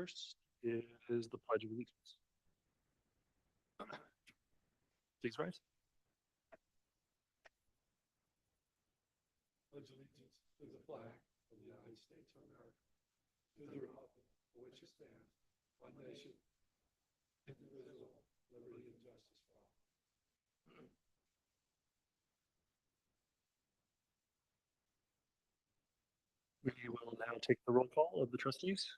first is the Pledge of Allegiance. Please rise. Pledge allegiance to the flag of the United States of America, to the republic for which it stands, one nation, indivisible, liberty and justice for all. We will now take the roll call of the trustees.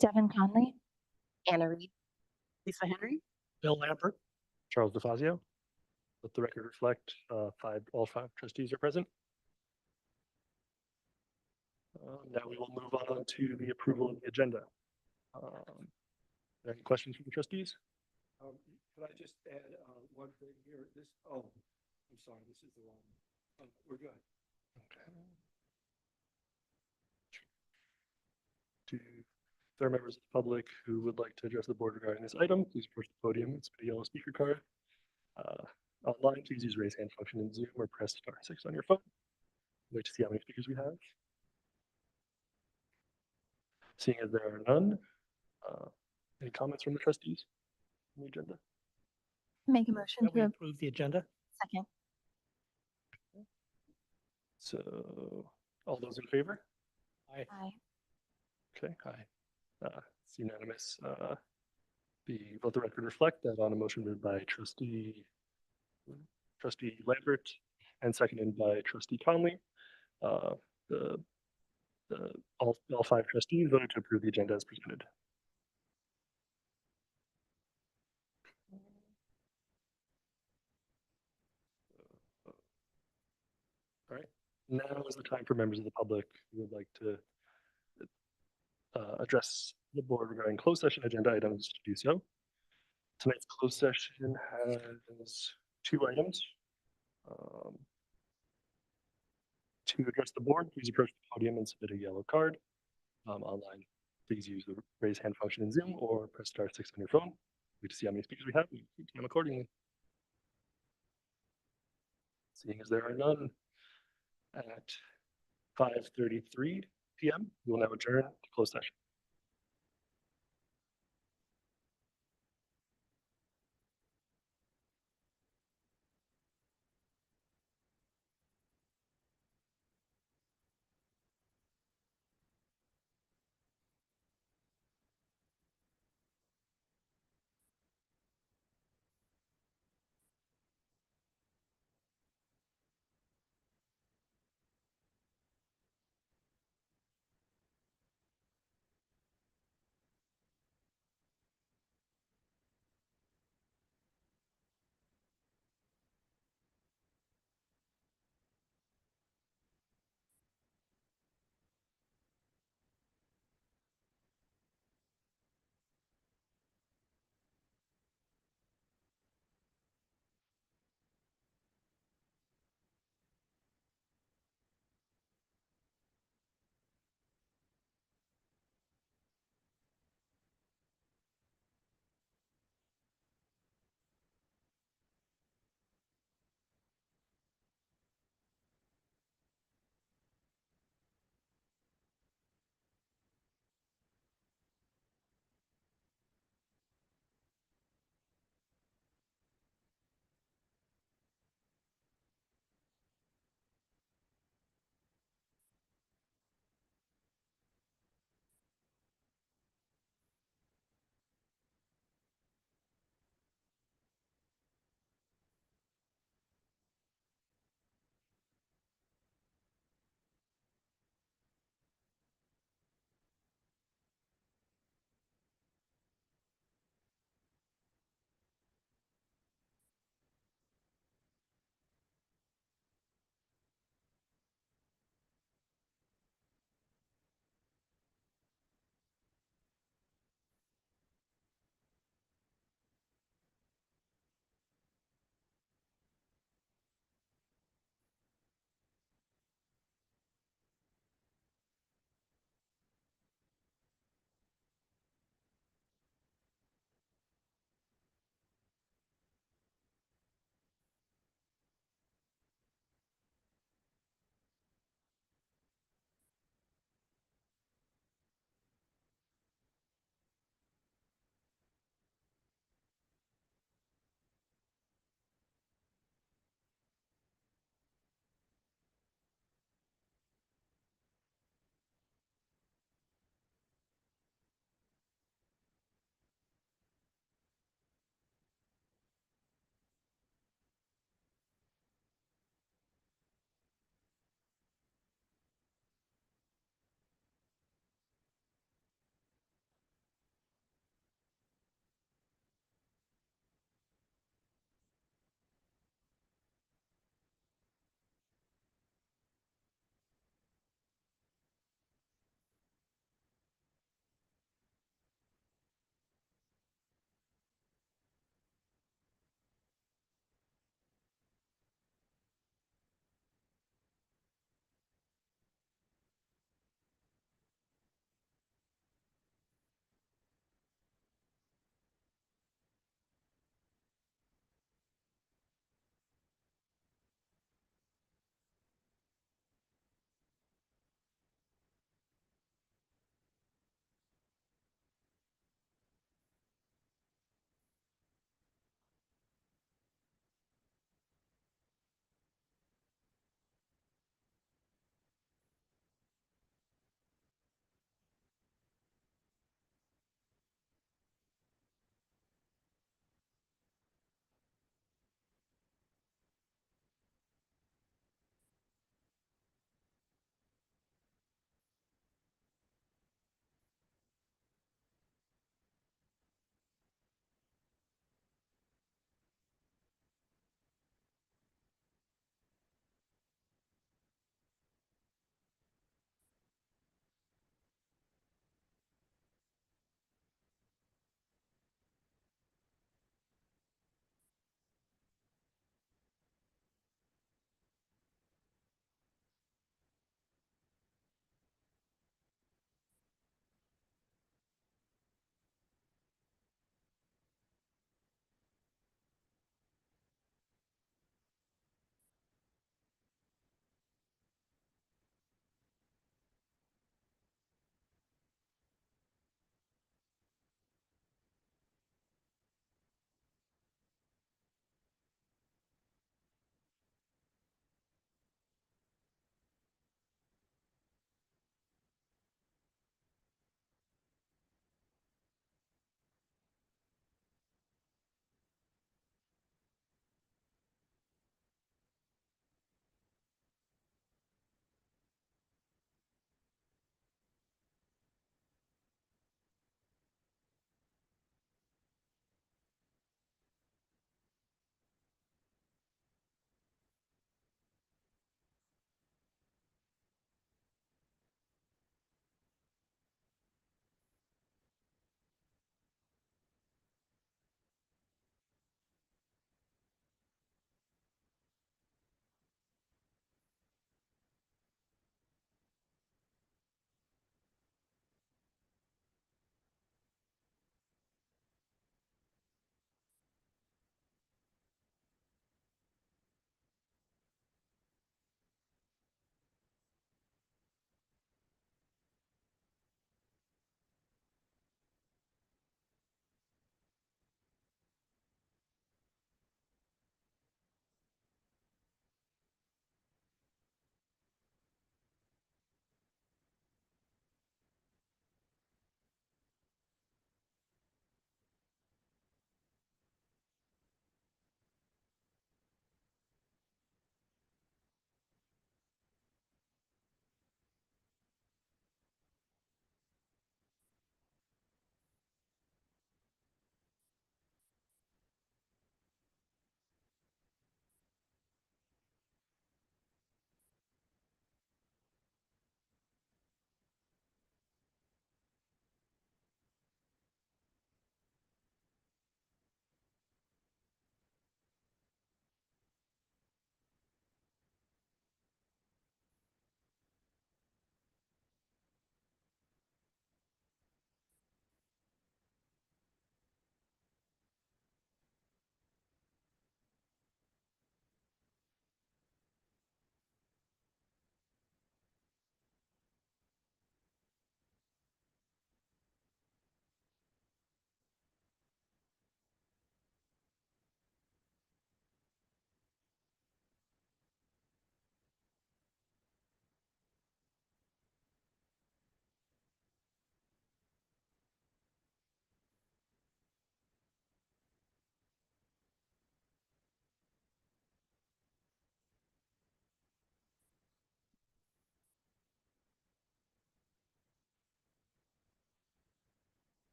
Devin Conley, Anna Reed, Lisa Henry, Bill Lambert, Charles DeFazio. Let the record reflect all five trustees are present. Now we will move on to the approval of the agenda. Any questions from the trustees? Could I just add one thing here? I'm sorry, this is the wrong one. We're good. Okay. If there are members of the public who would like to address the board regarding this item, please approach the podium and submit a yellow speaker card. Online, please use raise hand function in Zoom or press *6 on your phone. Wait to see how many speakers we have. Seeing as there are none, any comments from the trustees on the agenda? make a motion We to approve the agenda. second. So, all those in favor? Aye. Aye. Okay, aye. It's unanimous. Let the record reflect that on a motion moved by Trustee Lambert and seconded by Trustee Conley, all five trustees voted to approve the agenda as presented. All right, now is the time for members of the public who would like to address the board regarding closed session agenda items to do so. Tonight's closed session has two items. To address the board, please approach the podium and submit a yellow card. Online, please use the raise hand function in Zoom or press *6 on your phone. Wait to see how many speakers we have. We keep time accordingly. Seeing as there are none, at 5:33 p.m., we will now adjourn to closed session.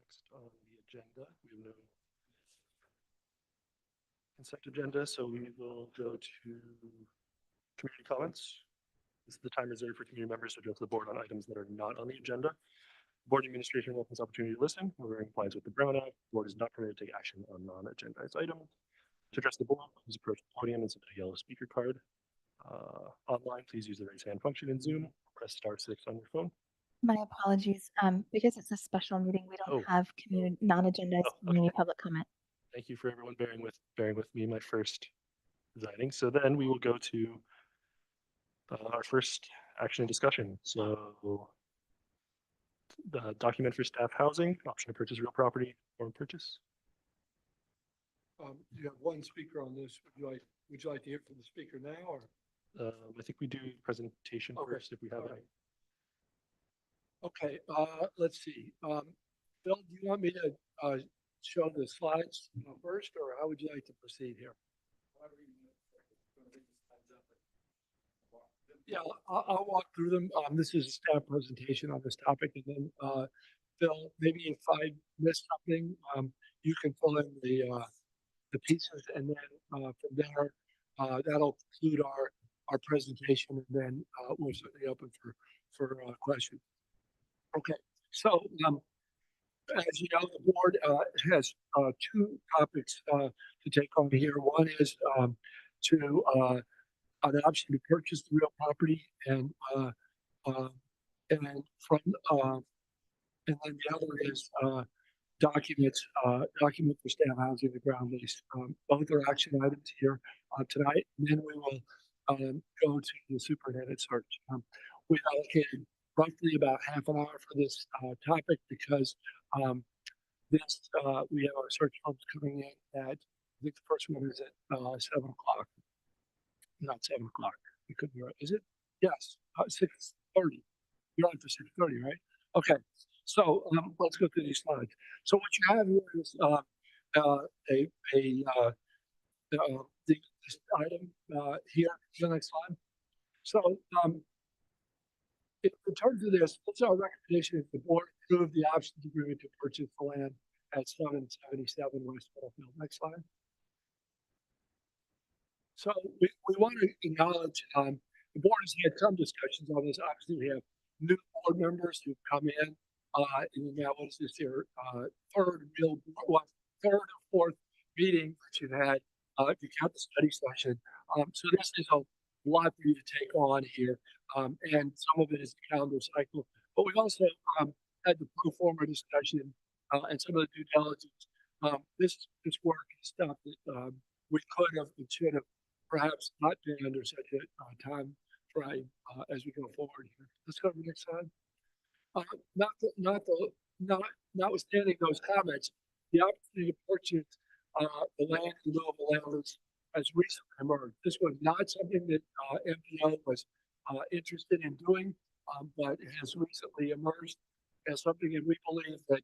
next on the agenda. We have no consent agenda, so we will go to community comments. This is the time reserved for community members to address the board on items that are not on the agenda. Board administration welcomes opportunity to listen. We're in compliance with the Brown Act. The board is not permitted to take action on non-agendized items. To address the board, please approach the podium and submit a yellow speaker card. Online, please use the raise hand function in Zoom. Press *6 on your phone. My apologies. Because it's a special meeting, we don't Oh. have community, non-agendized Oh, okay. community public comment. Thank you for everyone bearing with me my first presiding. So then we will go to our first action and discussion. So the document for staff housing, option to purchase real property or purchase. You have one speaker on this. Would you like to hear from the speaker now or? I think we do presentation Okay. first if we have All it. Okay, let's see. Bill, do you want me to show the slides first, or how would you like to proceed here? Yeah, I'll walk through them. This is a staff presentation on this topic, and then Bill, maybe if I miss something, you can fill in the pieces, and then from there, that'll conclude our presentation, and then we're certainly open for questions. Okay, so as you know, the board has two topics to take on here. One is to an option to purchase the real property, and from and then the other is document for staff housing the ground lease. Both are action items here tonight, and then we will go to the superintendent search. We've allocated roughly about half an hour for this topic because this we have our search firms coming in at, I think the first one is at 7 o'clock. Not 7 o'clock. It could be right. Is it? Yes, 6:30. You're on for 6:30, right? Okay. So let's go through these slides. So what you have here is this item here. The next slide. So in terms of this, what's our recommendation? If the board approve the options agreement to purchase the land at 777 West Middlefield. Next slide. So we want to acknowledge the board has had some discussions on this. Obviously, we have new board members who've come in. And now what is this here? Third or fourth meeting that you've had if you count the study session. So this is a lot for you to take on here. And some of it is the calendar cycle. But we've also had the pro forma discussion and some of the due diligence. This work is stuff that we could have and should have perhaps not been under such a time frame as we go forward here. Let's go to the next slide. Notwithstanding those comments, the opportunity to purchase the land in lieu of a land lease has recently emerged. This was not something that MPO was interested in doing, but it has recently emerged as something that we believe that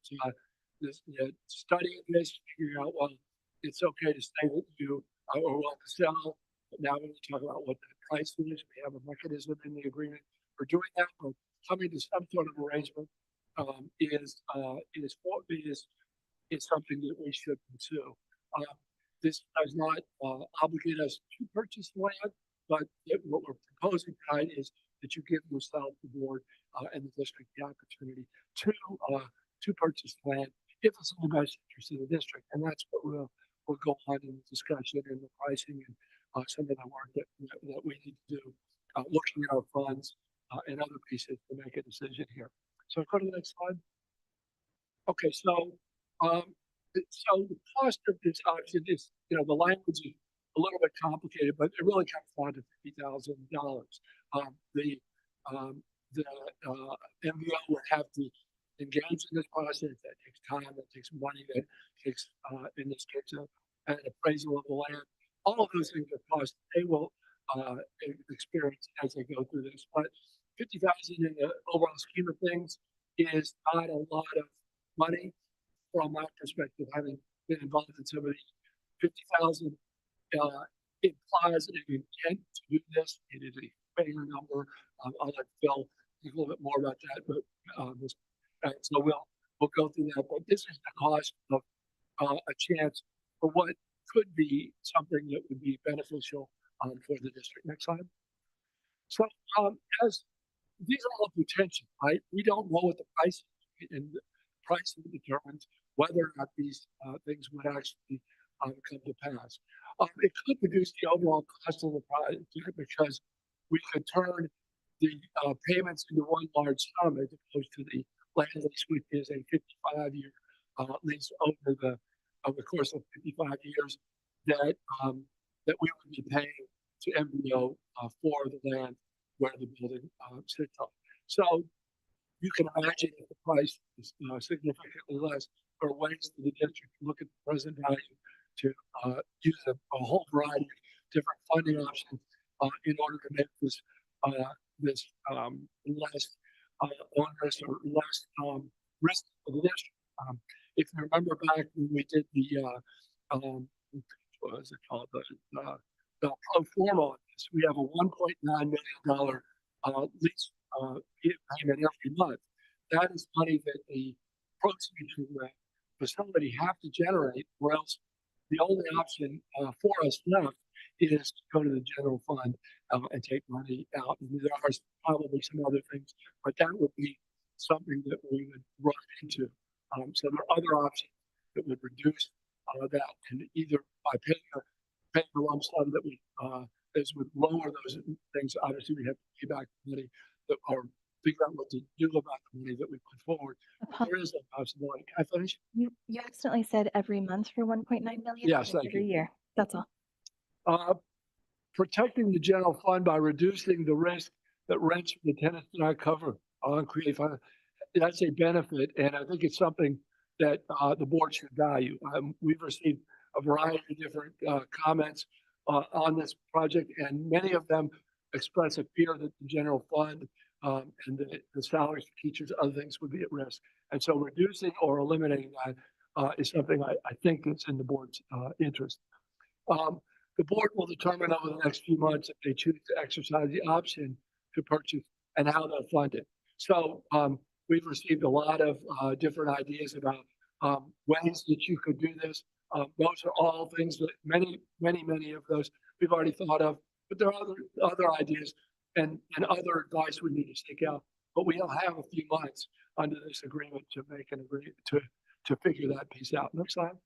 studying this, figuring out, well, it's okay to say that you are willing to sell, but now we need to talk about what the price is. We have a mechanism in the agreement for doing that, but coming to some sort of arrangement is something that we should pursue. This does not obligate us to purchase land, but what we're proposing tonight is that you give yourself, the board, and the district the opportunity to purchase land if it's in the best interest of the district, and that's what we'll go on in the discussion and the pricing and some of the work that we need to do, looking at our funds and other pieces to make a decision here. So go to the next slide. Okay, so the cost of this option is, the language is a little bit complicated, but it really comes down to $50,000. The MVO would have to engage in this process. That takes time, that takes money, that takes, in this case, an appraisal of the land. All of those things are costs they will experience as they go through this. But $50,000 in the overall scheme of things is not a lot of money from my perspective, having been involved in some of these. 50,000 implies an intent to do this. It is a fair number. I'll let Phil think a little bit more about that, but so we'll go through that. But this is the cost of a chance for what could be something that would be beneficial for the district. Next slide. So as these are all potential, right? We don't know what the price is, and the price determines whether or not these things would actually come to pass. It could reduce the overall cost of the project because we could turn the payments into one large sum as opposed to the land lease, which is a 55-year lease over the course of 55 years that that we would be paying to MVO for the land where the building sits on. So you can imagine if the price is significantly less, or ways for the district to look at the present value to use a whole variety of different funding options in order to make this less onerous or less risk for the district. If you remember back when we did what was it called, the pro forma on this, we have a $1.9 million lease payment every month. That is money that the proceeds from the facility have to generate, or else the only option for us left is to go to the general fund and take money out. And there are probably some other things, but that would be something that we would run into. So there are other options that would reduce that, and either by paying the lump sum that we as would lower those things. Obviously, we have to pay back the money that, or figure out what to do about the money that we put forward. There is a possibility. Can I finish? You accidentally said every month for 1.9 million. Yes, thank every you. year. That's all. Protecting the general fund by reducing the risk that rents from the tenants do not cover on create fund. That's a benefit, and I think it's something that the board should value. We've received a variety of different comments on this project, and many of them express a fear that the general fund and the salaries for teachers, other things would be at risk. And so reducing or eliminating that is something I think is in the board's interest. The board will determine over the next few months if they choose to exercise the option to purchase and how they'll fund it. So we've received a lot of different ideas about ways that you could do this. Those are all things that many of those we've already thought of, but there are other ideas and other advice we need to stick out. But we'll have a few months under this agreement to make an agreement to figure that piece out. Next slide.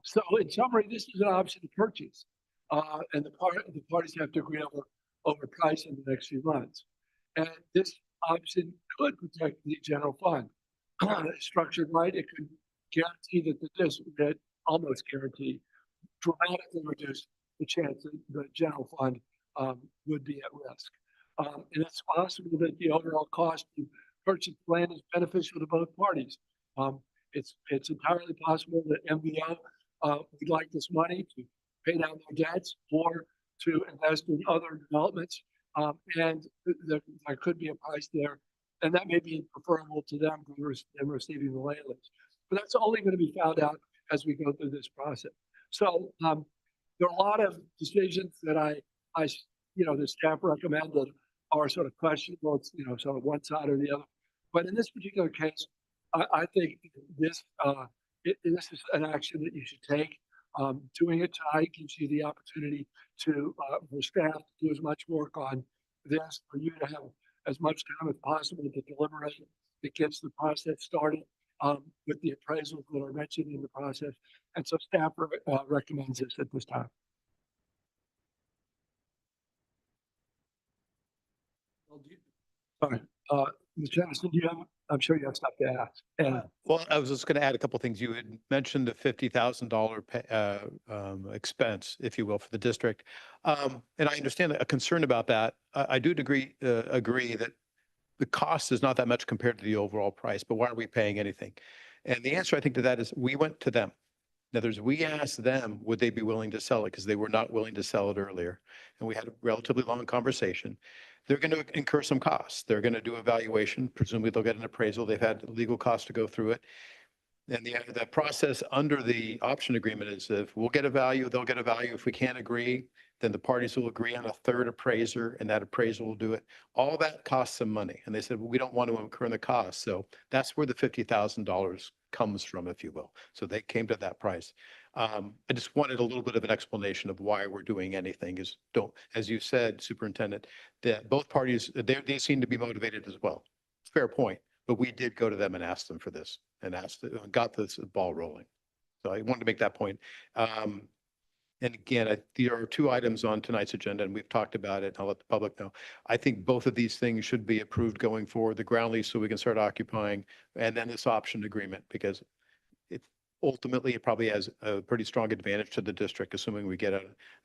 So in summary, this is an option to purchase, and the parties have to agree over price in the next few months. And this option could protect the general fund. Structured right, it could guarantee that almost guarantee dramatically reduce the chance that the general fund would be at risk. And it's possible that the overall cost to purchase land is beneficial to both parties. It's entirely possible that MVO would like this money to pay down their debts or to invest in other developments. And there could be a price there, and that may be preferable to them than receiving the land lease. But that's only going to be found out as we go through this process. So there are a lot of decisions that the staff recommended are sort of questionable. It's sort of one side or the other. But in this particular case, I think this is an action that you should take. Doing it tonight gives you the opportunity for staff to do as much work on this, for you to have as much time as possible to deliberate. It gets the process started with the appraisals that are mentioned in the process. And so staff recommends this at this time. Sorry, Ms. Jennison, I'm sure you have stuff to ask. And well, I was just going to add a couple of things. You had mentioned the $50,000 expense, if you will, for the district. And I understand a concern about that. I do agree that the cost is not that much compared to the overall price, but why are we paying anything? And the answer, I think, to that is we went to them. In other words, we asked them, would they be willing to sell it? Because they were not willing to sell it earlier. And we had a relatively long conversation. They're going to incur some costs. They're going to do evaluation. Presumably they'll get an appraisal. They've had legal costs to go through it. And the process under the option agreement is if we'll get a value, they'll get a value. If we can't agree, Then the parties will agree on a third appraiser and that appraiser will do it. All that costs some money. And they said, well, we don't want to incur the cost. So that's where the $50,000 comes from, if you will. So they came to that price. I just wanted a little bit of an explanation of why we're doing anything is don't, as you said, Superintendent, that both parties, they seem to be motivated as well. Fair point. But we did go to them and ask them for this and got this ball rolling. So I wanted to make that point. And again, there are two items on tonight's agenda, and we've talked about it. I'll let the public know. I think both of these things should be approved going forward, the ground lease so we can start occupying, and then this option agreement, because it ultimately, it probably has a pretty strong advantage to the district, assuming we get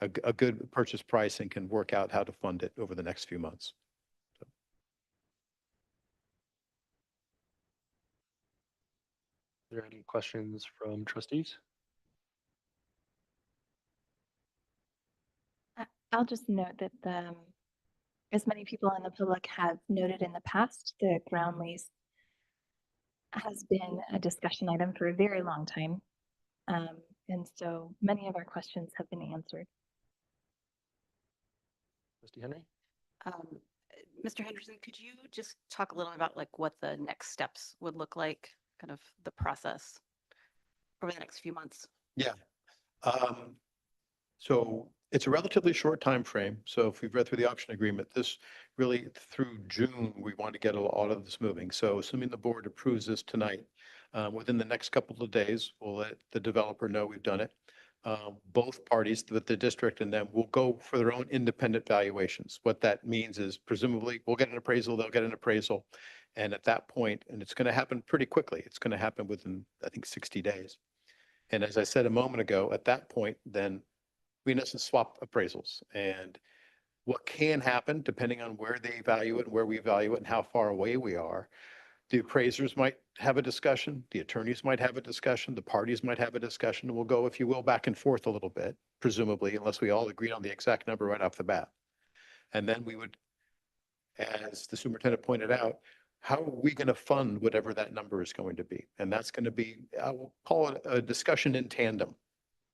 a good purchase price and can work out how to fund it over the next few months. Are there any questions from trustees? I'll just note that as many people in the public have noted in the past, the ground lease has been a discussion item for a very long time. And so many of our questions have been answered. Trustee Henry? Mr. Henderson, could you just talk a little about like what the next steps would look like, kind of the process over the next few months? Yeah. So it's a relatively short time frame. So if we've read through the option agreement, this really through June, we want to get all of this moving. So assuming the board approves this tonight, within the next couple of days, we'll let the developer know we've done it. Both parties, the district and them, will go for their own independent valuations. What that means is presumably we'll get an appraisal, they'll get an appraisal. And at that point, and it's going to happen pretty quickly. It's going to happen within, I think, 60 days. And as I said a moment ago, at that point, then we in essence swap appraisals. And what can happen, depending on where they value it, where we value it, and how far away we are, the appraisers might have a discussion, the attorneys might have a discussion, the parties might have a discussion, and we'll go, if you will, back and forth a little bit, presumably, unless we all agreed on the exact number right off the bat. And then we would, as the superintendent pointed out, how are we going to fund whatever that number is going to be? And that's going to be, I will call it a discussion in tandem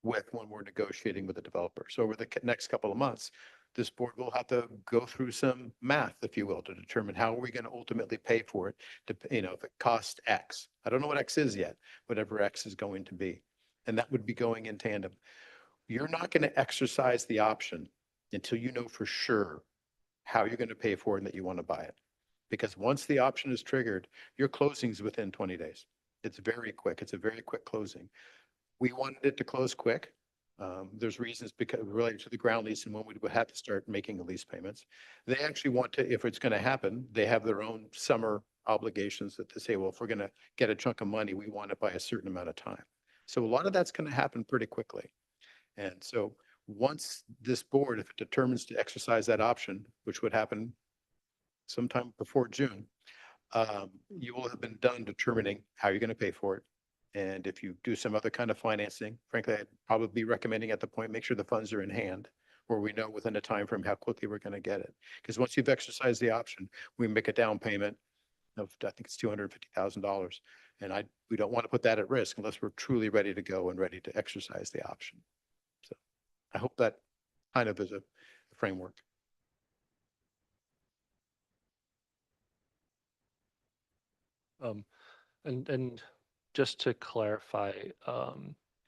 with when we're negotiating with the developer. So over the next couple of months, this board will have to go through some math, if you will, to determine how are we going to ultimately pay for it. If it costs X, I don't know what X is yet, whatever X is going to be. And that would be going in tandem. You're not going to exercise the option until you know for sure how you're going to pay for it and that you want to buy it. Because once the option is triggered, your closing is within 20 days. It's very quick. It's a very quick closing. We wanted it to close quick. There's reasons because related to the ground lease and when we would have to start making the lease payments. They actually want to, if it's going to happen, they have their own summer obligations that they say, well, if we're going to get a chunk of money, we want it by a certain amount of time. So a lot of that's going to happen pretty quickly. And so once this board, if it determines to exercise that option, which would happen sometime before June, you will have been done determining how you're going to pay for it. And if you do some other kind of financing, frankly, I'd probably be recommending at the point, make sure the funds are in hand where we know within a time frame how quickly we're going to get it. Because once you've exercised the option, we make a down payment of, I think it's $250,000. And we don't want to put that at risk unless we're truly ready to go and ready to exercise the option. So I hope that kind of is a framework. And just to clarify,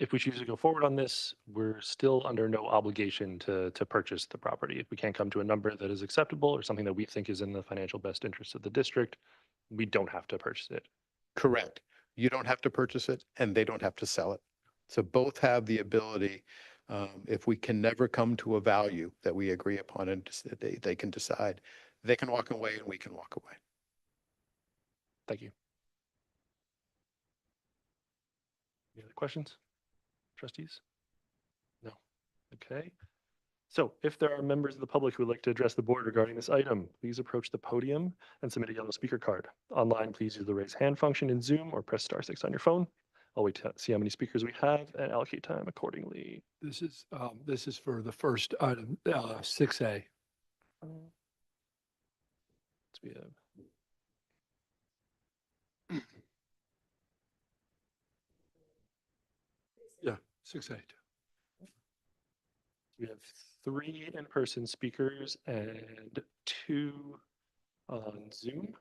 if we choose to go forward on this, we're still under no obligation to purchase the property. If we can't come to a number that is acceptable or something that we think is in the financial best interest of the district, we don't have to purchase it. Correct. You don't have to purchase it and they don't have to sell it. So both have the ability, if we can never come to a value that we agree upon and they can decide, they can walk away and we can walk away. Thank you. Any other questions, trustees? No. Okay. So if there are members of the public who would like to address the board regarding this item, please approach the podium and submit a yellow speaker card. Online, please use the raise hand function in Zoom or press *6 on your phone. I'll wait to see how many speakers we have and allocate time accordingly. This is for the first item, 6A. So we have 6A. we have 3 in-person speakers and 2 on Zoom.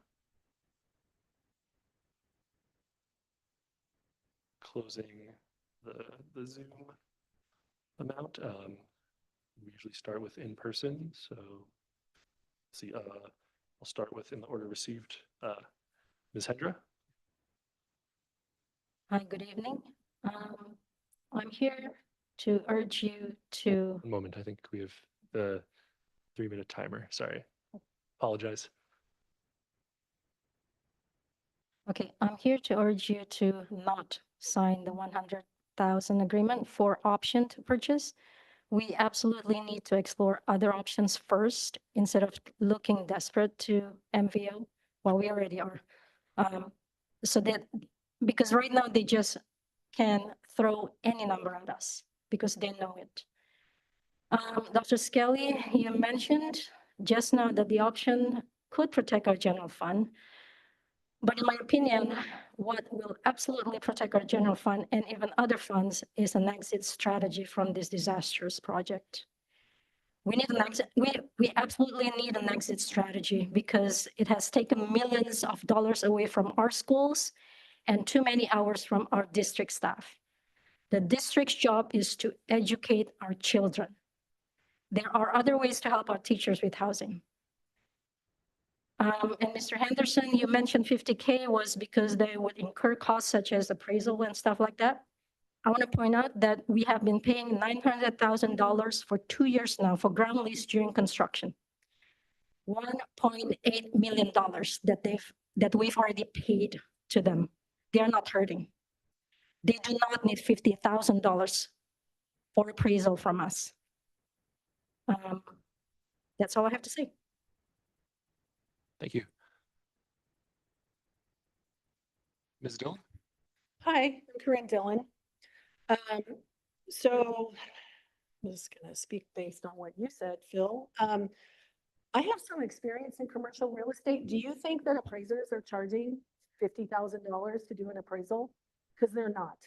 Closing the Zoom amount. We usually start with in-person, so see, I'll start with in the order received. Ms. Hendra? Hi, good evening. I'm here to urge you to, One moment, I think we have the 3-minute timer. Sorry. Apologize. okay, I'm here to urge you to not sign the 100,000 agreement for option to purchase. We absolutely need to explore other options first instead of looking desperate to MVO. Well, we already are. So that, because right now they just can throw any number at us because they know it. Dr. Skelly, you mentioned just now that the option could protect our general fund. But in my opinion, what will absolutely protect our general fund and even other funds is an exit strategy from this disastrous project. We need an exit. We absolutely need an exit strategy because it has taken millions of dollars away from our schools and too many hours from our district staff. The district's job is to educate our children. There are other ways to help our teachers with housing. And Mr. Henderson, you mentioned 50K was because they would incur costs such as appraisal and stuff like that. I want to point out that we have been paying $900,000 for 2 years now for ground lease during construction. $1.8 million that we've already paid to them. They are not hurting. They do not need $50,000 for appraisal from us. That's all I have to say. Thank you. Ms. Dillon? Hi, I'm Corinne Dillon. So I'm just going to speak based on what you said, Phil. I have some experience in commercial real estate. Do you think that appraisers are charging $50,000 to do an appraisal? Because they're not,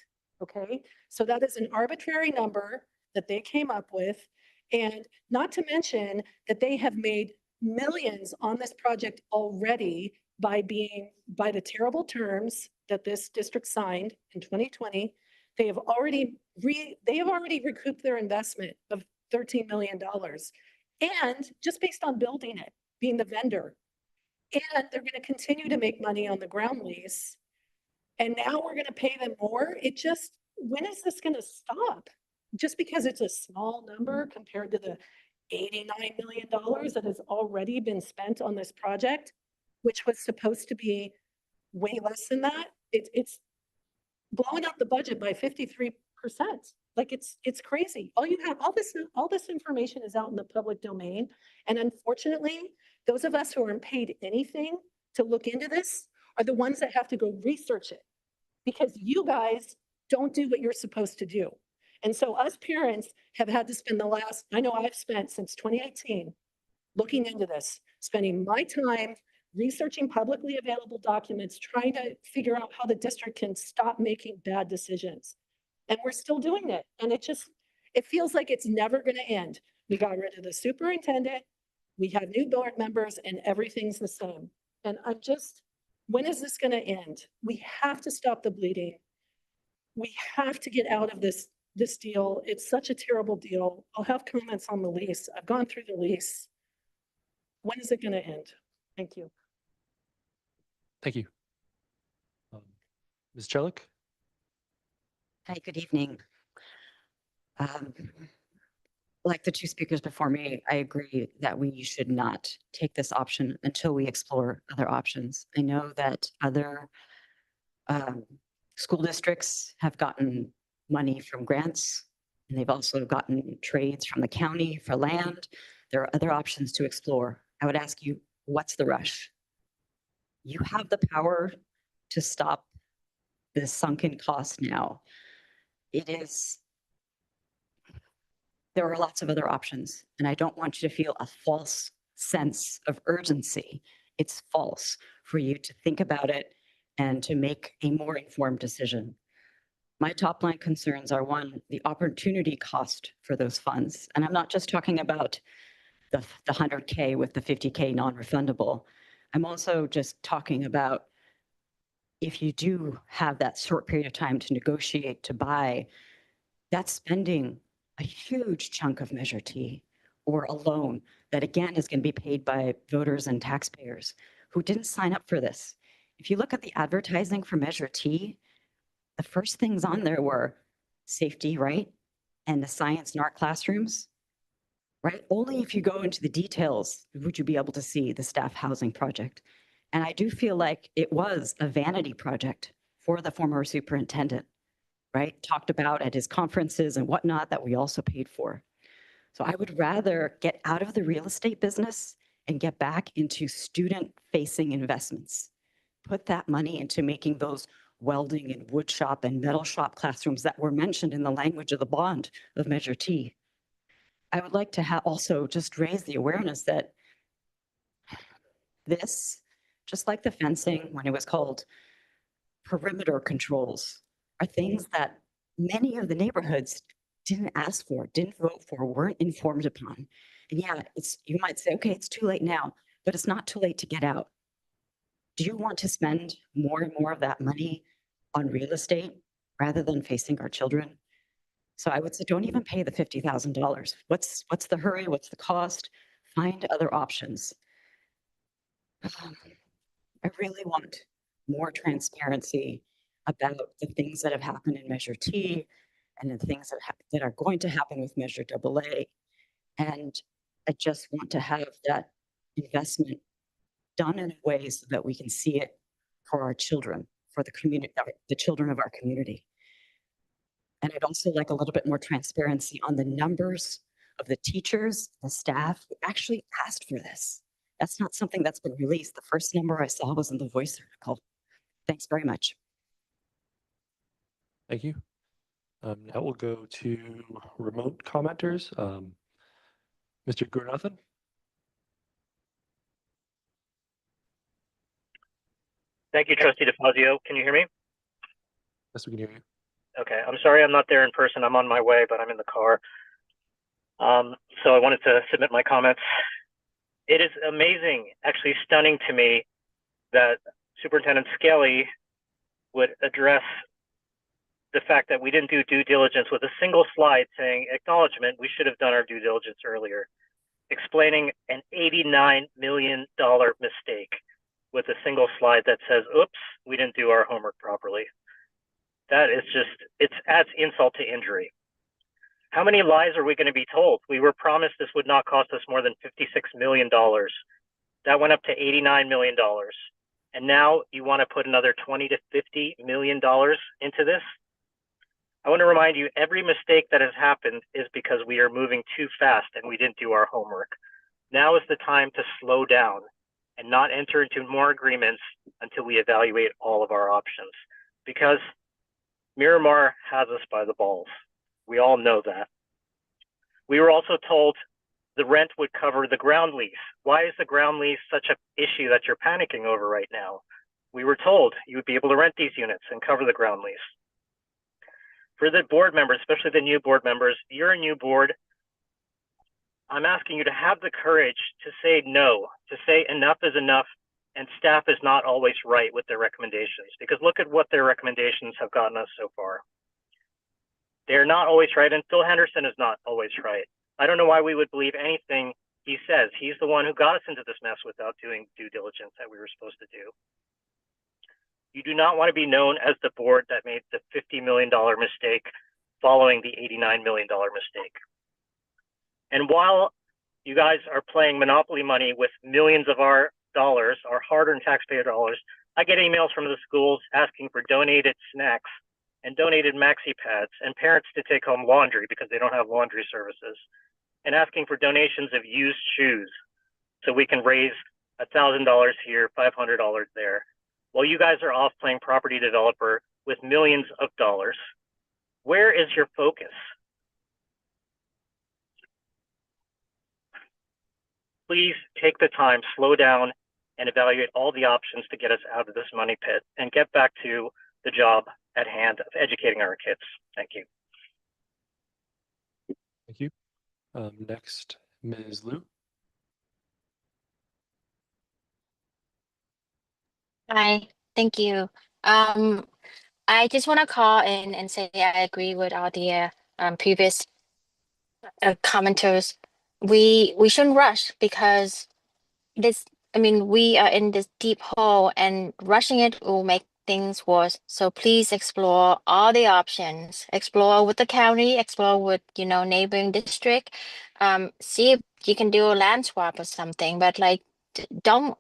okay? So that is an arbitrary number that they came up with. And not to mention that they have made millions on this project already by the terrible terms that this district signed in 2020. They have already recouped their investment of $13 million. And just based on building it, being the vendor. And they're going to continue to make money on the ground lease. And now we're going to pay them more. When is this going to stop? Just because it's a small number compared to the $89 million that has already been spent on this project, which was supposed to be way less than that. It's blowing up the budget by 53%. Like it's crazy. All this information is out in the public domain. And unfortunately, those of us who aren't paid anything to look into this are the ones that have to go research it because you guys don't do what you're supposed to do. And so us parents have had to spend I know I've spent since 2018 looking into this, spending my time researching publicly available documents, trying to figure out how the district can stop making bad decisions. And we're still doing it. And it feels like it's never going to end. We got rid of the superintendent, we have new board members, and everything's the same. And when is this going to end? We have to stop the bleeding. We have to get out of this deal. It's such a terrible deal. I'll have comments on the lease. I've gone through the lease. When is it going to end? Thank you. Thank you. Ms. Chelik? Hi, good evening. Like the two speakers before me, I agree that we should not take this option until we explore other options. I know that other school districts have gotten money from grants, and they've also gotten trades from the county for land. There are other options to explore. I would ask you, what's the rush? You have the power to stop this sunken cost now. There are lots of other options, and I don't want you to feel a false sense of urgency. It's false for you to think about it and to make a more informed decision. My top line concerns are one, the opportunity cost for those funds. And I'm not just talking about the 100K with the 50K non-refundable. I'm also just talking about if you do have that short period of time to negotiate, to buy, that's spending a huge chunk of Measure T or a loan that again is going to be paid by voters and taxpayers who didn't sign up for this. If you look at the advertising for Measure T, the first things on there were safety, right? And the science in our classrooms, right? Only if you go into the details would you be able to see the staff housing project. And I do feel like it was a vanity project for the former superintendent, right? Talked about at his conferences and whatnot that we also paid for. So I would rather get out of the real estate business and get back into student-facing investments. Put that money into making those welding and wood shop and metal shop classrooms that were mentioned in the language of the bond of Measure T. I would like to also just raise the awareness that this, just like the fencing when it was called perimeter controls, are things that many of the neighborhoods didn't ask for, didn't vote for, weren't informed upon. And yeah, you might say, okay, it's too late now, but it's not too late to get out. Do you want to spend more and more of that money on real estate rather than facing our children? So I would say, don't even pay the $50,000. What's the hurry? What's the cost? Find other options. I really want more transparency about the things that have happened in Measure T and the things that are going to happen with Measure AA. And I just want to have that investment done in a way so that we can see it for our children, for the community, the children of our community. And I'd also like a little bit more transparency on the numbers of the teachers, the staff who actually asked for this. That's not something that's been released. The first number I saw was in the Voice article. Thanks very much. Thank you. Now we'll go to remote commenters. Mr. Gurunathan. Thank you, Trustee DeFazio. Can you hear me? Yes, we can hear you. Okay, I'm sorry I'm not there in person. I'm on my way, but I'm in the car. So I wanted to submit my comments. It is amazing, actually stunning to me, that Superintendent Skelly would address the fact that we didn't do due diligence with a single slide saying, acknowledgement, we should have done our due diligence earlier, explaining an $89 million mistake with a single slide that says, oops, we didn't do our homework properly. That is just, it adds insult to injury. How many lies are we going to be told? We were promised this would not cost us more than $56 million. That went up to $89 million. And now you want to put another $20 to $50 million into this? I want to remind you, every mistake that has happened is because we are moving too fast and we didn't do our homework. Now is the time to slow down and not enter into more agreements until we evaluate all of our options. Because Miramar has us by the balls. We all know that. We were also told the rent would cover the ground lease. Why is the ground lease such an issue that you're panicking over right now? We were told you would be able to rent these units and cover the ground lease. For the board members, especially the new board members, you're a new board. I'm asking you to have the courage to say no, to say enough is enough, and staff is not always right with their recommendations, because look at what their recommendations have gotten us so far. They're not always right, and Phil Henderson is not always right. I don't know why we would believe anything he says. He's the one who got us into this mess without doing due diligence that we were supposed to do. You do not want to be known as the board that made the $50 million mistake following the $89 million mistake. And while you guys are playing monopoly money with millions of our dollars, our hard-earned taxpayer dollars, I get emails from the schools asking for donated snacks and donated maxi pads and parents to take home laundry because they don't have laundry services, and asking for donations of used shoes so we can raise $1,000 here, $500 there. While you guys are off playing property developer with millions of dollars, where is your focus? Please take the time, slow down, and evaluate all the options to get us out of this money pit and get back to the job at hand of educating our kids. Thank you. Thank you. Next, Ms. Liu. Hi, thank you. I just want to call in and say I agree with all the previous commenters. We shouldn't rush because this, I mean, we are in this deep hole and rushing it will make things worse. So please explore all the options. Explore with the county, explore with, neighboring district. See if you can do a land swap or something, but like don't,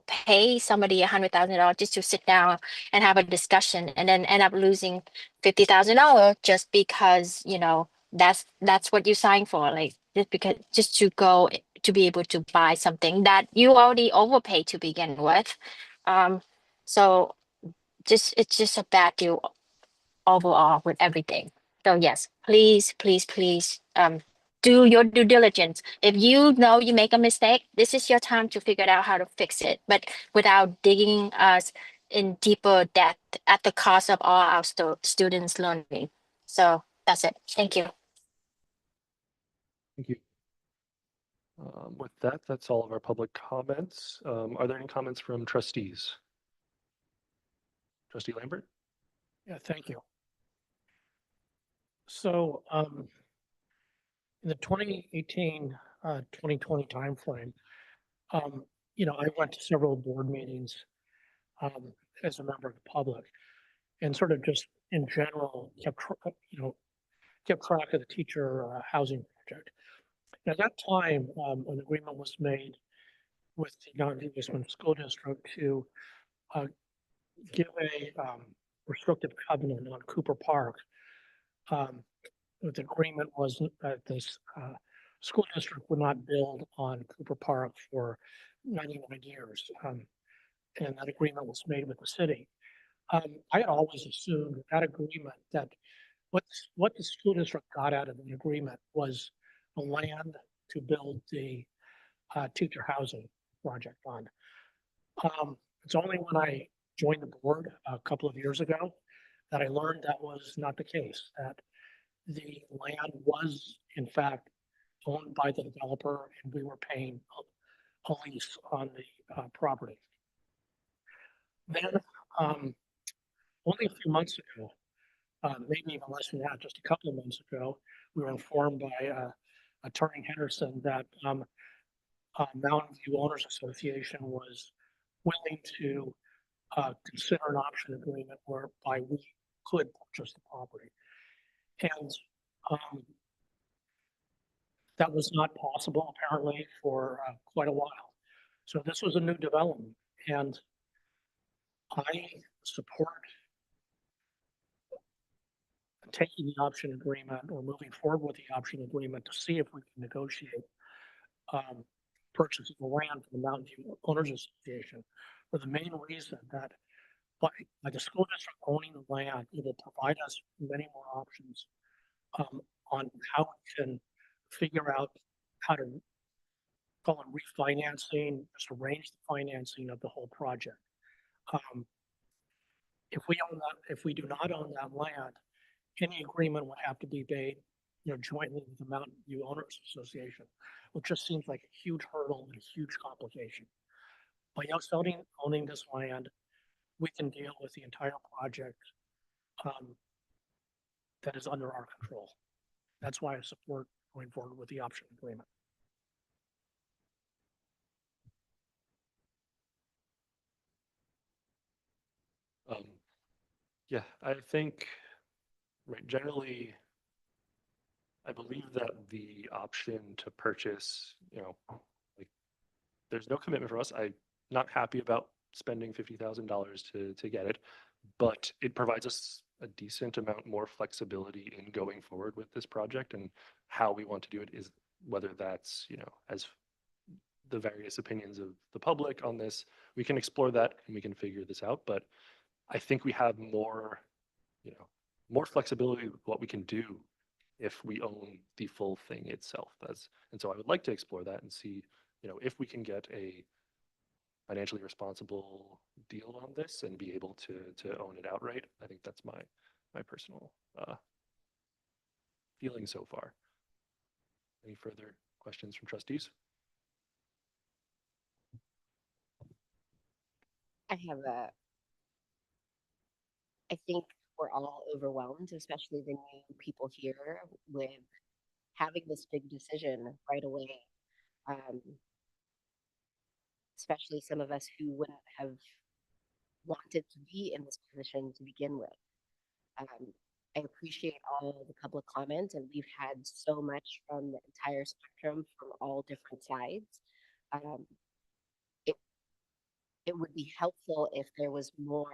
pay somebody $100,000 just to sit down and have a discussion and then end up losing $50,000 just because, that's what you signed for. Like just to go to be able to buy something that you already overpaid to begin with. So it's just a bad deal overall with everything. So yes, please, please, please, do your due diligence. If you know you make a mistake, this is your time to figure out how to fix it, but without digging us in deeper depth at the cost of all our students learning. So that's it. Thank you. Thank you. With that, that's all of our public comments. Are there any comments from trustees? Trustee Lambert? Yeah, thank you. So, in the 2018, 2020 timeframe, I went to several board meetings as a member of the public and sort of just in general kept track of the teacher housing project. At that time, an agreement was made with the non-investment school district to give a restrictive covenant on Cooper Park. The agreement was that this school district would not build on Cooper Park for 99 years. And that agreement was made with the city. I had always assumed that agreement that what the school district got out of the agreement was the land to build the teacher housing project on. It's only when I joined the board a couple of years ago that I learned that was not the case, that the land was in fact owned by the developer and we were paying a lease on the property. Then only a few months ago, maybe even less than that, just a couple of months ago, we were informed by Attorney Henderson that Mountain View Owners Association was willing to consider an option agreement whereby we could purchase the property. And that was not possible apparently for quite a while. So this was a new development, and I support taking the option agreement or moving forward with the option agreement to see if we can negotiate purchase of the land from the Mountain View Owners Association for the main reason that by the school district owning the land, it will provide us many more options on how we can figure out how to call it refinancing, just arrange the financing of the whole project. If we do not own that land, any agreement would have to be made, jointly with the Mountain View Owners Association, which just seems like a huge hurdle and a huge complication. By us owning this land, we can deal with the entire project that is under our control. That's why I support going forward with the option agreement. Yeah, I think, right, generally, I believe that the option to purchase, like, there's no commitment for us. I'm not happy about spending $50,000 to get it, but it provides us a decent amount more flexibility in going forward with this project, and how we want to do it is whether that's, as the various opinions of the public on this, we can explore that and we can figure this out. But I think we have more, more flexibility with what we can do if we own the full thing itself. And so I would like to explore that and see, if we can get a financially responsible deal on this and be able to own it outright. I think that's my personal feeling so far. Any further questions from trustees? I have a, I think we're all overwhelmed, especially the new people here, with having this big decision right away. Um, Especially some of us who wouldn't have wanted to be in this position to begin with. I appreciate all the public comment, and we've had so much from the entire spectrum from all different sides. Um, it it would be helpful if there was more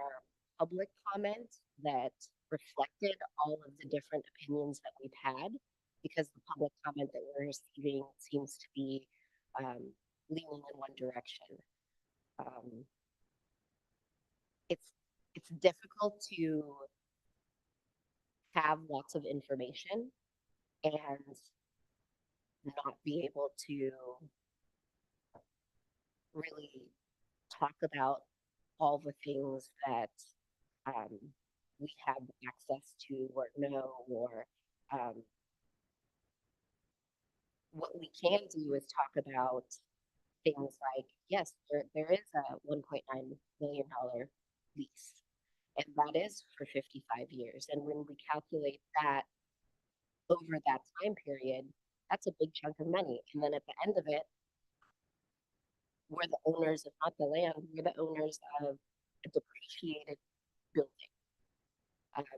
public comment that reflected all of the different opinions that we've had, because the public comment that we're receiving seems to be leaning in one direction. Um, it's difficult to have lots of information and not be able to really talk about all the things that we have access to or know, or what we can do is talk about things like, yes, there is a $1.9 million lease, and that is for 55 years. And when we calculate that over that time period, that's a big chunk of money. And then at the end of it, we're the owners of not the land, we're the owners of a depreciated building.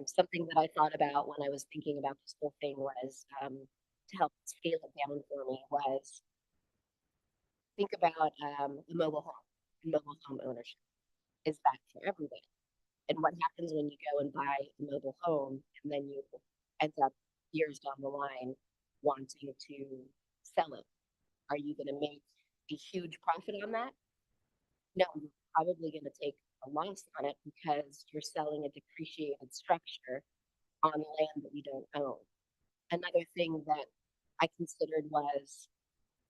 Something that I thought about when I was thinking about this whole thing was, to help scale it down for me, was think about a mobile home ownership. Is that for everybody? And what happens when you go and buy a mobile home and then you end up years down the line wanting to sell it? Are you going to make a huge profit on that? No, you're probably going to take a loss on it because you're selling a depreciated structure on land that you don't own. Another thing that I considered was,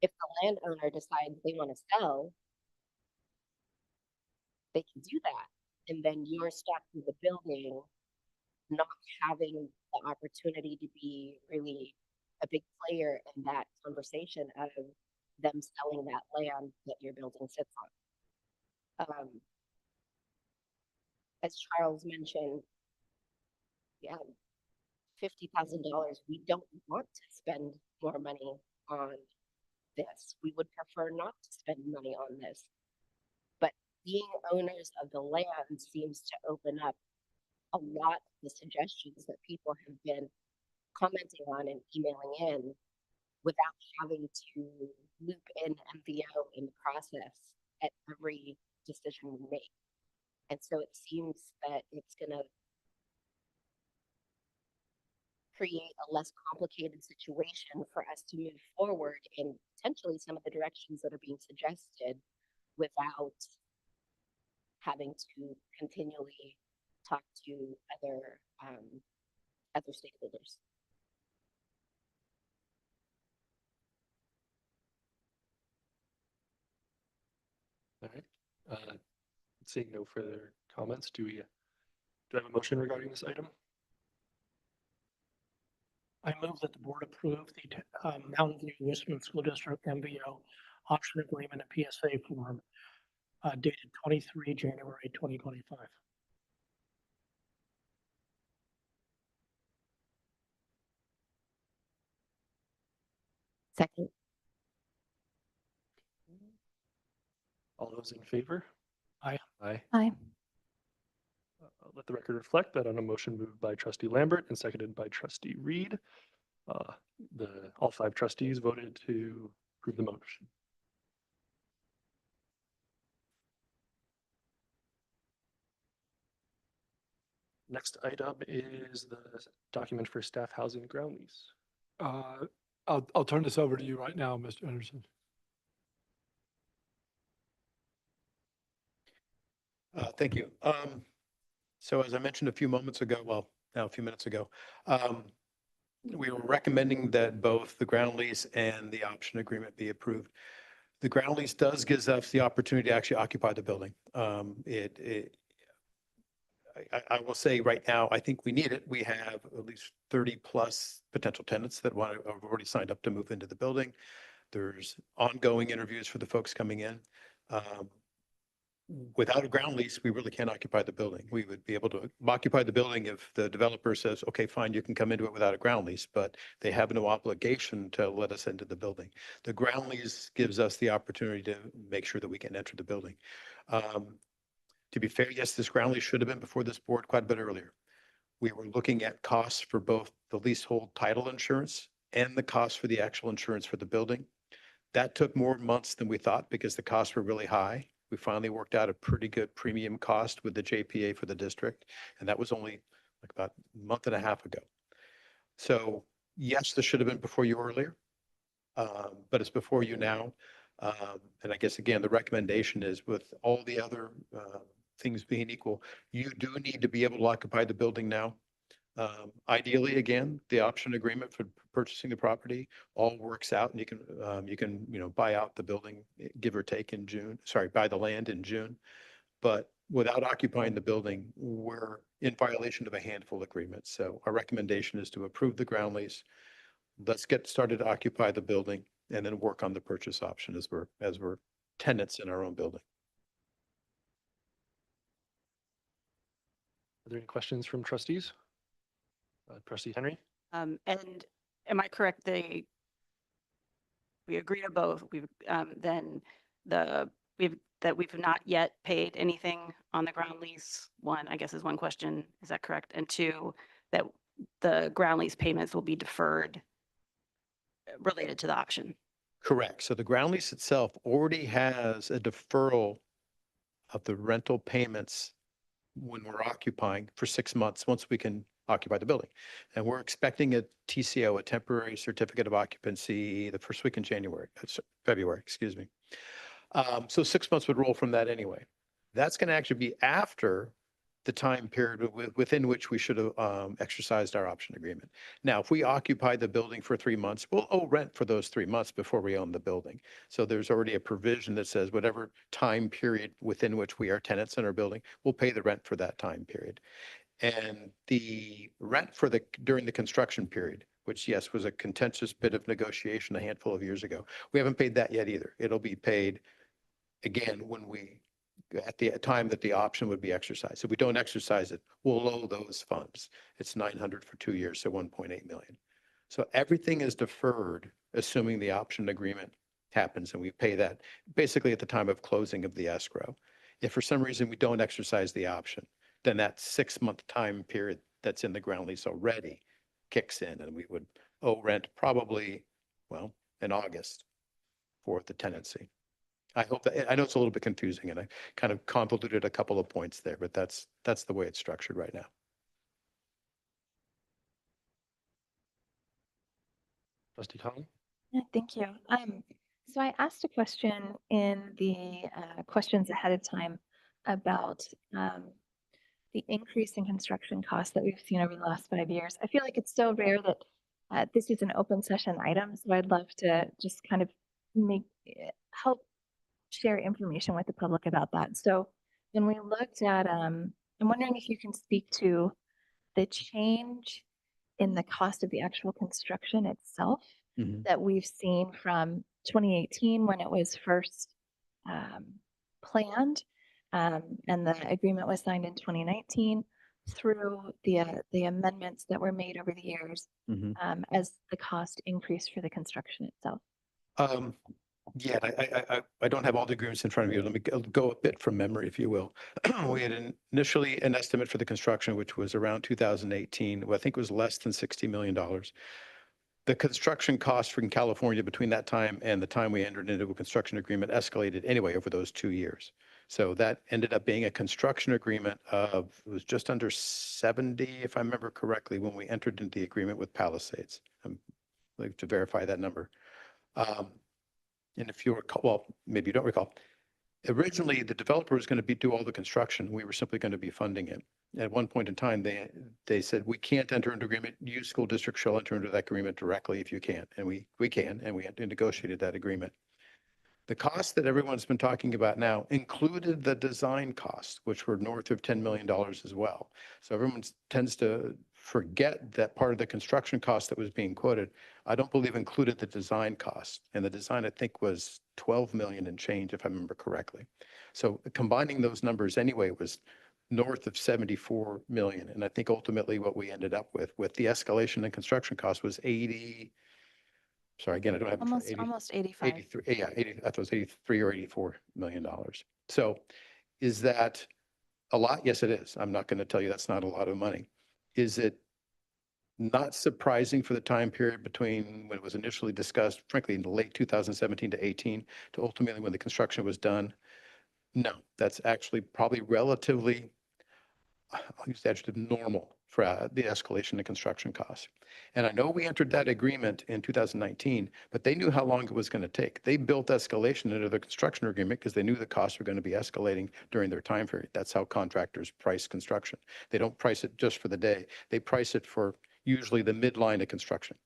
if the landowner decides they want to sell, they can do that. And then you're stuck with the building not having the opportunity to be really a big player in that conversation of them selling that land that your building sits on. As Charles mentioned, yeah, $50,000. We don't want to spend more money on this. We would prefer not to spend money on this. But being owners of the land seems to open up a lot of the suggestions that people have been commenting on and emailing in without having to loop in MVO in the process at every decision we make. And so it seems that it's going to create a less complicated situation for us to move forward in potentially some of the directions that are being suggested without having to continually talk to other stakeholders. All right. Seeing no further comments, do I have a motion regarding this item? I move that the board approve the Mountain View Westman School District MVO option agreement and PSA form dated 23 January 2025. Second. All those in favor? Aye. Aye. Aye. Let the record reflect that on a motion moved by trustee Lambert and seconded by trustee Reed, all 5 trustees voted to approve the motion. Next item is the document for staff housing ground lease. I'll turn this over to you right now, Mr. Henderson. Thank you. So as I mentioned a few moments ago, well, now a few minutes ago, we were recommending that both the ground lease and the option agreement be approved. The ground lease does gives us the opportunity to actually occupy the building. I will say right now, I think we need it. We have at least 30 plus potential tenants that have already signed up to move into the building. There's ongoing interviews for the folks coming in. Without a ground lease, we really can't occupy the building. We would be able to occupy the building if the developer says, okay, fine, you can come into it without a ground lease, but they have no obligation to let us into the building. The ground lease gives us the opportunity to make sure that we can enter the building. To be fair, yes, this ground lease should have been before this board quite a bit earlier. We were looking at costs for both the leasehold title insurance and the cost for the actual insurance for the building. That took more months than we thought because the costs were really high. We finally worked out a pretty good premium cost with the JPA for the district, and that was only like about a month and a half ago. So yes, this should have been before you earlier, but it's before you now. And I guess, again, the recommendation is with all the other things being equal, you do need to be able to occupy the building now. Ideally, again, the option agreement for purchasing the property all works out, and you can buy out the building, give or take in June. Sorry, buy the land in June. But without occupying the building, we're in violation of a handful of agreements. So our recommendation is to approve the ground lease. Let's get started to occupy the building, and then work on the purchase option as we're tenants in our own building. Are there any questions from trustees? Trustee Henry? And am I correct? We agree to both. Then we've not yet paid anything on the ground lease. One, I guess, is one question. Is that correct? And two, that the ground lease payments will be deferred related to the option. Correct. So the ground lease itself already has a deferral of the rental payments when we're occupying for 6 months, once we can occupy the building. And we're expecting a TCO, a temporary certificate of occupancy, the first week in February, excuse me. So 6 months would roll from that anyway. That's going to actually be after the time period within which we should have exercised our option agreement. Now, if we occupy the building for 3 months, we'll owe rent for those 3 months before we own the building. So there's already a provision that says whatever time period within which we are tenants in our building, we'll pay the rent for that time period. And the rent for during the construction period, which, yes, was a contentious bit of negotiation a handful of years ago, we haven't paid that yet either. It'll be paid again at the time that the option would be exercised. If we don't exercise it, we'll owe those funds. It's 900 for 2 years, so 1.8 million. So everything is deferred, assuming the option agreement happens, and we pay that basically at the time of closing of the escrow. If for some reason we don't exercise the option, then that 6 month time period that's in the ground lease already kicks in, and we would owe rent probably, well, in August for the tenancy. I know it's a little bit confusing, and I kind of convoluted a couple of points there, but that's the way it's structured right now. Trustee Collin? Yeah, thank you. So I asked a question in the questions ahead of time about the increase in construction costs that we've seen over the last 5 years. I feel like it's so rare that this is an open session item, so I'd love to just kind of help share information with the public about that. So when we looked at, I'm wondering if you can speak to the change in the cost of the actual construction itself that we've seen from 2018 when it was first planned, and the agreement was signed in 2019 through the amendments that were made over the years as the cost increased for the construction itself. Yeah, I don't have all the agreements in front of you. Let me go a bit from memory, if you will. We had initially an estimate for the construction, which was around 2018. Well, I think it was less than $60 million. The construction costs from California between that time and the time we entered into a construction agreement escalated anyway over those 2 years. So that ended up being a construction agreement it was just under 70, if I remember correctly, when we entered into the agreement with Palisades. I'm like to verify that number. And if you recall, well, maybe you don't recall, originally the developer was going to do all the construction. We were simply going to be funding it. At one point in time, they said, we can't enter into agreement. You school district shall enter into that agreement directly if you can. And we can, and we had negotiated that agreement. The costs that everyone's been talking about now included the design costs, which were north of $10 million as well. So everyone tends to forget that part of the construction cost that was being quoted, I don't believe included the design costs. And the design, I think, was 12 million and change, if I remember correctly. So combining those numbers anyway was north of 74 million. And I think ultimately what we ended up with the escalation in construction costs was 80, sorry, again, I don't have it in front, Almost 85. 83, yeah, 80, I thought it was 83 or $84 million. So is that a lot? Yes, it is. I'm not going to tell you that's not a lot of money. Is it not surprising for the time period between when it was initially discussed, frankly, in the late 2017 to 18, to ultimately when the construction was done? No, that's actually probably relatively, I'll use the adjective, normal for the escalation in construction costs. And I know we entered that agreement in 2019, but they knew how long it was going to take. They built escalation into the construction agreement because they knew the costs were going to be escalating during their time period. That's how contractors price construction. They don't price it just for the day. They price it for usually the midline of construction.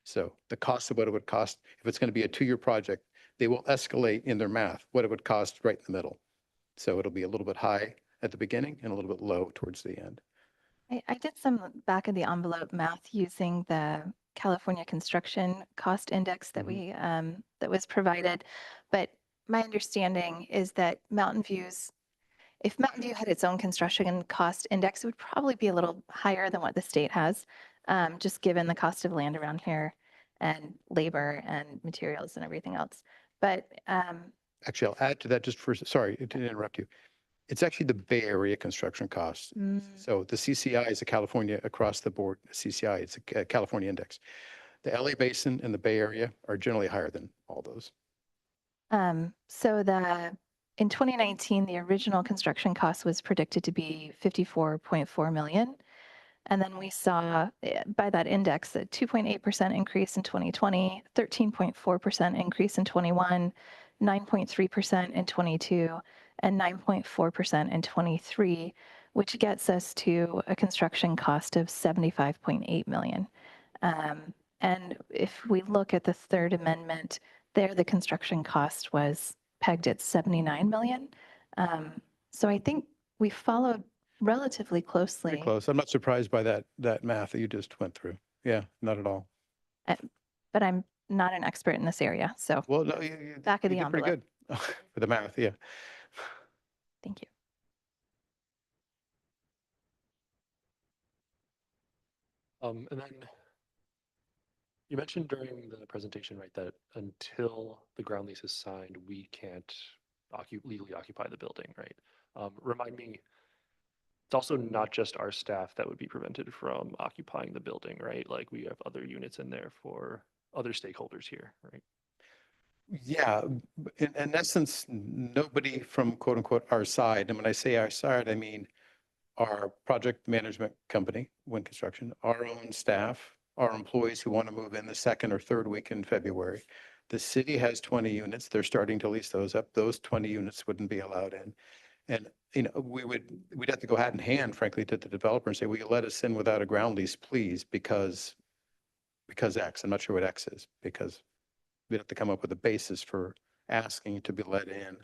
So the cost of what it would cost, if it's going to be a 2-year project, they will escalate in their math what it would cost right in the middle. So it'll be a little bit high at the beginning and a little bit low towards the end. I did some back of the envelope math using the California Construction Cost Index that that was provided. But my understanding is that if Mountain View had its own construction cost index, it would probably be a little higher than what the state has, just given the cost of land around here and labor and materials and everything else. But Actually, I'll add to that just for, sorry to interrupt you. It's actually the Bay Area construction costs. So the CCI is a California across the board CCI. It's a California index. The LA Basin and the Bay Area are generally higher than all those. So in 2019, the original construction cost was predicted to be 54.4 million. And then we saw by that index a 2.8% increase in 2020, 13.4% increase in 21, 9.3% in 22, and 9.4% in 23, which gets us to a construction cost of 75.8 million. And if we look at the third amendment, there the construction cost was pegged at 79 million. So I think we followed relatively closely. Pretty close. I'm not surprised by that math that you just went through. Yeah, not at all. But I'm not an expert in this area, so Well, no, back of you the did pretty envelope. good for the math. Yeah. Thank you. And then you mentioned during the presentation, right, that until the ground lease is signed, we can't legally occupy the building, right? Remind me, it's also not just our staff that would be prevented from occupying the building, right? Like we have other units in there for other stakeholders here, right? Yeah, in essence, nobody from quote unquote our side. And when I say our side, I mean our project management company, Wind Construction, our own staff, our employees who want to move in the second or third week in February. The city has 20 units. They're starting to lease those up. Those 20 units wouldn't be allowed in. And, we'd have to go hand in hand, frankly, to the developer and say, will you let us in without a ground lease, please? Because X, I'm not sure what X is, because we'd have to come up with a basis for asking to be let in.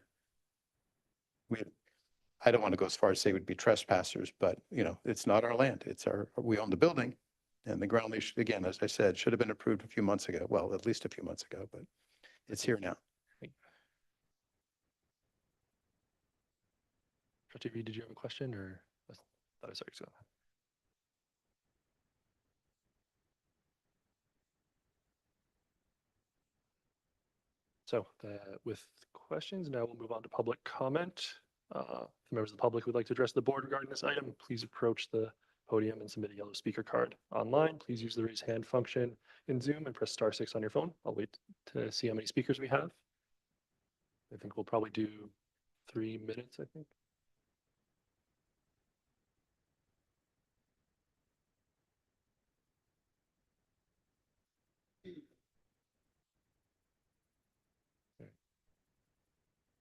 I don't want to go as far as say we'd be trespassers, but it's not our land. We own the building, and the ground lease, again, as I said, should have been approved a few months ago. Well, at least a few months ago, but it's here now. Trustee Reed, did you have a question or I thought I saw you. So with questions, now we'll move on to public comment. If members of the public would like to address the board regarding this item, please approach the podium and submit a yellow speaker card. Online, please use the raise hand function in Zoom and press *6 on your phone. I'll wait to see how many speakers we have. I think we'll probably do 3 minutes, I think.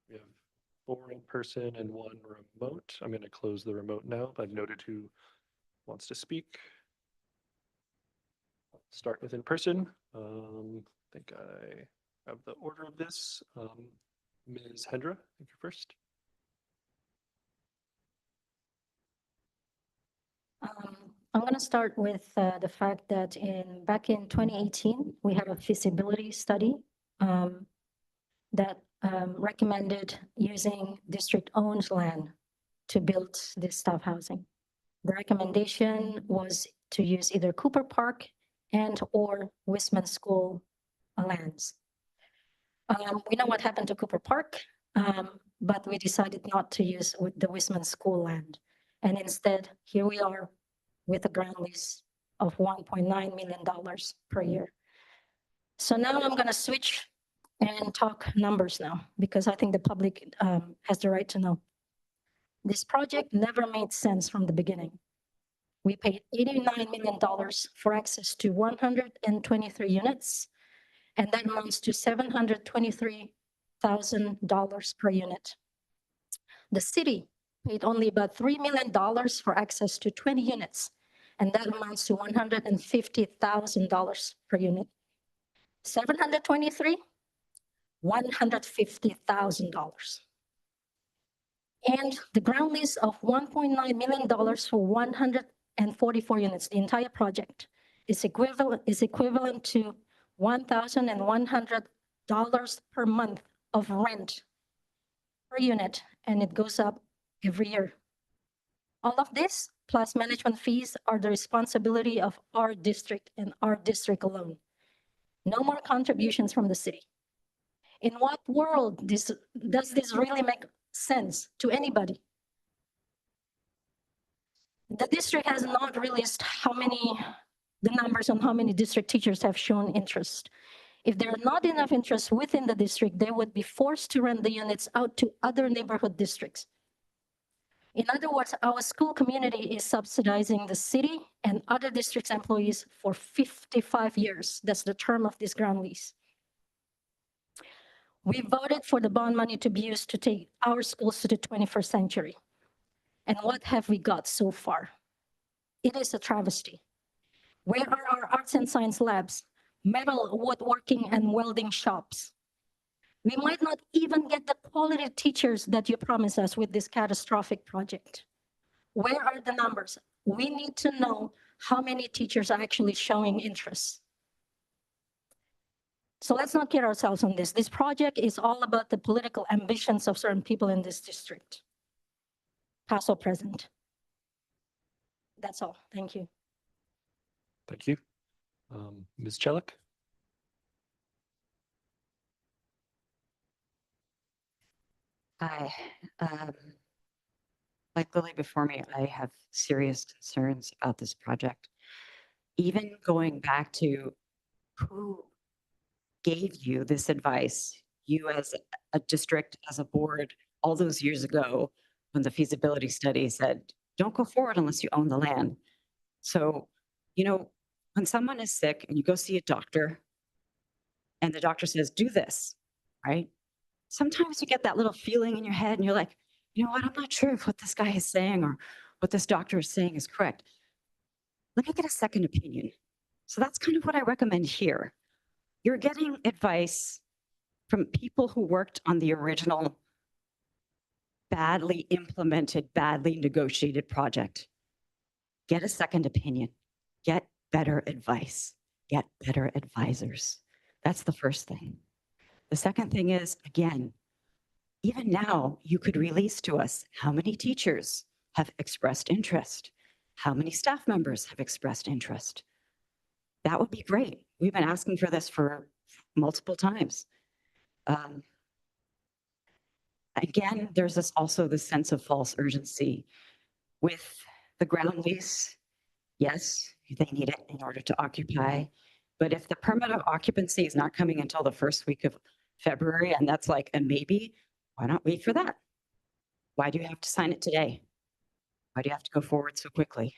We have 4 in person and 1 remote. I'm going to close the remote now, but I've noted who wants to speak. I'll start with in person. I think I have the order of this. Ms. Hendra, I think you're first. I'm going to start with the fact that back in 2018, we had a feasibility study that recommended using district-owned land to build this staff housing. The recommendation was to use either Cooper Park and or Wisman School lands. We know what happened to Cooper Park, but we decided not to use the Wisman School land. And instead, here we are with a ground lease of $1.9 million per year. So now I'm going to switch and talk numbers now, because I think the public has the right to know. This project never made sense from the beginning. We paid $89 million for access to 123 units, and that amounts to $723,000 per unit. The city paid only about $3 million for access to 20 units, and that amounts to $150,000 per unit. 723, $150,000. And the ground lease of $1.9 million for 144 units, the entire project, is equivalent to $1,100 per month of rent per unit, and it goes up every year. All of this, plus management fees, are the responsibility of our district and our district alone. No more contributions from the city. In what world does this really make sense to anybody? The district has not released the numbers on how many district teachers have shown interest. If there are not enough interest within the district, they would be forced to rent the units out to other neighborhood districts. In other words, our school community is subsidizing the city and other districts' employees for 55 years. That's the term of this ground lease. We voted for the bond money to be used to take our schools to the 21st century. And what have we got so far? It is a travesty. Where are our arts and science labs, metal woodworking and welding shops? We might not even get the quality teachers that you promised us with this catastrophic project. Where are the numbers? We need to know how many teachers are actually showing interest. So let's not kid ourselves on this. This project is all about the political ambitions of certain people in this district. Past or present. That's all. Thank you. Thank you. Ms. Chelik? Hi. Like Lily before me, I have serious concerns about this project. Even going back to who gave you this advice, you as a district, as a board, all those years ago, when the feasibility study said, don't go forward unless you own the land. So, you know, when someone is sick and you go see a doctor and the doctor says, do this, right? Sometimes you get that little feeling in your head and you're like, you know what, I'm not sure if what this guy is saying or what this doctor is saying is correct. Let me get a second opinion. So that's kind of what I recommend here. You're getting advice from people who worked on the original badly implemented, badly negotiated project. Get a second opinion. Get better advice. Get better advisors. That's the first thing. The second thing is, again, even now, you could release to us how many teachers have expressed interest, how many staff members have expressed interest. That would be great. We've been asking for this for multiple times. Again, there's also this sense of false urgency with the ground lease. Yes, they need it in order to occupy. But if the permit of occupancy is not coming until the first week of February, and that's like a maybe, why not wait for that? Why do you have to sign it today? Why do you have to go forward so quickly?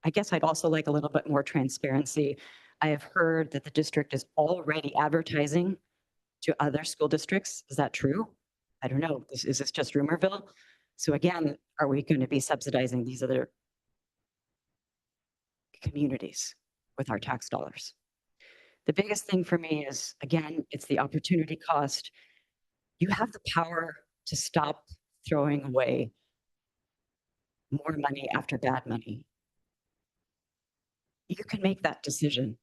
I guess I'd also like a little bit more transparency. I have heard that the district is already advertising to other school districts. Is that true? I don't know. Is this just rumorville? So again, are we going to be subsidizing these other communities with our tax dollars? The biggest thing for me is, again, it's the opportunity cost. You have the power to stop throwing away more money after bad money. You can make that decision.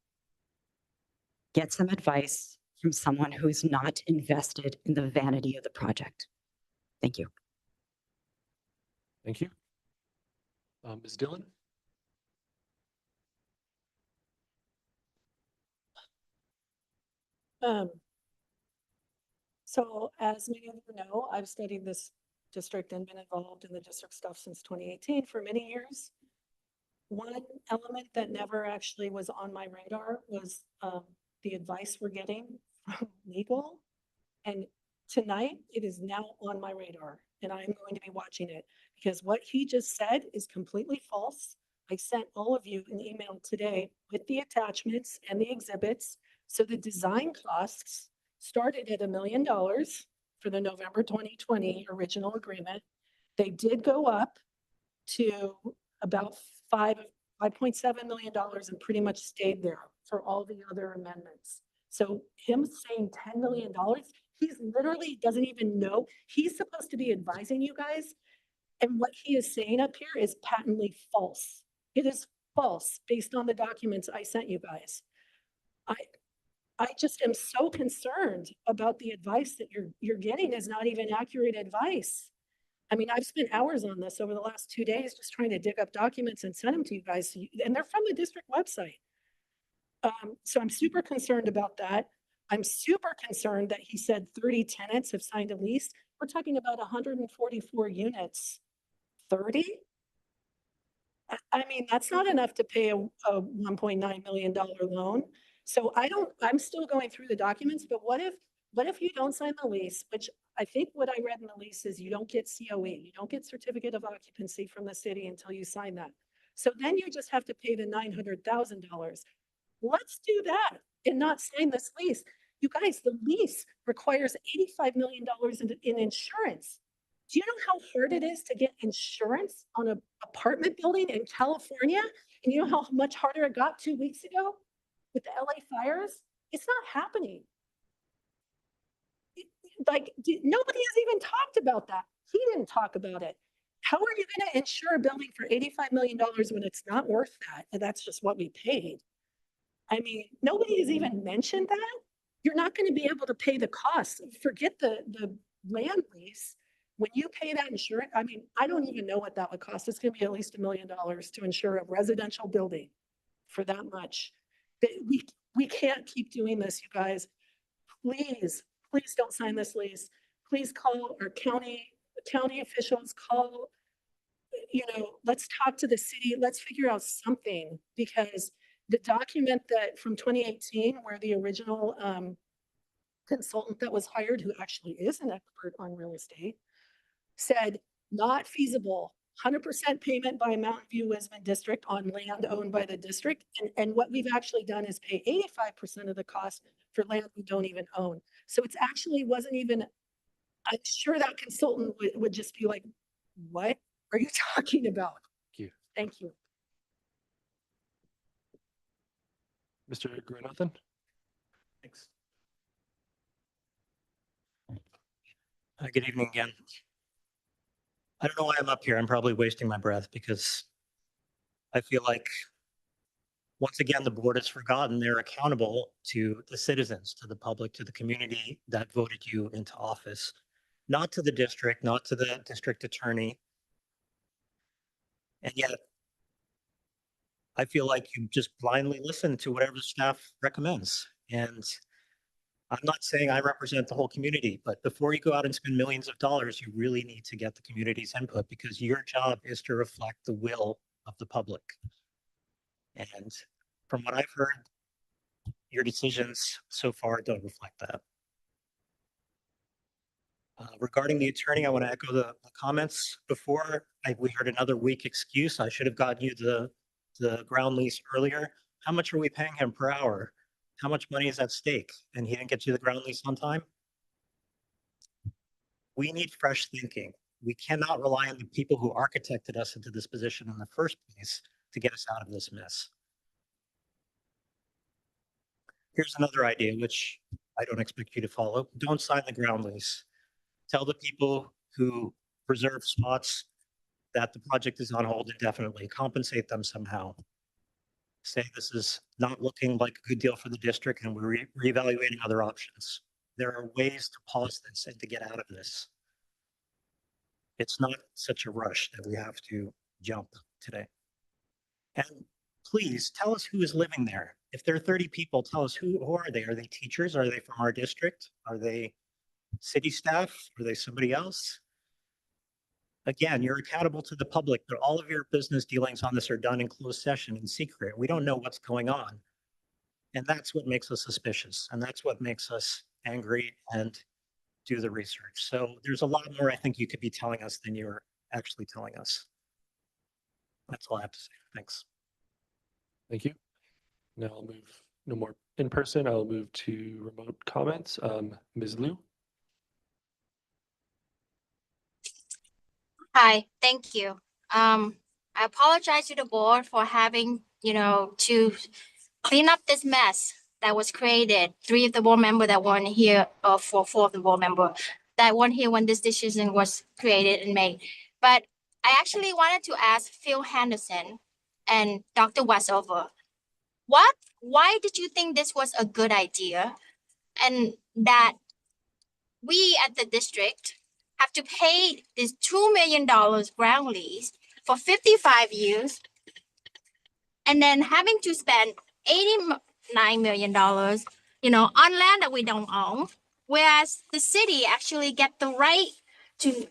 Get some advice from someone who's not invested in the vanity of the project. Thank you. Thank you. Ms. Dillon? So as many of you know, I've studied this district and been involved in the district stuff since 2018 for many years. One element that never actually was on my radar was the advice we're getting from legal. And tonight it is now on my radar and I'm going to be watching it because what he just said is completely false. I sent all of you an email today with the attachments and the exhibits. So the design costs started at $1 million for the November 2020 original agreement. They did go up to about $5.7 million and pretty much stayed there for all the other amendments. So him saying $10 million, he's literally doesn't even know. He's supposed to be advising you guys. And what he is saying up here is patently false. It is false based on the documents I sent you guys. I just am so concerned about the advice that you're getting is not even accurate advice. I mean, I've spent hours on this over the last 2 days just trying to dig up documents and send them to you guys. And they're from the district website. So I'm super concerned about that. I'm super concerned that he said 30 tenants have signed a lease. We're talking about 144 units. 30? I mean, that's not enough to pay a $1.9 million loan. So I'm still going through the documents, but what if you don't sign the lease, which I think what I read in the lease is you don't get COE, you don't get certificate of occupancy from the city until you sign that. So then you just have to pay the $900,000. Let's do that and not sign this lease. You guys, the lease requires $85 million in insurance. Do you know how hard it is to get insurance on an apartment building in California? And you know how much harder it got 2 weeks ago with the LA fires? It's not happening. Like, nobody has even talked about that. He didn't talk about it. How are you going to insure a building for $85 million when it's not worth that? And that's just what we paid. I mean, nobody has even mentioned that. You're not going to be able to pay the costs. Forget the land lease. When you pay that insurance, I mean, I don't even know what that would cost. It's going to be at least $1 million to insure a residential building for that much. We can't keep doing this, you guys. Please don't sign this lease. Please call our county officials, let's talk to the city. Let's figure out something, because the document that from 2018, where the original consultant that was hired, who actually is an expert on real estate, said not feasible, 100% payment by Mountain View Wisman District on land owned by the district. And what we've actually done is pay 85% of the cost for land we don't even own. So it's actually wasn't even, I'm sure that consultant would just be like, what are you talking about? Thank you. Thank you. Mr. Granathan? Thanks. Good evening again. I don't know why I'm up here. I'm probably wasting my breath because I feel like once again, the board has forgotten they're accountable to the citizens, to the public, to the community that voted you into office, not to the district, not to the district attorney. And yet, I feel like you just blindly listen to whatever the staff recommends. And I'm not saying I represent the whole community, but before you go out and spend millions of dollars, you really need to get the community's input, because your job is to reflect the will of the public. And from what I've heard, your decisions so far don't reflect that. Regarding the attorney, I want to echo the comments before. We heard another weak excuse. I should have gotten you the ground lease earlier. How much are we paying him per hour? How much money is at stake? And he didn't get you the ground lease on time? We need fresh thinking. We cannot rely on the people who architected us into this position in the first place to get us out of this mess. Here's another idea, which I don't expect you to follow. Don't sign the ground lease. Tell the people who reserve spots that the project is on hold indefinitely. Compensate them somehow. Say this is not looking like a good deal for the district and we're reevaluating other options. There are ways to pause this and to get out of this. It's not such a rush that we have to jump today. And please tell us who is living there. If there are 30 people, tell us who are they? Are they teachers? Are they from our district? Are they city staff? Are they somebody else? Again, you're accountable to the public, but all of your business dealings on this are done in closed session in secret. We don't know what's going on. And that's what makes us suspicious. And that's what makes us angry and do the research. So there's a lot more I think you could be telling us than you're actually telling us. That's all I have to say. Thanks. Thank you. Now I'll move, no more in person. I'll move to remote comments. Ms. Liu. Hi, thank you. I apologize to the board for having, to clean up this mess that was created. 3 of the board members that weren't here, or 4 of the board members that weren't here when this decision was created and made. But I actually wanted to ask Phil Henderson and Dr. Westover, why did you think this was a good idea? And that we at the district have to pay this $2 million ground lease for 55 years, and then having to spend $89 million, on land that we don't own, whereas the city actually get the right to,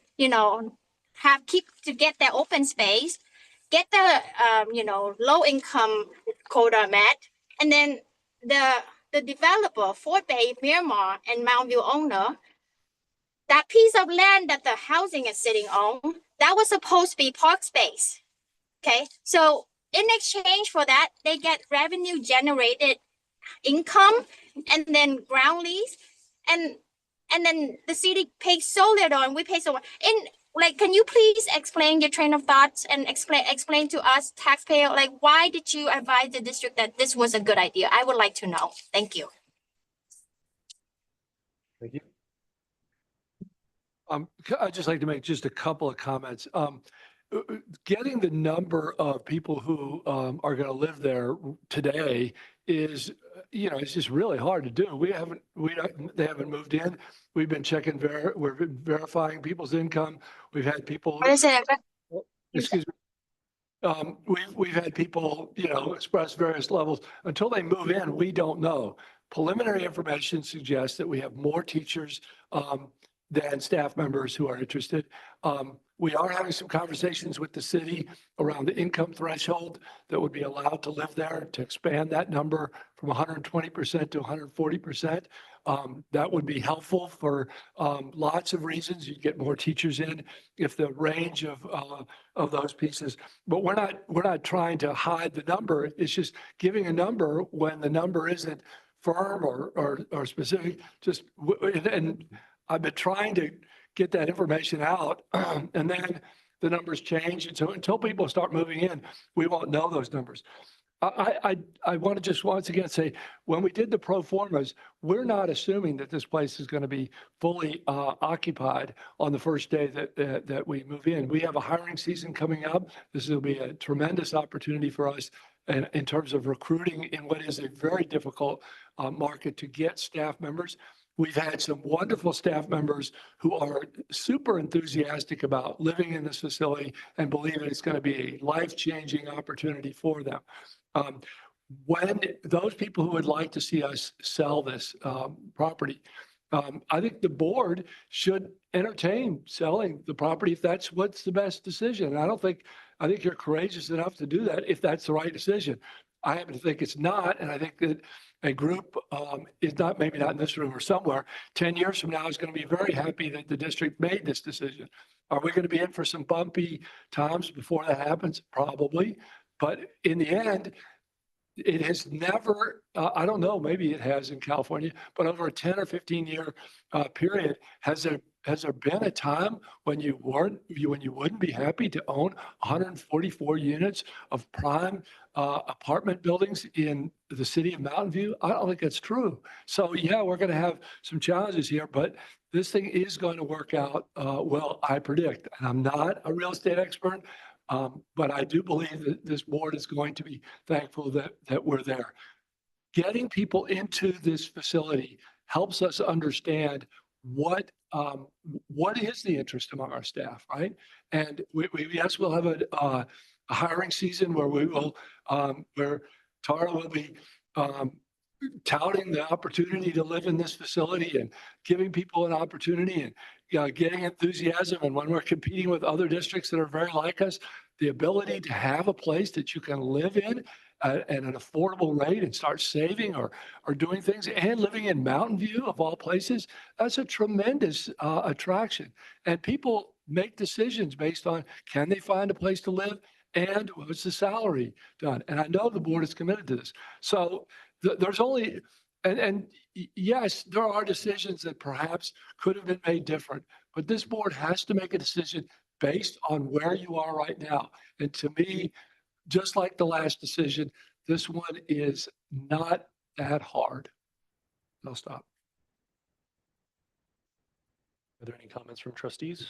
get their open space, get the, low income quota met, and then the developer, Fort Bay, Miramar, and Mount View owner, that piece of land that the housing is sitting on, that was supposed to be park space. Okay, so in exchange for that, they get revenue generated income and then ground lease, and then the city pays so little and we pay so much. Can you please explain your train of thoughts and explain to us taxpayer, why did you advise the district that this was a good idea? I would like to know. Thank you. Thank you. I'd just like to make just a couple of comments. Getting the number of people who are going to live there today is, it's just really hard to do. They haven't moved in. We've been checking, we're verifying people's income. We've had people. What is it? Excuse me. We've had people, express various levels. Until they move in, we don't know. Preliminary information suggests that we have more teachers than staff members who are interested. We are having some conversations with the city around the income threshold that would be allowed to live there, to expand that number from 120% to 140%. That would be helpful for lots of reasons. You'd get more teachers in if the range of those pieces. But we're not trying to hide the number. It's just giving a number when the number isn't firm or specific. And I've been trying to get that information out, and then the numbers change. And so until people start moving in, we won't know those numbers. I want to just once again say, when we did the pro formas, we're not assuming that this place is going to be fully occupied on the first day that we move in. We have a hiring season coming up. This will be a tremendous opportunity for us in terms of recruiting in what is a very difficult market to get staff members. We've had some wonderful staff members who are super enthusiastic about living in this facility and believe that it's going to be a life-changing opportunity for them. When those people who would like to see us sell this property, I think the board should entertain selling the property if that's what's the best decision. And I think you're courageous enough to do that if that's the right decision. I happen to think it's not, and I think that a group is not, maybe not in this room or somewhere, 10 years from now is going to be very happy that the district made this decision. Are we going to be in for some bumpy times before that happens? Probably. But in the end, it has never, I don't know, maybe it has in California, but over a 10 or 15-year period, has there been a time when you wouldn't be happy to own 144 units of prime apartment buildings in the city of Mountain View? I don't think that's true. So yeah, we're going to have some challenges here, but this thing is going to work out well, I predict. And I'm not a real estate expert, but I do believe that this board is going to be thankful that we're there. Getting people into this facility helps us understand what is the interest among our staff, right? And yes, we'll have a hiring season where where Tara will be touting the opportunity to live in this facility and giving people an opportunity and getting enthusiasm. And when we're competing with other districts that are very like us, the ability to have a place that you can live in at an affordable rate and start saving or doing things and living in Mountain View of all places, that's a tremendous attraction. And people make decisions based on, can they find a place to live and what's the salary done? And I know the board is committed to this. So there's only, and yes, there are decisions that perhaps could have been made different, but this board has to make a decision based on where you are right now. And to me, just like the last decision, this one is not that hard. I'll stop. Are there any comments from trustees?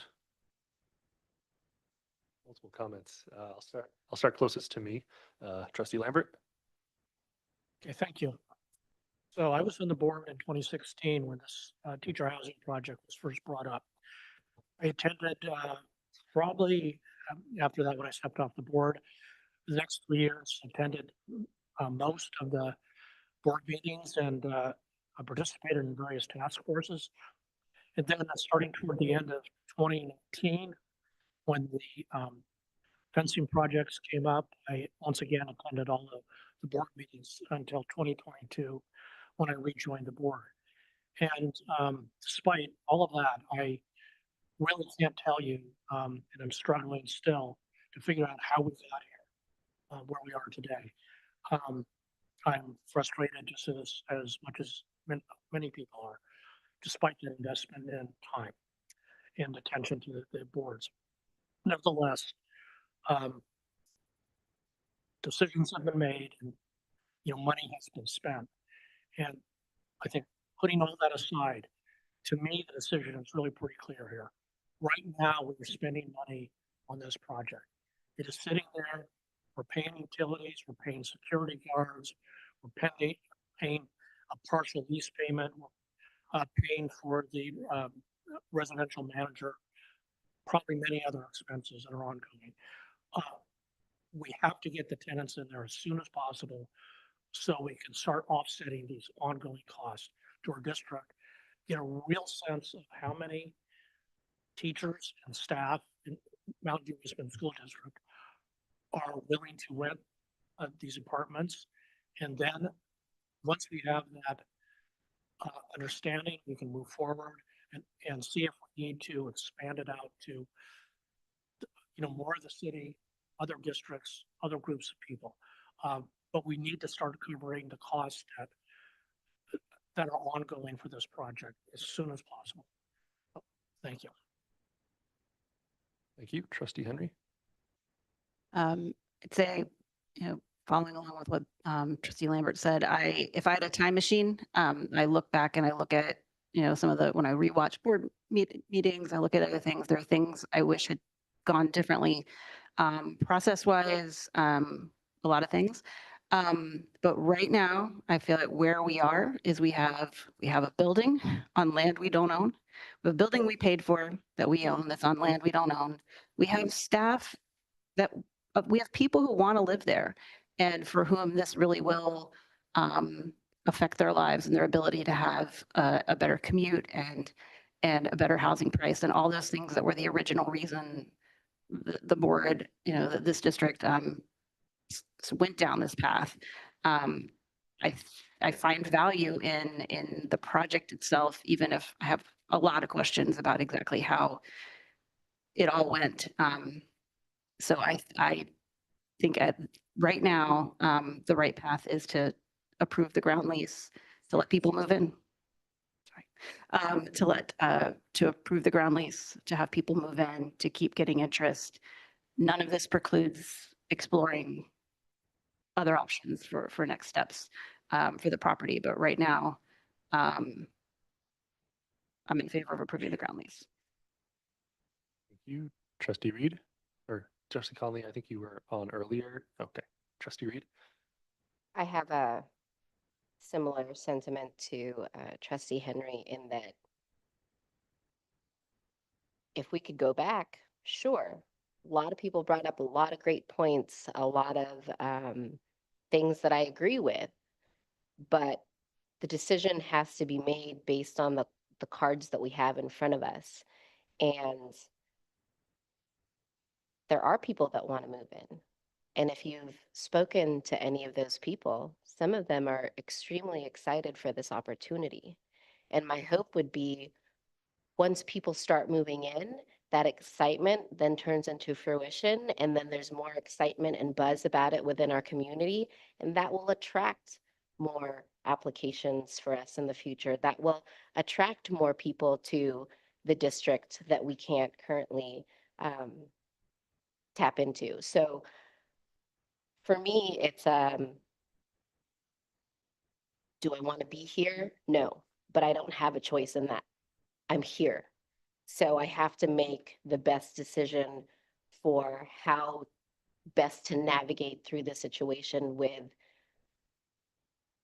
Multiple comments. I'll start closest to me. Trustee Lambert. Okay, thank you. So I was on the board in 2016 when this teacher housing project was first brought up. I attended probably after that when I stepped off the board, the next 3 years, attended most of the board meetings and I participated in various task forces. And then starting toward the end of 2019, when the fencing projects came up, I once again attended all the board meetings until 2022 when I rejoined the board. And despite all of that, I really can't tell you, and I'm struggling still to figure out how we got here, where we are today. I'm frustrated just as much as many people are, despite the investment in time and attention to the boards. Nevertheless, decisions have been made and money has been spent. And I think putting all that aside, to me, the decision is really pretty clear here. Right now, we're spending money on this project. It is sitting there. We're paying utilities, we're paying security guards, we're paying a partial lease payment, we're paying for the residential manager, probably many other expenses that are ongoing. We have to get the tenants in there as soon as possible so we can start offsetting these ongoing costs to our district, get a real sense of how many teachers and staff in Mountain View Municipal School District are willing to rent these apartments. And then once we have that understanding, we can move forward and see if we need to expand it out to more of the city, other districts, other groups of people. But we need to start covering the costs that are ongoing for this project as soon as possible. Thank you. Thank you. Trustee Henry. I'd say, following along with what Trustee Lambert said, if I had a time machine, I look back and I look at, some of when I rewatch board meetings, I look at other things. There are things I wish had gone differently, process-wise, a lot of things. But right now, I feel like where we are is we have a building on land we don't own. We have a building we paid for that we own that's on land we don't own. We have staff that we have people who want to live there and for whom this really will affect their lives and their ability to have a better commute and a better housing price and all those things that were the original reason the board, this district went down this path. I find value in the project itself, even if I have a lot of questions about exactly how it all went. So I think right now, the right path is to approve the ground lease, to let people move in. Sorry. To approve the ground lease, to have people move in, to keep getting interest. None of this precludes exploring other options for next steps for the property. But right now, I'm in favor of approving the ground lease. Thank you, Trustee Reed, or Trustee Conley. I think you were on earlier. Okay, Trustee Reed. I have a similar sentiment to Trustee Henry in that if we could go back, sure. A lot of people brought up a lot of great points, a lot of things that I agree with, but the decision has to be made based on the cards that we have in front of us. And there are people that want to move in. And if you've spoken to any of those people, some of them are extremely excited for this opportunity. And my hope would be once people start moving in, that excitement then turns into fruition. And then there's more excitement and buzz about it within our community. And that will attract more applications for us in the future. That will attract more people to the district that we can't currently tap into. So for me, it's do I want to be here? No, but I don't have a choice in that. I'm here. So I have to make the best decision for how best to navigate through the situation with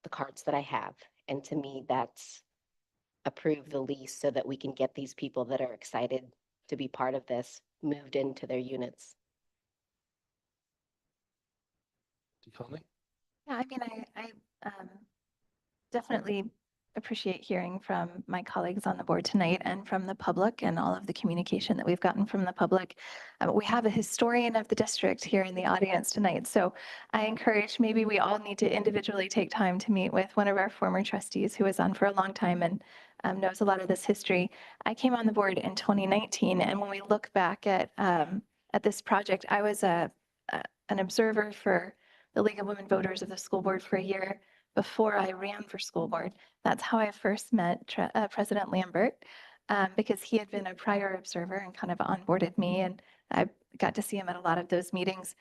the cards that I have. And to me, that's approve the lease so that we can get these people that are excited to be part of this moved into their units. Conley? Yeah, I mean, I definitely appreciate hearing from my colleagues on the board tonight and from the public and all of the communication that we've gotten from the public. We have a historian of the district here in the audience tonight, so I encourage maybe we all need to individually take time to meet with one of our former trustees who was on for a long time and knows a lot of this history. I came on the board in 2019, and when we look back at this project, I was an observer for the League of Women Voters of the school board for a year before I ran for school board. That's how I first met President Lambert, because he had been a prior observer and kind of onboarded me, and I got to see him at a lot of those meetings.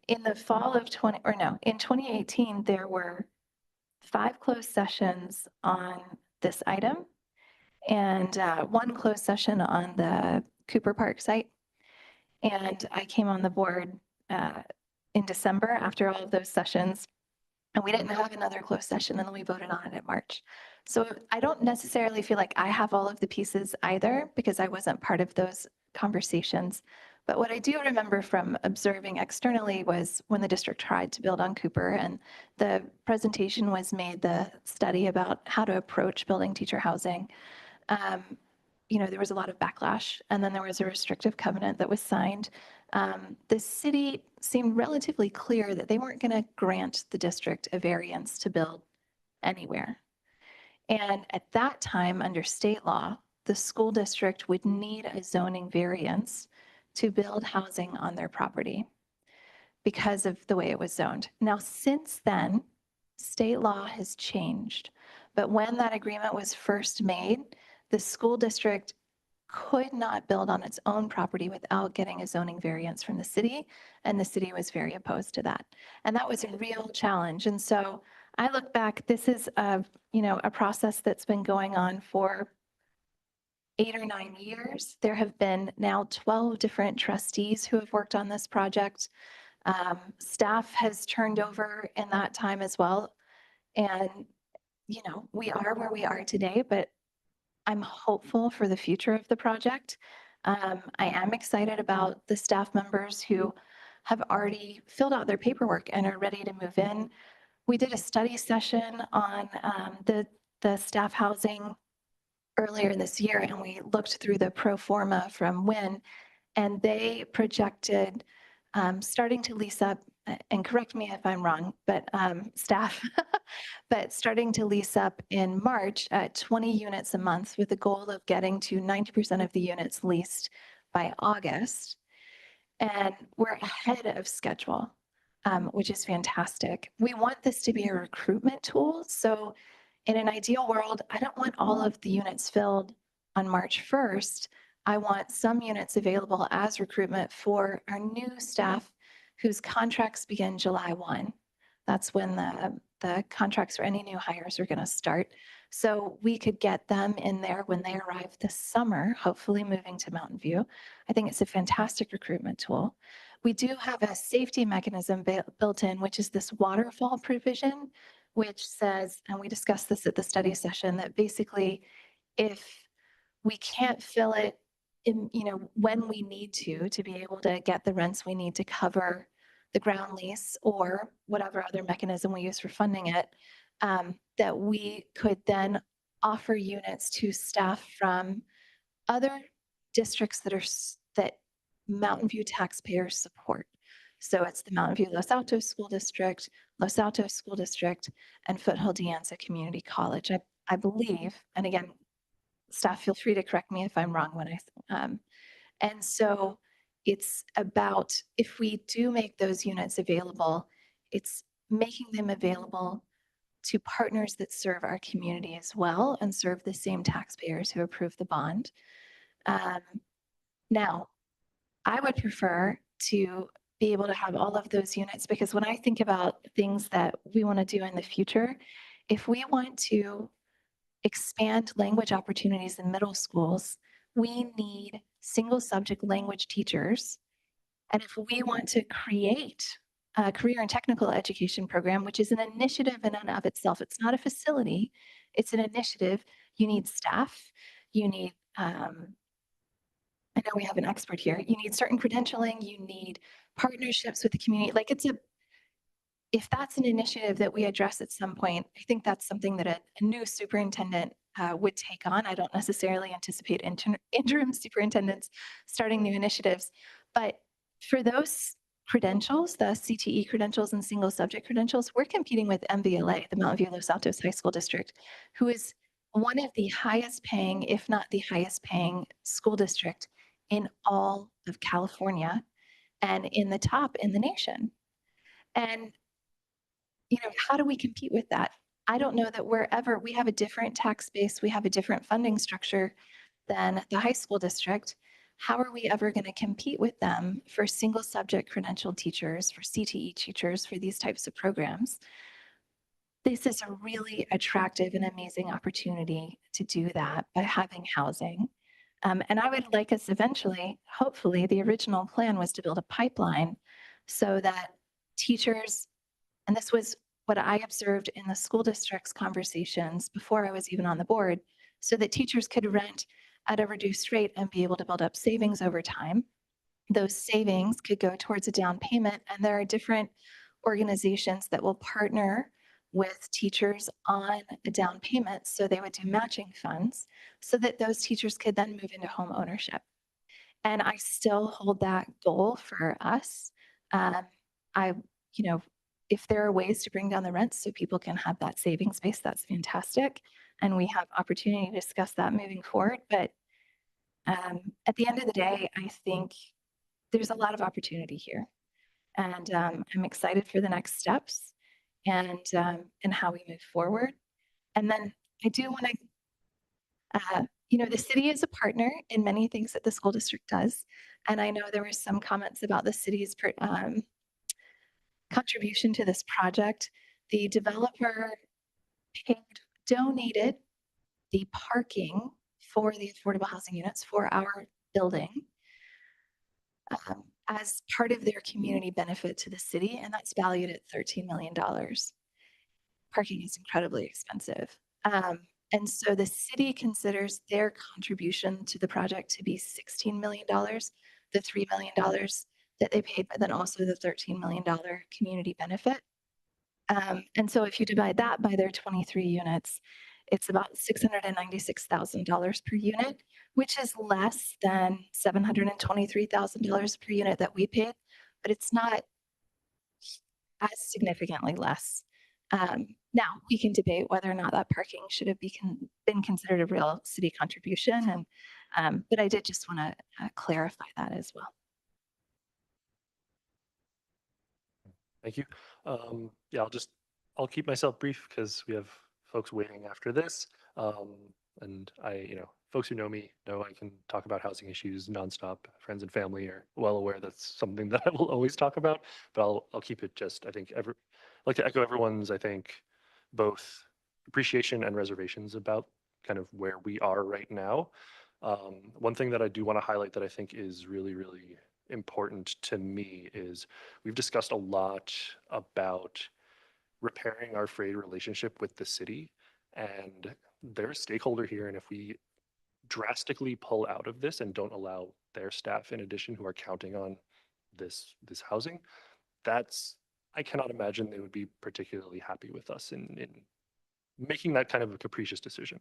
In the fall of in 2018, there were 5 closed sessions on this item and 1 closed session on the Cooper Park site. And I came on the board in December after all of those sessions. And we didn't have another closed session, and then we voted on it in March. So I don't necessarily feel like I have all of the pieces either, because I wasn't part of those conversations. But what I do remember from observing externally was when the district tried to build on Cooper, and the presentation was made, the study about how to approach building teacher housing. There was a lot of backlash, and then there was a restrictive covenant that was signed. The city seemed relatively clear that they weren't going to grant the district a variance to build anywhere. And at that time, under state law, the school district would need a zoning variance to build housing on their property because of the way it was zoned. Now, since then, state law has changed. But when that agreement was first made, the school district could not build on its own property without getting a zoning variance from the city, and the city was very opposed to that. And that was a real challenge. And so I look back, this is a process that's been going on for 8 or 9 years. There have been now 12 different trustees who have worked on this project. Staff has turned over in that time as well. And, we are where we are today, but I'm hopeful for the future of the project. I am excited about the staff members who have already filled out their paperwork and are ready to move in. We did a study session on the staff housing earlier this year, and we looked through the pro forma from WIN, and they projected starting to lease up, and correct me if I'm wrong, but staff, but starting to lease up in March at 20 units a month with the goal of getting to 90% of the units leased by August. And we're ahead of schedule. which is fantastic. We want this to be a recruitment tool. So in an ideal world, I don't want all of the units filled on March 1st. I want some units available as recruitment for our new staff whose contracts begin July 1. That's when the contracts for any new hires are going to start. So we could get them in there when they arrive this summer, hopefully moving to Mountain View. I think it's a fantastic recruitment tool. We do have a safety mechanism built in, which is this waterfall provision, which says, and we discussed this at the study session, that basically if we can't fill it in, when we need to be able to get the rents we need to cover the ground lease or whatever other mechanism we use for funding it, that we could then offer units to staff from other districts that Mountain View taxpayers support. So it's the Mountain View Los Altos School District, Los Altos School District, and Foothill De Anza Community College. I believe, and again, staff, feel free to correct me if I'm wrong and so it's about, if we do make those units available, it's making them available to partners that serve our community as well and serve the same taxpayers who approve the bond. Now, I would prefer to be able to have all of those units, because when I think about things that we want to do in the future, if we want to expand language opportunities in middle schools, we need single subject language teachers. And if we want to create a career and technical education program, which is an initiative in and of itself, it's not a facility, it's an initiative, you need staff, you need, I know we have an expert here, you need certain credentialing, you need partnerships with the community. Like if that's an initiative that we address at some point, I think that's something that a new superintendent would take on. I don't necessarily anticipate interim superintendents starting new initiatives, but for those credentials, the CTE credentials and single subject credentials, we're competing with MVLA, the Mountain View Los Altos High School District, who is one of the highest paying, if not the highest paying school district in all of California and in the top in the nation. And how do we compete with that? I don't know that we have a different tax base, we have a different funding structure than the high school district. How are we ever going to compete with them for single subject credentialed teachers, for CTE teachers, for these types of programs? This is a really attractive and amazing opportunity to do that by having housing. And I would like us eventually, hopefully, the original plan was to build a pipeline so that teachers, and this was what I observed in the school district's conversations before I was even on the board, so that teachers could rent at a reduced rate and be able to build up savings over time. Those savings could go towards a down payment, and there are different organizations that will partner with teachers on a down payment. So they would do matching funds so that those teachers could then move into home ownership. And I still hold that goal for us. If there are ways to bring down the rents so people can have that savings base, that's fantastic. And we have opportunity to discuss that moving forward. But at the end of the day, I think there's a lot of opportunity here. And I'm excited for the next steps and how we move forward. And then I do want to, the city is a partner in many things that the school district does. And I know there were some comments about the city's contribution to this project. The developer donated the parking for the affordable housing units for our building as part of their community benefit to the city, and that's valued at $13 million. Parking is incredibly expensive. And so the city considers their contribution to the project to be $16 million, the $3 million that they paid, but then also the $13 million community benefit. And so if you divide that by their 23 units, it's about $696,000 per unit, which is less than $723,000 per unit that we paid, but it's not as significantly less. Now, we can debate whether or not that parking should have been considered a real city contribution, but I did just want to clarify that as well. Thank you. Yeah, I'll keep myself brief because we have folks waiting after this. And folks who know me know I can talk about housing issues nonstop. Friends and family are well aware that's something that I will always talk about, but I'll keep it just, I think, I'd like to echo everyone's, I think, both appreciation and reservations about kind of where we are right now. One thing that I do want to highlight that I think is really, really important to me is we've discussed a lot about repairing our frayed relationship with the city, and they're a stakeholder here. And if we drastically pull out of this and don't allow their staff, in addition, who are counting on this housing, that's I cannot imagine they would be particularly happy with us in making that kind of a capricious decision.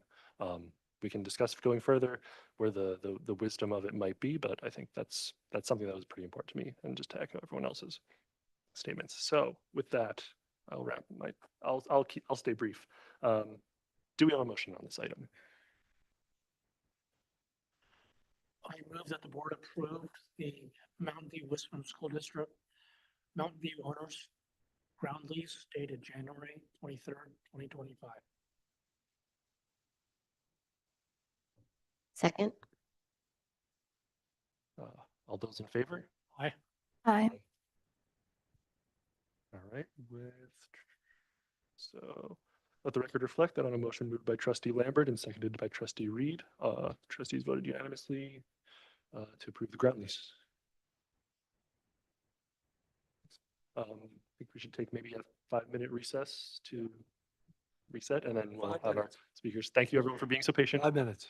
We can discuss going further where the wisdom of it might be, but I think that's something that was pretty important to me, and just to echo everyone else's statements. So with that, I'll stay brief. Do we have a motion on this item? I move that the board approve the Mountain View Wisdom School District Mountain View owners ground lease dated January 23rd, 2025. Second. All those in favor? Aye. Aye. All right, so let the record reflect that on a motion moved by trustee Lambert and seconded by trustee Reed, trustees voted unanimously to approve the ground lease. I think we should take maybe a 5-minute recess to reset, and then we'll have our speakers. Thank you everyone for being so patient. 5 minutes.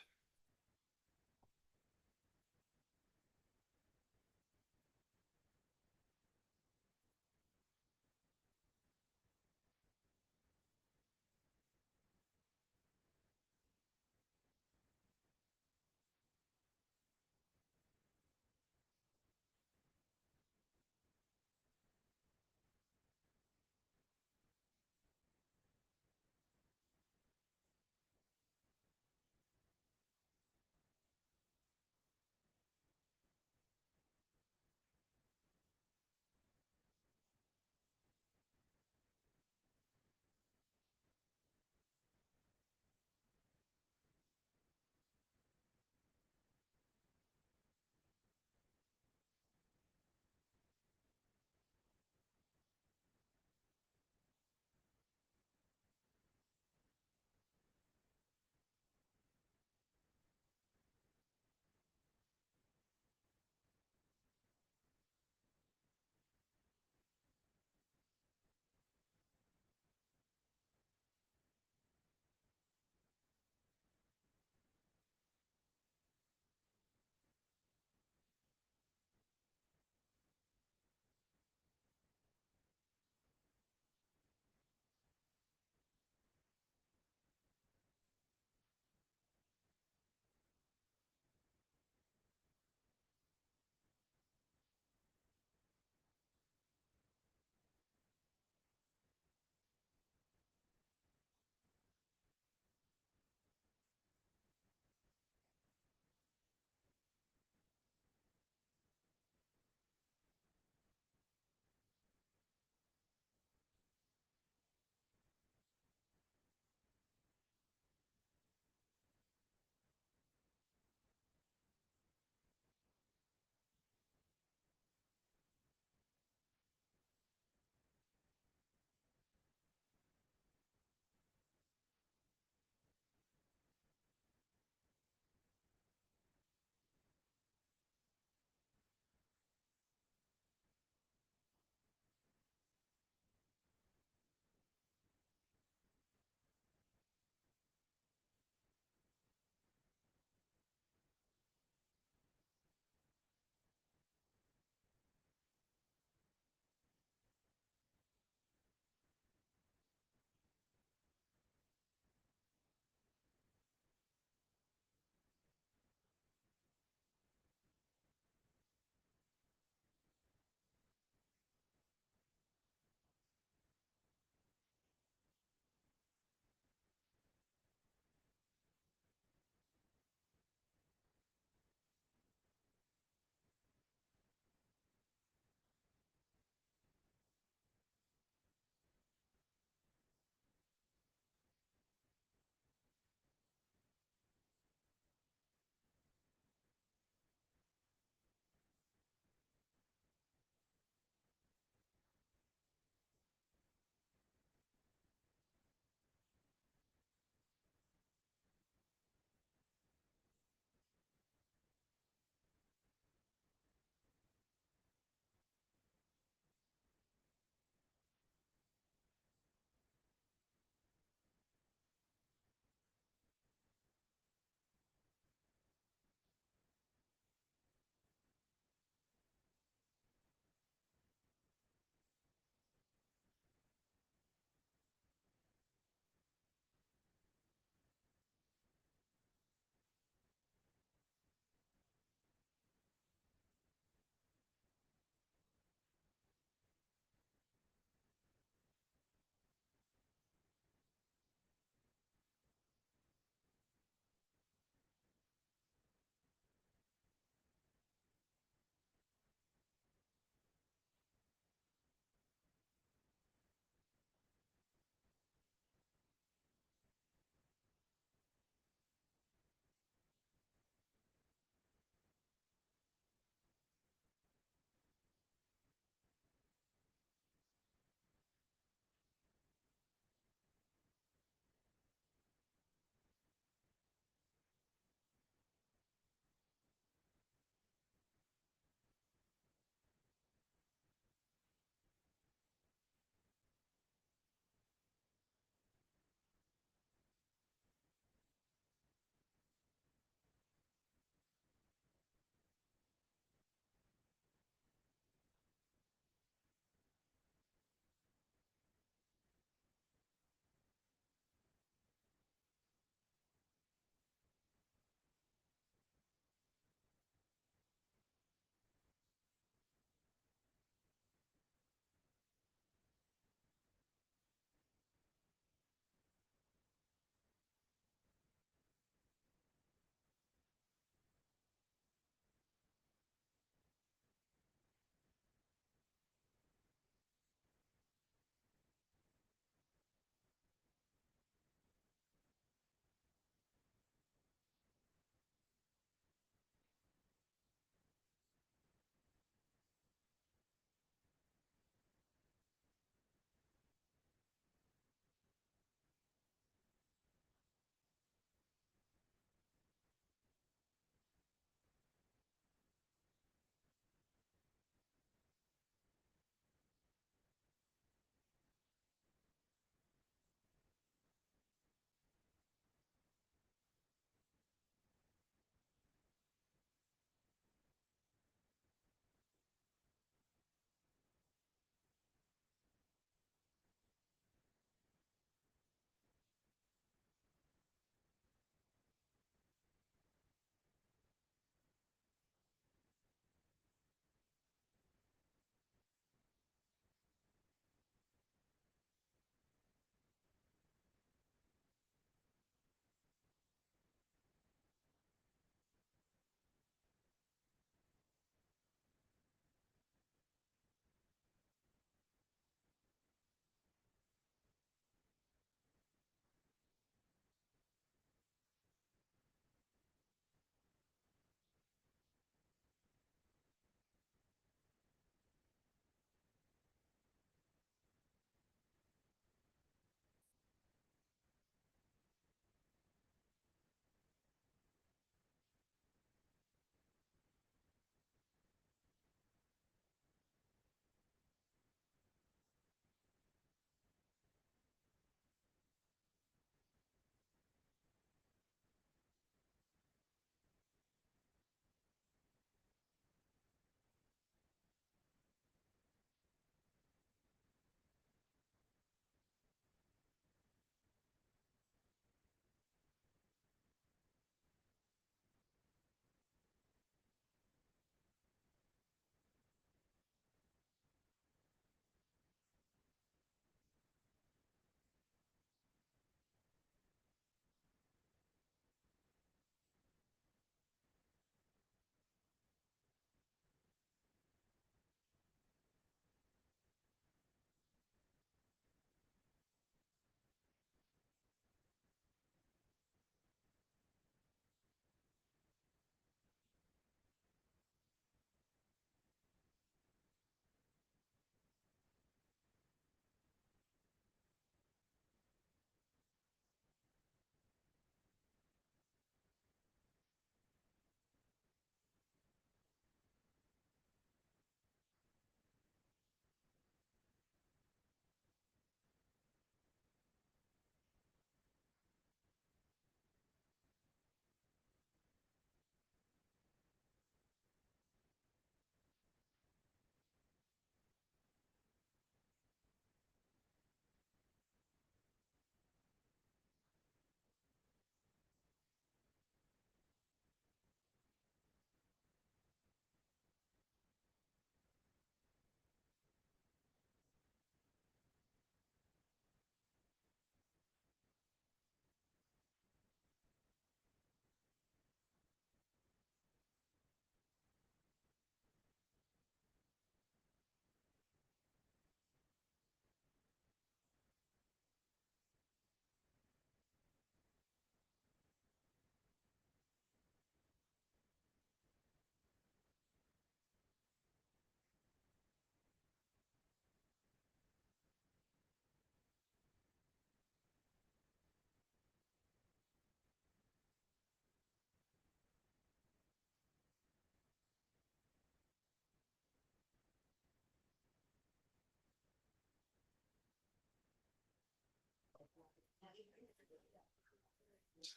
Do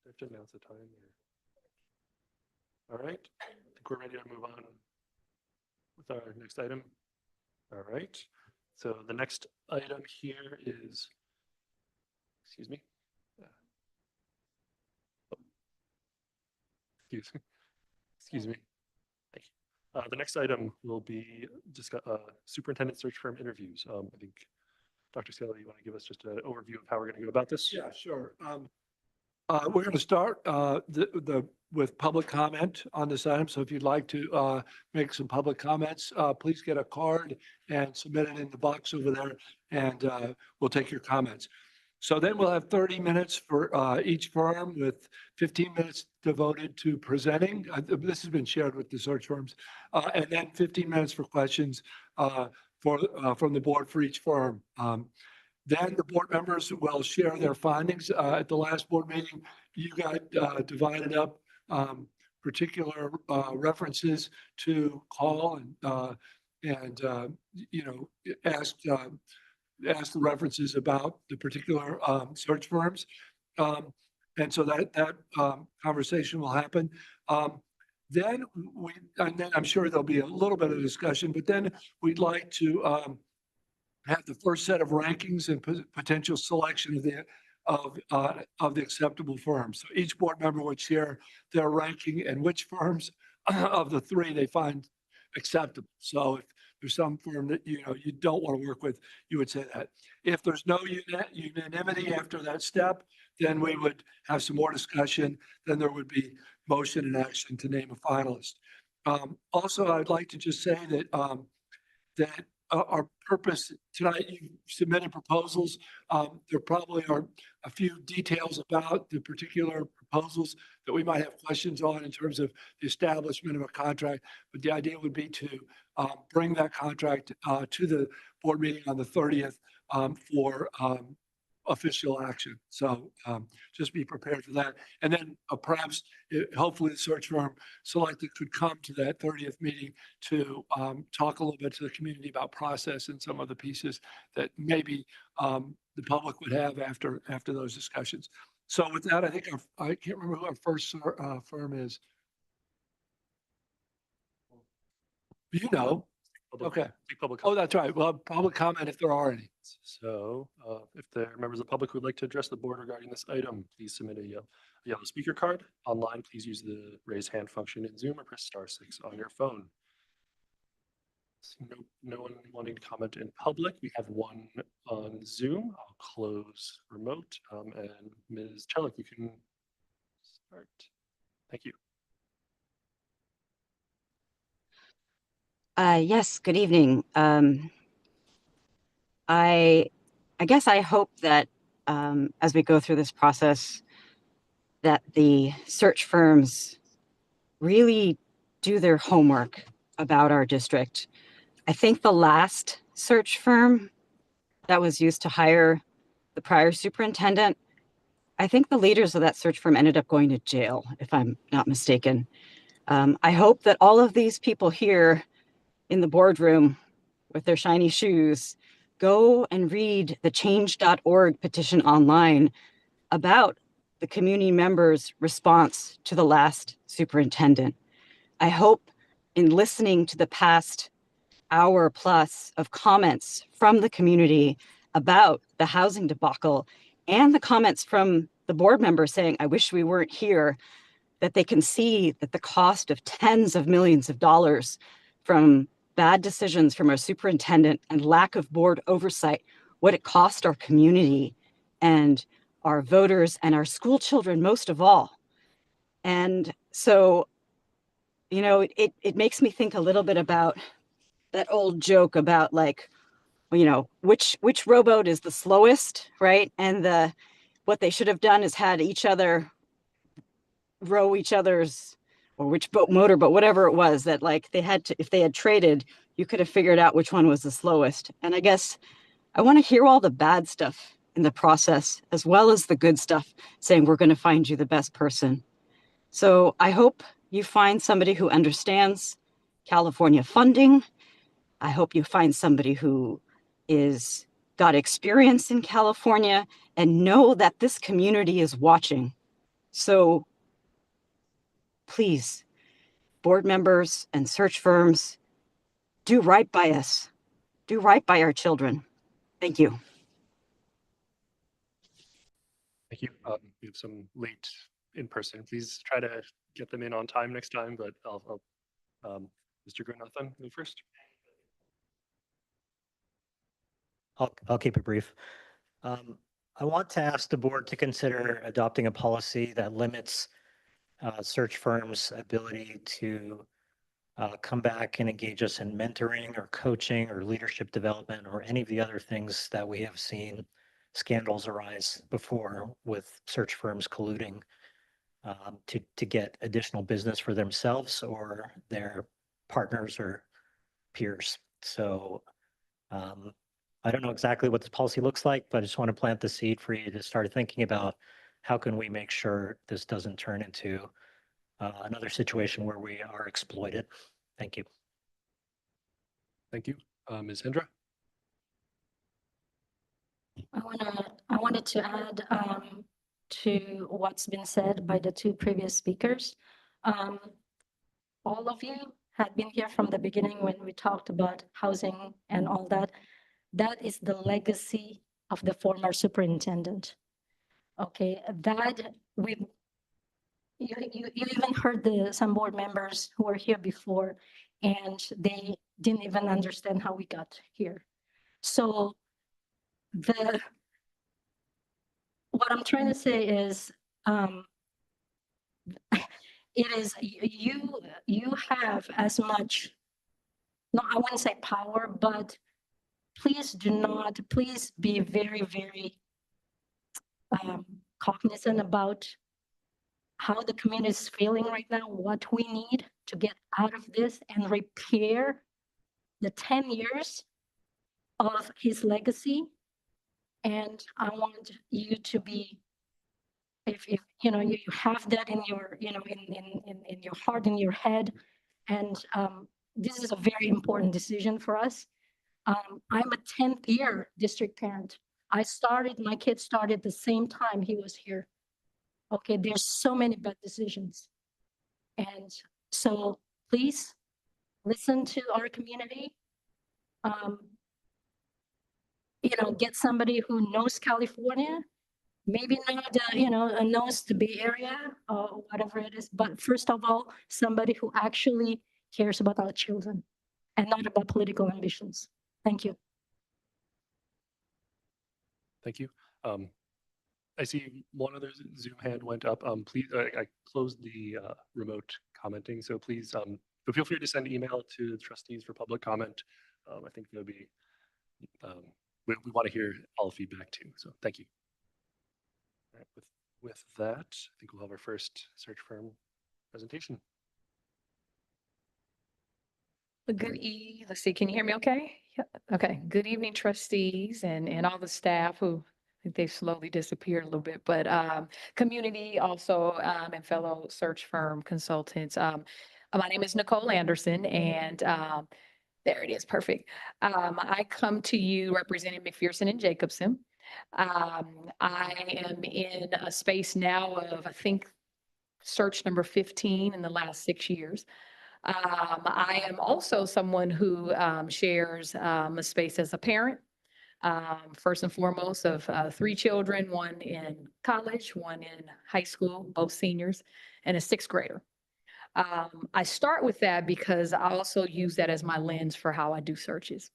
I have to announce the time? All right, I think we're ready to move on with our next item. All right, so the next item here is, excuse me. Excuse me. Thank you. The next item will be just superintendent search firm interviews. I think Dr. Scalia, you want to give us just an overview of how we're going to go about this? Yeah, sure. We're going to start with public comment on this item. So if you'd like to make some public comments, please get a card and submit it in the box over there, and we'll take your comments. So then we'll have 30 minutes for each firm, with 15 minutes devoted to presenting. This has been shared with the search firms, and then 15 minutes for questions from the board for each firm. Then the board members will share their findings. At the last board meeting, you got divided up particular references to call and ask the references about the particular search firms. And so that conversation will happen. Then I'm sure there'll be a little bit of discussion, but then we'd like to have the first set of rankings and potential selection of the acceptable firms. So each board member would share their ranking and which firms of the three they find acceptable. So if there's some firm that you don't want to work with, you would say that. If there's no unanimity after that step, then we would have some more discussion. Then there would be motion and action to name a finalist. Also, I'd like to just say that our purpose tonight, you submitted proposals. There probably are a few details about the particular proposals that we might have questions on in terms of the establishment of a contract, but the idea would be to bring that contract to the board meeting on the 30th for official action. So just be prepared for that. And then perhaps, hopefully the search firm selected could come to that 30th meeting to talk a little bit to the community about process and some of the pieces that maybe the public would have after those discussions. So with that, I think I can't remember who our first firm is. Okay. Oh, that's right. Well, public comment if there are any. So if there are members of the public who would like to address the board regarding this item, please submit a yellow speaker card. Online, please use the raise hand function in Zoom or press *6 on your phone. So no one wanting to comment in public. We have one on Zoom. I'll close remote. And Ms. Chelik, you can start. Thank you. Yes, good evening. I guess I hope that as we go through this process, that the search firms really do their homework about our district. I think the last search firm that was used to hire the prior superintendent, I think the leaders of that search firm ended up going to jail, if I'm not mistaken. I hope that all of these people here in the boardroom with their shiny shoes go and read the change.org petition online about the community members' response to the last superintendent. I hope in listening to the past hour plus of comments from the community about the housing debacle and the comments from the board members saying, I wish we weren't here, that they can see that the cost of tens of millions of dollars from bad decisions from our superintendent and lack of board oversight, what it cost our community and our voters and our school children most of all. And so, it makes me think a little bit about that old joke about which rowboat is the slowest, right? And what they should have done is had each other row each other's, or which boat motorboat, whatever it was, that they had to, if they had traded, you could have figured out which one was the slowest. And I guess I want to hear all the bad stuff in the process, as well as the good stuff, saying we're going to find you the best person. So I hope you find somebody who understands California funding. I hope you find somebody who is got experience in California, and know that this community is watching. So please, board members and search firms, do right by us. Do right by our children. Thank you. Thank you. We have some late in person. Please try to get them in on time next time, but Mr. Granathan, you first. I'll keep it brief. I want to ask the board to consider adopting a policy that limits search firms' ability to come back and engage us in mentoring or coaching or leadership development or any of the other things that we have seen scandals arise before with search firms colluding to get additional business for themselves or their partners or peers. So I don't know exactly what this policy looks like, but I just want to plant the seed for you to start thinking about how can we make sure this doesn't turn into another situation where we are exploited. Thank you. Thank you. Ms. Hendra? I wanted to add to what's been said by the two previous speakers. All of you had been here from the beginning when we talked about housing and all that. That is the legacy of the former superintendent. Okay, that you even heard some board members who were here before, and they didn't even understand how we got here. So what I'm trying to say is, it is you have as much, no, I wouldn't say power, but please be very, very cognizant about how the community is feeling right now, what we need to get out of this and repair the 10 years of his legacy. And I want you to be, if you know, you have that in your, you know, in your heart, in your head. And this is a very important decision for us. I'm a 10th year district parent. My kid started the same time he was here. Okay, there's so many bad decisions. And so please listen to our community. You know, get somebody who knows California, maybe not, knows the Bay Area or whatever it is, but first of all, somebody who actually cares about our children and not about political ambitions. Thank you. Thank you. I see one other Zoom hand went up. Please, I closed the remote commenting, so please feel free to send email to the trustees for public comment. I think there'll be, we want to hear all feedback too, so thank you. All right, with that, I think we'll have our first search firm presentation. Let's see, can you hear me okay? Yeah. Okay, good evening trustees and all the staff who I think they've slowly disappeared a little bit, but community also and fellow search firm consultants. My name is Nicole Anderson and there it is, perfect. I come to you representing McPherson and Jacobson. I am in a space now of, I think, search number 15 in the last 6 years. I am also someone who shares a space as a parent, first and foremost of 3 children, one in college, one in high school, both seniors, and a 6th grader. I start with that because I also use that as my lens for how I do searches.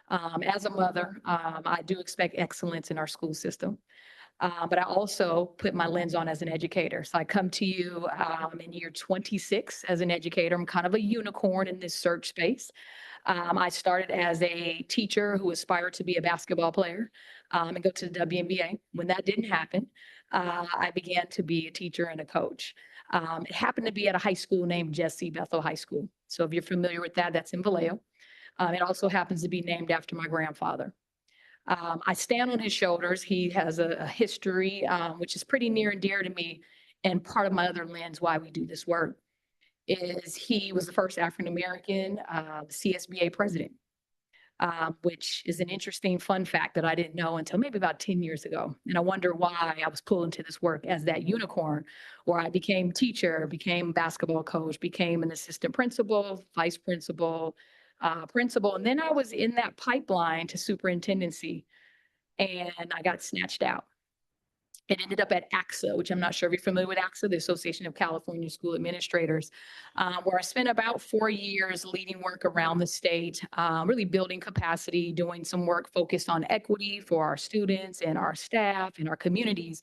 As a mother, I do expect excellence in our school system. But I also put my lens on as an educator. So I come to you in year 26 as an educator. I'm kind of a unicorn in this search space. I started as a teacher who aspired to be a basketball player and go to the WNBA. When that didn't happen, I began to be a teacher and a coach. It happened to be at a high school named Jesse Bethel High School. So if you're familiar with that, that's in Vallejo. It also happens to be named after my grandfather. I stand on his shoulders. He has a history, which is pretty near and dear to me. And part of my other lens why we do this work is he was the first African-American CSBA president. which is an interesting fun fact that I didn't know until maybe about 10 years ago. And I wonder why I was pulled into this work as that unicorn, where I became teacher, became basketball coach, became an assistant principal, vice principal, principal. And then I was in that pipeline to superintendency and I got snatched out. It ended up at AXA, which I'm not sure if you're familiar with AXA, the Association of California School Administrators, where I spent about 4 years leading work around the state, really building capacity, doing some work focused on equity for our students and our staff and our communities,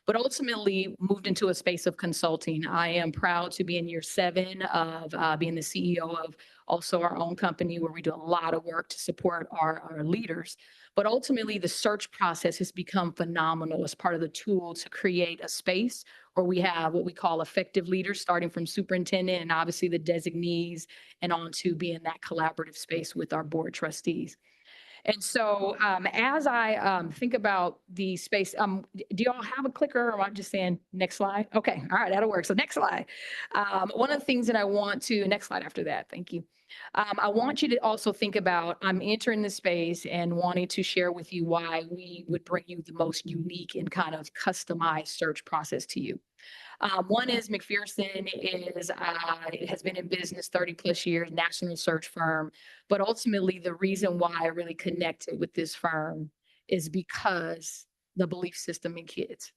but ultimately moved into a space of consulting. I am proud to be in year 7 of being the CEO of also our own company, where we do a lot of work to support our leaders. But ultimately, the search process has become phenomenal as part of the tool to create a space where we have what we call effective leaders, starting from superintendent and obviously the designees, and on to being that collaborative space with our board trustees. And so as I think about the space, do y'all have a clicker, or am I just saying next slide? Okay, all right, that'll work. So next slide. One of the things that I want to, next slide after that, thank you. I want you to also think about, I'm entering the space and wanting to share with you why we would bring you the most unique and kind of customized search process to you. One is McPherson has been in business 30 plus years, national search firm. But ultimately, the reason why I really connected with this firm is because the belief system in kids.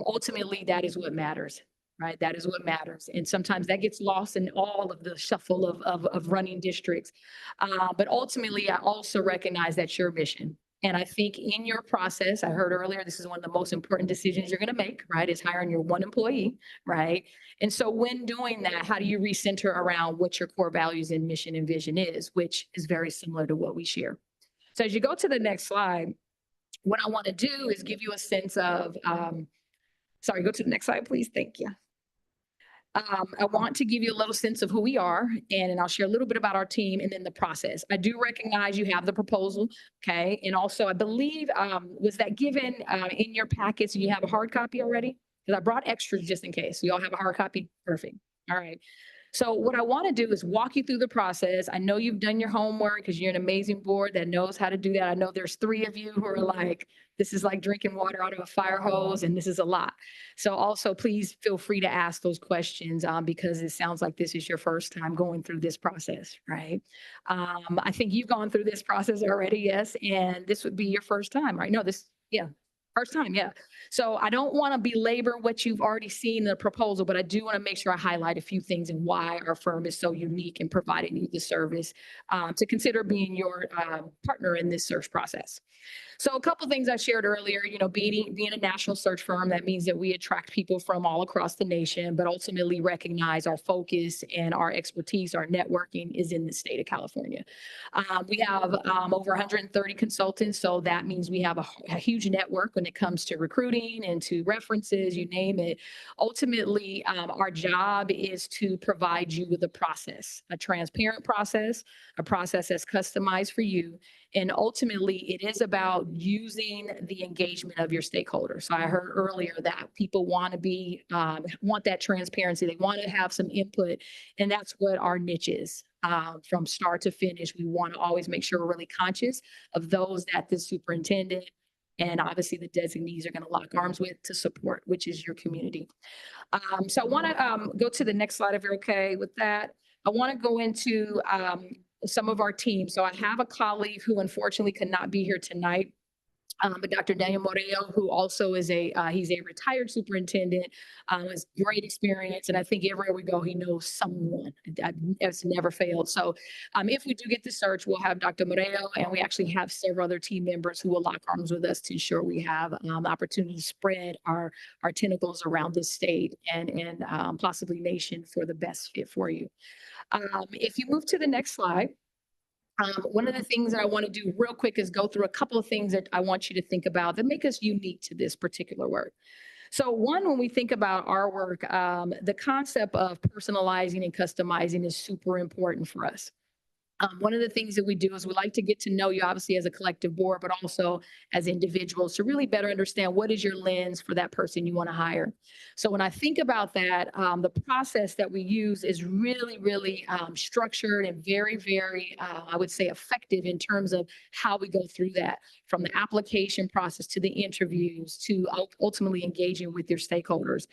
Ultimately, that is what matters, right? That is what matters. And sometimes that gets lost in all of the shuffle of running districts. But ultimately, I also recognize that's your mission. And I think in your process, I heard earlier, this is one of the most important decisions you're going to make, right? Is hiring your one employee, right? And so when doing that, how do you recenter around what your core values and mission and vision is, which is very similar to what we share. So as you go to the next slide, what I want to do is give you a sense of, sorry, go to the next slide, please. Thank you. I want to give you a little sense of who we are, and I'll share a little bit about our team and then the process. I do recognize you have the proposal, okay? And also, I believe, was that given in your packets, and you have a hard copy already? Because I brought extras just in case. You all have a hard copy? Perfect. All right. So what I want to do is walk you through the process. I know you've done your homework because you're an amazing board that knows how to do that. I know there's 3 of you who are like, this is like drinking water out of a fire hose, and this is a lot. So also, please feel free to ask those questions because it sounds like this is your first time going through this process, right? I think you've gone through this process already, yes, and this would be your first time, right? No, yeah. First time, yeah. So I don't want to belabor what you've already seen in the proposal, but I do want to make sure I highlight a few things and why our firm is so unique in providing you the service to consider being your partner in this search process. So a couple of things I shared earlier, being a national search firm, that means that we attract people from all across the nation, but ultimately recognize our focus and our expertise, our networking is in the state of California. We have over 130 consultants, so that means we have a huge network when it comes to recruiting and to references, you name it. Ultimately, our job is to provide you with a process, a transparent process, a process that's customized for you. And ultimately, it is about using the engagement of your stakeholders. So I heard earlier that people want to want that transparency. They want to have some input. And that's what our niche is. From start to finish, we want to always make sure we're really conscious of those that the superintendent and obviously the designees are going to lock arms with to support, which is your community. So I want to go to the next slide if you're okay with that. I want to go into some of our team. So I have a colleague who unfortunately could not be here tonight, but Dr. Daniel Moreo, who also is he's a retired superintendent, has great experience. And I think everywhere we go, he knows someone. It's never failed. So if we do get the search, we'll have Dr. Moreo, and we actually have several other team members who will lock arms with us to ensure we have opportunity to spread our tentacles around this state and possibly nation for the best fit for you. If you move to the next slide, one of the things that I want to do real quick is go through a couple of things that I want you to think about that make us unique to this particular work. So one, when we think about our work, the concept of personalizing and customizing is super important for us. One of the things that we do is we like to get to know you, obviously, as a collective board, but also as individuals to really better understand what is your lens for that person you want to hire. So when I think about that, the process that we use is really, really structured and very, very, I would say, effective in terms of how we go through that, from the application process to the interviews to ultimately engaging with your stakeholders.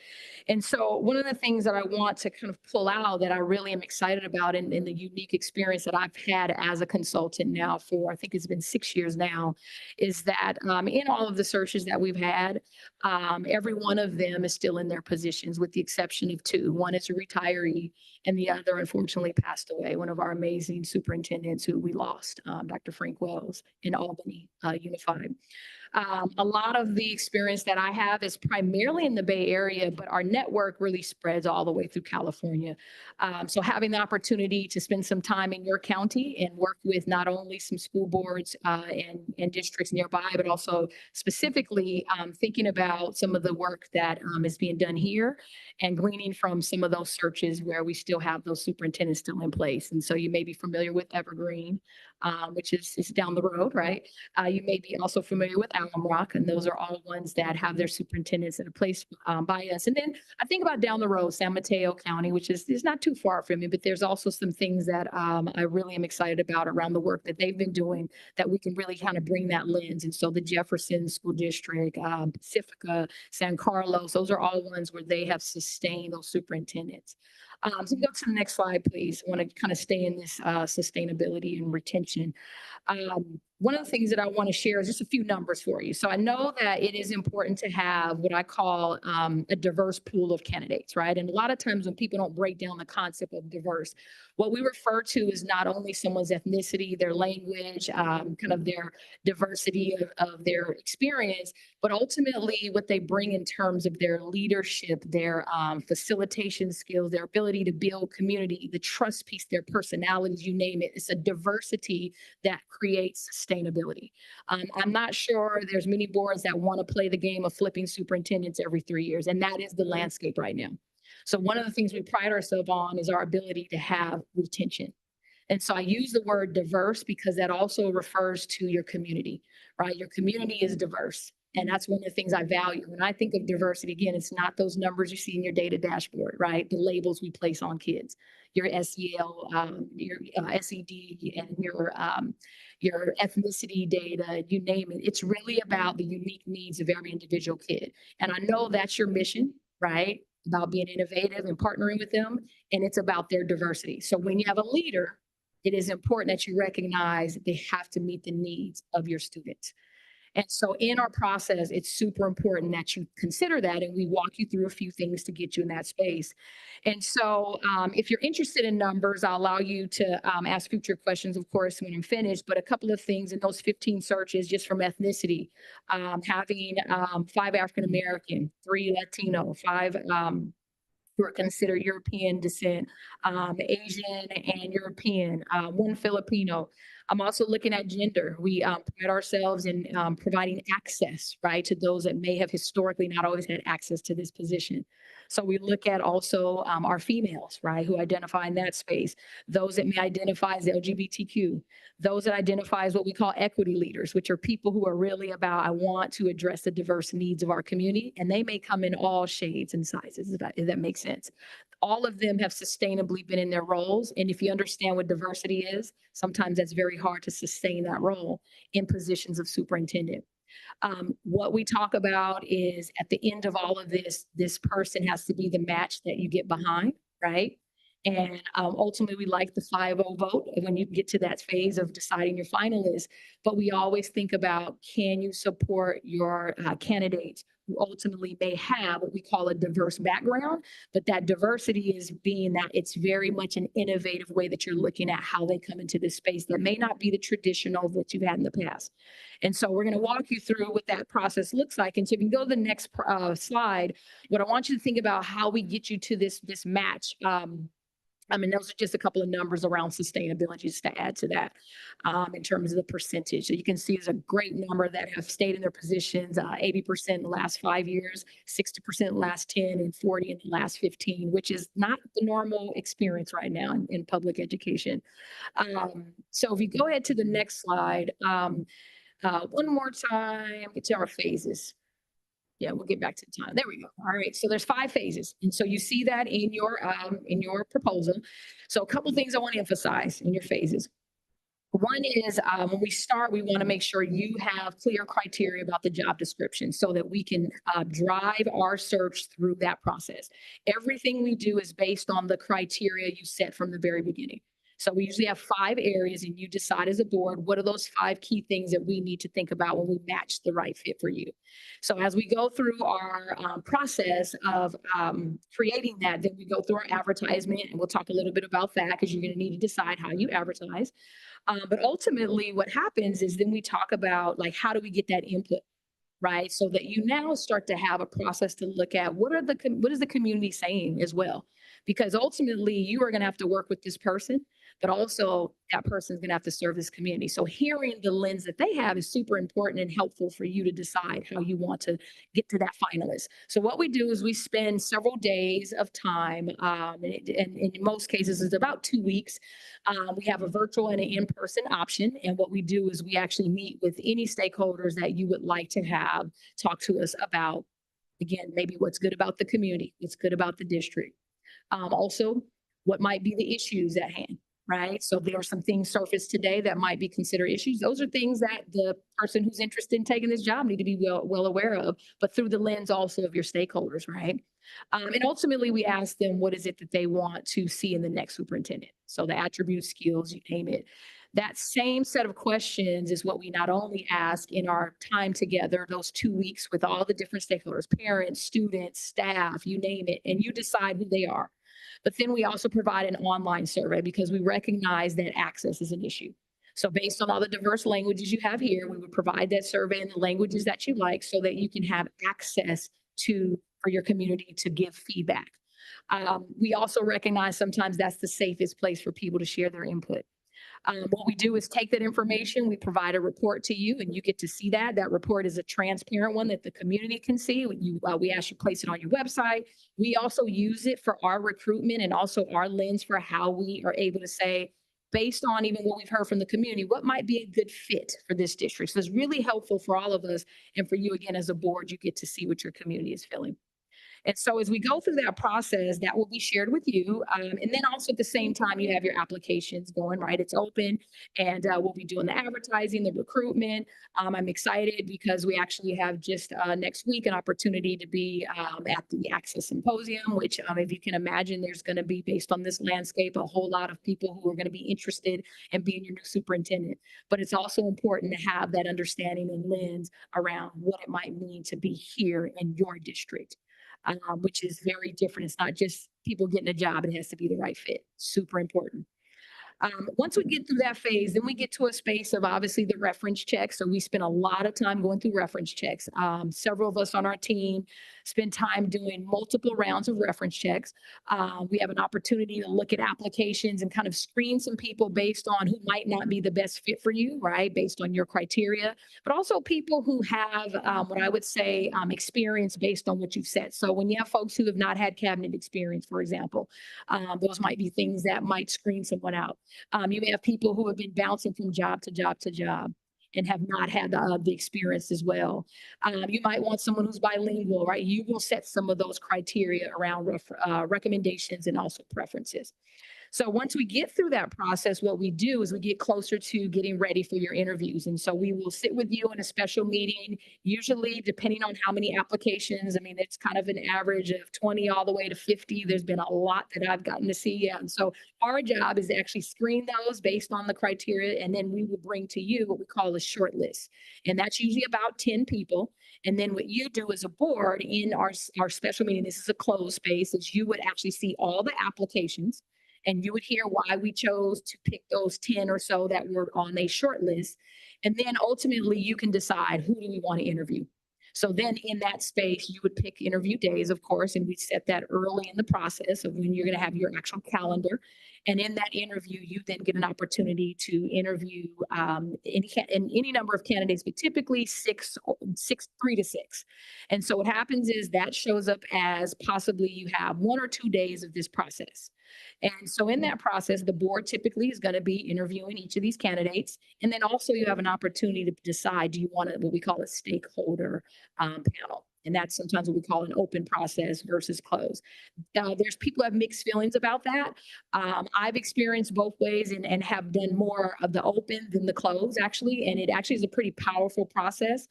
And so one of the things that I want to kind of pull out that I really am excited about in the unique experience that I've had as a consultant now for, I think it's been 6 years now, is that in all of the searches that we've had, every one of them is still in their positions with the exception of two. One is a retiree and the other unfortunately passed away, one of our amazing superintendents who we lost, Dr. Frank Wells in Albany Unified. A lot of the experience that I have is primarily in the Bay Area, but our network really spreads all the way through California. So having the opportunity to spend some time in your county and work with not only some school boards and districts nearby, but also specifically thinking about some of the work that is being done here and gleaning from some of those searches where we still have those superintendents still in place. And so you may be familiar with Evergreen, which is down the road, right? You may be also familiar with Alum Rock, and those are all ones that have their superintendents in a place by us. And then I think about down the road, San Mateo County, which is not too far from me, but there's also some things that I really am excited about around the work that they've been doing that we can really kind of bring that lens. And so the Jefferson School District, Pacifica, San Carlos, those are all ones where they have sustained those superintendents. So go to the next slide, please. I want to kind of stay in this sustainability and retention. One of the things that I want to share is just a few numbers for you. So I know that it is important to have what I call a diverse pool of candidates, right? And a lot of times when people don't break down the concept of diverse, what we refer to is not only someone's ethnicity, their language, kind of their diversity of their experience, but ultimately what they bring in terms of their leadership, their facilitation skills, their ability to build community, the trust piece, their personalities, you name it. It's a diversity that creates sustainability. I'm not sure there's many boards that want to play the game of flipping superintendents every 3 years, and that is the landscape right now. So one of the things we pride ourselves on is our ability to have retention. And so I use the word diverse because that also refers to your community, right? Your community is diverse. And that's one of the things I value. When I think of diversity, again, it's not those numbers you see in your data dashboard, right? The labels we place on kids, your SEL, your SED, and your ethnicity data, you name it. It's really about the unique needs of every individual kid. And I know that's your mission, right? About being innovative and partnering with them. And it's about their diversity. So when you have a leader, it is important that you recognize they have to meet the needs of your students. And so in our process, it's super important that you consider that, and we walk you through a few things to get you in that space. And so if you're interested in numbers, I'll allow you to ask future questions, of course, when I'm finished, but a couple of things in those 15 searches just from ethnicity, having 5 African-American, 3 Latino, 5 who are considered European descent, Asian and European, 1 Filipino. I'm also looking at gender. We pride ourselves in providing access, right, to those that may have historically not always had access to this position. So we look at also our females, right, who identify in that space, those that may identify as LGBTQ, those that identify as what we call equity leaders, which are people who are really about, I want to address the diverse needs of our community, and they may come in all shades and sizes, if that makes sense. All of them have sustainably been in their roles. And if you understand what diversity is, sometimes that's very hard to sustain that role in positions of superintendent. What we talk about is at the end of all of this, this person has to be the match that you get behind, right? And ultimately, we like the 5-0 vote when you get to that phase of deciding your finalists. But we always think about, can you support your candidates who ultimately may have what we call a diverse background? But that diversity is being that it's very much an innovative way that you're looking at how they come into this space that may not be the traditional that you've had in the past. And so we're going to walk you through what that process looks like. And so if you can go to the next slide, what I want you to think about how we get you to this match I mean, those are just a couple of numbers around sustainability just to add to that in terms of the percentage. So you can see there's a great number that have stayed in their positions, 80% in the last 5 years, 60% in the last 10, and 40 in the last 15, which is not the normal experience right now in public education. So if you go ahead to the next slide, one more time, get to our phases. Yeah, we'll get back to the time. There we go. All right. So there's 5 phases. And so you see that in your proposal. So a couple things I want to emphasize in your phases. One is when we start, we want to make sure you have clear criteria about the job description so that we can drive our search through that process. Everything we do is based on the criteria you set from the very beginning. So we usually have 5 areas and you decide as a board, what are those 5 key things that we need to think about when we match the right fit for you. So as we go through our process of creating that, then we go through our advertisement and we'll talk a little bit about that because you're going to need to decide how you advertise. But ultimately what happens is then we talk about like, how do we get that input? Right. So that you now start to have a process to look at what is the community saying as well? Because ultimately you are going to have to work with this person, but also that person is going to have to serve this community. So hearing the lens that they have is super important and helpful for you to decide how you want to get to that finalist. So what we do is we spend several days of time, and in most cases it's about 2 weeks. We have a virtual and an in-person option. And what we do is we actually meet with any stakeholders that you would like to have talk to us about, again, maybe what's good about the community, what's good about the district. Also, what might be the issues at hand, right? So there are some things surfaced today that might be considered issues. Those are things that the person who's interested in taking this job need to be well aware of, but through the lens also of your stakeholders, right? And ultimately, we ask them what is it that they want to see in the next superintendent. So the attributes, skills, you name it. That same set of questions is what we not only ask in our time together, those 2 weeks with all the different stakeholders, parents, students, staff, you name it, and you decide who they are. But then we also provide an online survey because we recognize that access is an issue. So based on all the diverse languages you have here, we would provide that survey in the languages that you like so that you can have access for your community to give feedback. We also recognize sometimes that's the safest place for people to share their input. What we do is take that information, we provide a report to you, and you get to see that. That report is a transparent one that the community can see. We ask you to place it on your website. We also use it for our recruitment and also our lens for how we are able to say, based on even what we've heard from the community, what might be a good fit for this district. So it's really helpful for all of us. And for you, again, as a board, you get to see what your community is feeling. And so as we go through that process, that will be shared with you. And then also at the same time, you have your applications going, right? It's open and we'll be doing the advertising, the recruitment. I'm excited because we actually have just next week an opportunity to be at the Access Symposium, which if you can imagine, there's going to be, based on this landscape, a whole lot of people who are going to be interested in being your new superintendent. But it's also important to have that understanding and lens around what it might mean to be here in your district. Which is very different. It's not just people getting a job, it has to be the right fit. Super important. Once we get through that phase, then we get to a space of obviously the reference checks. So we spend a lot of time going through reference checks. Several of us on our team spend time doing multiple rounds of reference checks. We have an opportunity to look at applications and kind of screen some people based on who might not be the best fit for you, right? Based on your criteria, but also people who have what I would say experience based on what you've said. So when you have folks who have not had cabinet experience, for example, those might be things that might screen someone out. You may have people who have been bouncing from job to job to job and have not had the experience as well. You might want someone who's bilingual, right? You will set some of those criteria around recommendations and also preferences. So once we get through that process, what we do is we get closer to getting ready for your interviews. And so we will sit with you in a special meeting, usually depending on how many applications. I mean, it's kind of an average of 20 all the way to 50. There's been a lot that I've gotten to see. Yeah. And so our job is to actually screen those based on the criteria. And then we will bring to you what we call a short list. And that's usually about 10 people. And then what you do as a board in our special meeting, this is a closed space, is you would actually see all the applications. And you would hear why we chose to pick those 10 or so that were on a short list. And then ultimately you can decide, who do we want to interview? So then in that space, you would pick interview days, of course, and we set that early in the process of when you're going to have your actual calendar. And in that interview, you then get an opportunity to interview any number of candidates, but typically six, 3 to 6. And so what happens is that shows up as possibly you have 1 or 2 days of this process. And so in that process, the board typically is going to be interviewing each of these candidates. And then also you have an opportunity to decide, do you want what we call a stakeholder panel? And that's sometimes what we call an open process versus closed. There's people who have mixed feelings about that. I've experienced both ways and have done more of the open than the closed, actually. And it actually is a pretty powerful process.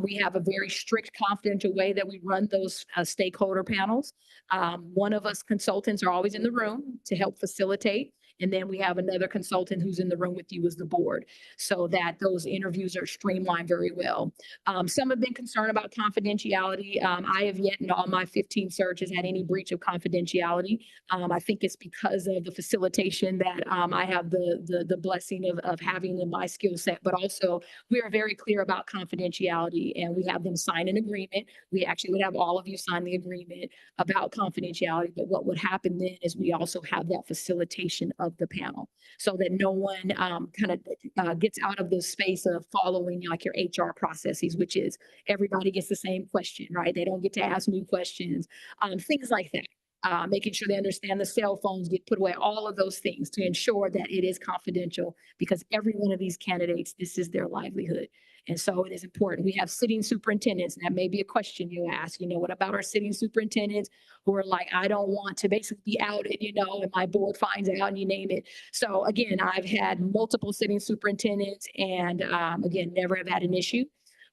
We have a very strict confidential way that we run those stakeholder panels. One of us consultants are always in the room to help facilitate. And then we have another consultant who's in the room with you as the board, so that those interviews are streamlined very well. Some have been concerned about confidentiality. I have yet in all my 15 searches had any breach of confidentiality. I think it's because of the facilitation that I have the blessing of having in my skill set, but also we are very clear about confidentiality and we have them sign an agreement. We actually would have all of you sign the agreement about confidentiality, but what would happen then is we also have that facilitation of the panel so that no one gets out of the space of following like your HR processes, which is everybody gets the same question, right? They don't get to ask new questions, things like that. Making sure they understand the cell phones get put away, all of those things to ensure that it is confidential because every one of these candidates, this is their livelihood. And so it is important. We have sitting superintendents, and that may be a question you ask, what about our sitting superintendents who are like, I don't want to basically be outed, and my board finds out and you name it. So again, I've had multiple sitting superintendents and again, never have had an issue.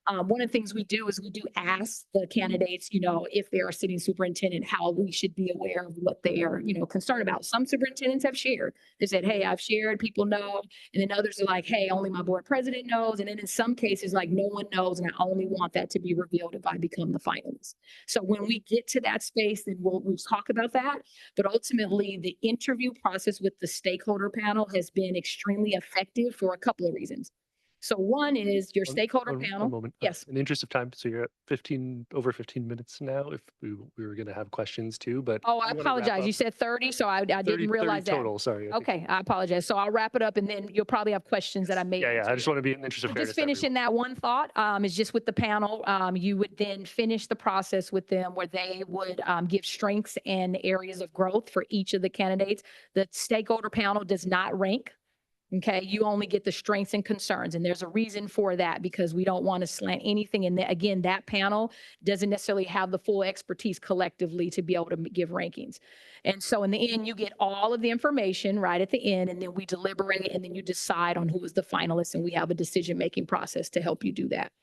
One of the things we do is we do ask the candidates, if they are sitting superintendent, how we should be aware of what they are, concerned about. Some superintendents have shared. They said, hey, I've shared, people know. And then others are like, hey, only my board president knows. And then in some cases, like no one knows. And I only want that to be revealed if I become the finalist. So when we get to that space, then we'll talk about that. But ultimately, the interview process with the stakeholder panel has been extremely effective for a couple of reasons. So one is your stakeholder panel. One moment. Yes. In the interest of time, so you're at over 15 minutes now. If we were going to have questions too, but Oh, I we wanna wrap apologize. You up. said 30, so I 30 didn't realize that. total. Sorry. I think- Okay, I apologize. So I'll wrap it up and then you'll probably have questions that I may. Yeah, answer I just you. want to be in the interest of So fairness. just to everyone. finishing that one thought is just with the panel, you would then finish the process with them where they would give strengths and areas of growth for each of the candidates. The stakeholder panel does not rank. Okay, you only get the strengths and concerns. And there's a reason for that because we don't want to slant anything. And again, that panel doesn't necessarily have the full expertise collectively to be able to give rankings. And so in the end, you get all of the information right at the end, and then we deliberate and then you decide on who is the finalist. And we have a decision-making process to help you do that.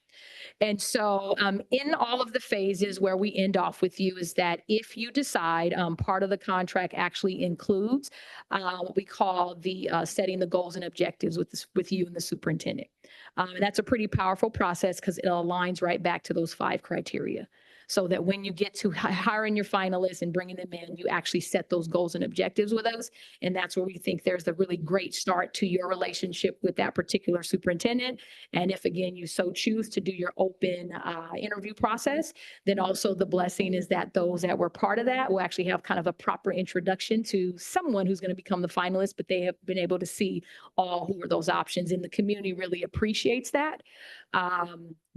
And so in all of the phases where we end off with you is that if you decide part of the contract actually includes what we call the setting the goals and objectives with you and the superintendent. And that's a pretty powerful process because it aligns right back to those 5 criteria. So that when you get to hiring your finalists and bringing them in, you actually set those goals and objectives with us. And that's where we think there's a really great start to your relationship with that particular superintendent. And if again, you so choose to do your open interview process, then also the blessing is that those that were part of that will actually have kind of a proper introduction to someone who's going to become the finalist, but they have been able to see all who are those options. And the community really appreciates that.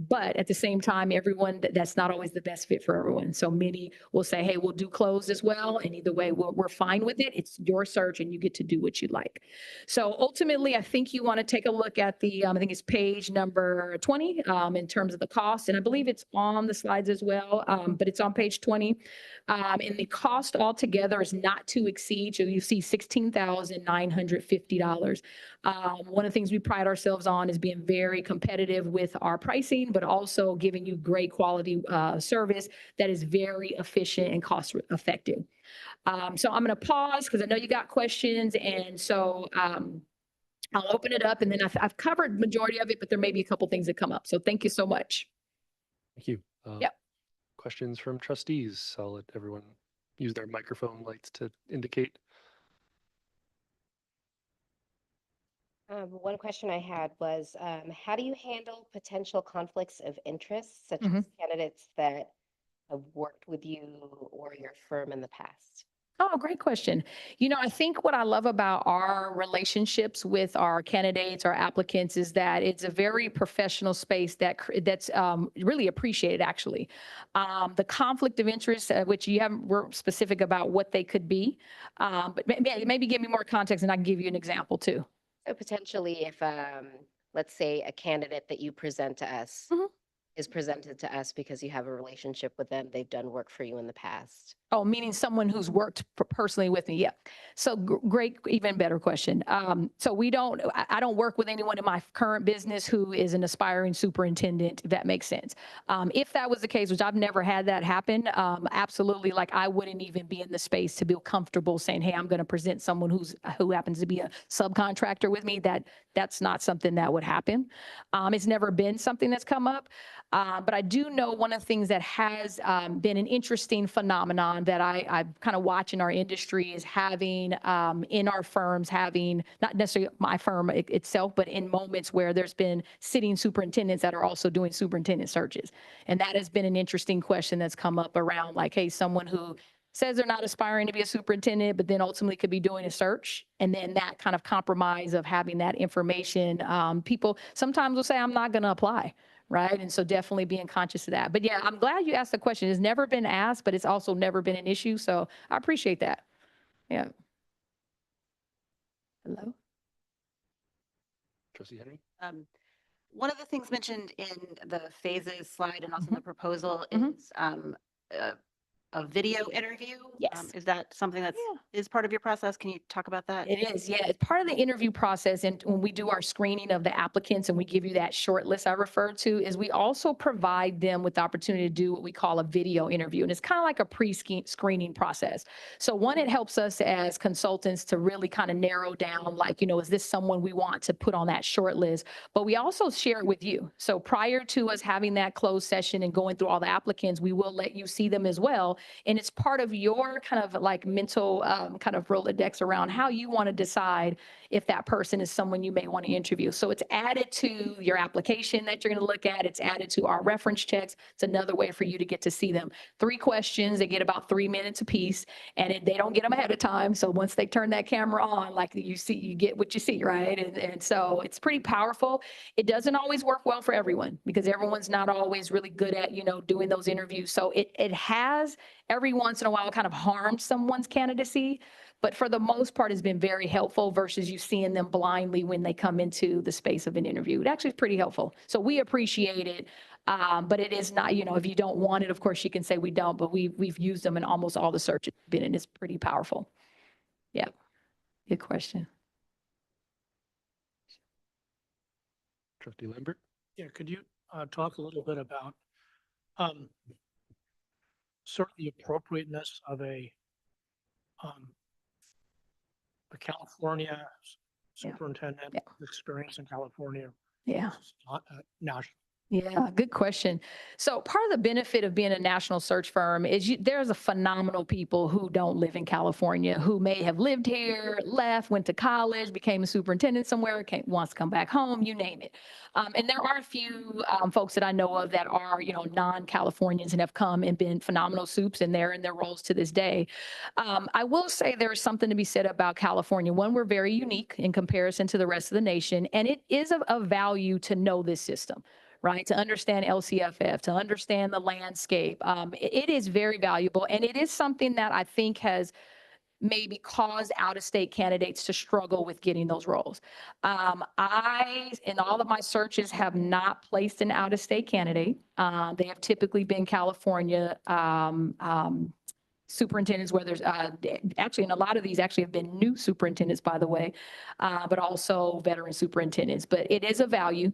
But at the same time, everyone, that's not always the best fit for everyone. So many will say, hey, we'll do closed as well. And either way, we're fine with it. It's your search and you get to do what you like. So ultimately, I think you want to take a look at the, I think it's page number 20 in terms of the cost. And I believe it's on the slides as well, but it's on page 20. And the cost altogether is not to exceed, so you see $16,950. One of the things we pride ourselves on is being very competitive with our pricing, but also giving you great quality service that is very efficient and cost effective. So I'm going to pause because I know you got questions. And so I'll open it up and then I've covered majority of it, but there may be a couple things that come up. So thank you so much. Thank you. Yep. Questions from trustees? I'll let everyone use their microphone lights to indicate. One question I had was, how do you handle potential conflicts of interest, such Mhm. as candidates that have worked with you or your firm in the past? Oh, great question. I think what I love about our relationships with our candidates, our applicants, is that it's a very professional space that's really appreciated. Actually, the conflict of interest, which you haven't were specific about what they could be, but maybe give me more context, and I can give you an example too. So potentially if, let's say a candidate that you present to us Mhm. is presented to us because you have a relationship with them, they've done work for you in the past. Oh, meaning someone who's worked personally with me. Yeah. So great, even better question. So I don't work with anyone in my current business who is an aspiring superintendent, if that makes sense. If that was the case, which I've never had that happen, absolutely, like I wouldn't even be in the space to feel comfortable saying, hey, I'm going to present someone who happens to be a subcontractor with me. That's not something that would happen. It's never been something that's come up. But I do know one of the things that has been an interesting phenomenon that I kind of watch in our industry is having in our firms, having not necessarily my firm itself, but in moments where there's been sitting superintendents that are also doing superintendent searches. And that has been an interesting question that's come up around like, hey, someone who says they're not aspiring to be a superintendent, but then ultimately could be doing a search. And then that kind of compromise of having that information, people sometimes will say, I'm not going to apply. Right. And so definitely being conscious of that. But yeah, I'm glad you asked the question. It's never been asked, but it's also never been an issue. So I appreciate that. Yeah. Hello. Trustee Henry? One of the things mentioned in the phases slide and also in Mhm. the proposal Mhm. is a video interview. Yes. Is that something that's is part of your process? Can you talk about that? It is, yeah. It's part of the interview process. And when we do our screening of the applicants and we give you that short list I referred to, is we also provide them with the opportunity to do what we call a video interview. And it's kind of like a pre-screening process. So one, it helps us as consultants to really kind of narrow down, like, is this someone we want to put on that short list? But we also share it with you. So prior to us having that closed session and going through all the applicants, we will let you see them as well. And it's part of your kind of like mental kind of Rolodex around how you want to decide if that person is someone you may want to interview. So it's added to your application that you're going to look at. It's added to our reference checks. It's another way for you to get to see them. 3 questions, they get about 3 minutes apiece, and they don't get them ahead of time. So once they turn that camera on, like you see, you get what you see, right? And so it's pretty powerful. It doesn't always work well for everyone because everyone's not always really good at, doing those interviews. So it has every once in a while kind of harmed someone's candidacy, but for the most part has been very helpful versus you seeing them blindly when they come into the space of an interview. It actually is pretty helpful. So we appreciate it. But it is not, if you don't want it, of course you can say we don't, but we've used them in almost all the searches we've been in. It's pretty powerful. Yeah. Good question. Trustee Lambert? Yeah, could you talk a little bit about um, sort of the appropriateness of um, a California superintendent experience in California? Yeah. National. Yeah, good question. So part of the benefit of being a national search firm is there's a phenomenal people who don't live in California, who may have lived here, left, went to college, became a superintendent somewhere, wants to come back home, you name it. And there are a few folks that I know of that are, non-Californians and have come and been phenomenal soups, and they're in their roles to this day. I will say there's something to be said about California. One, we're very unique in comparison to the rest of the nation, and it is of value to know this system, right? To understand LCFF, to understand the landscape. It is very valuable. And it is something that I think has maybe caused out-of-state candidates to struggle with getting those roles. In all of my searches, have not placed an out-of-state candidate. They have typically been California superintendents, where there's actually, and a lot of these actually have been new superintendents, by the way, but also veteran superintendents. But it is a value.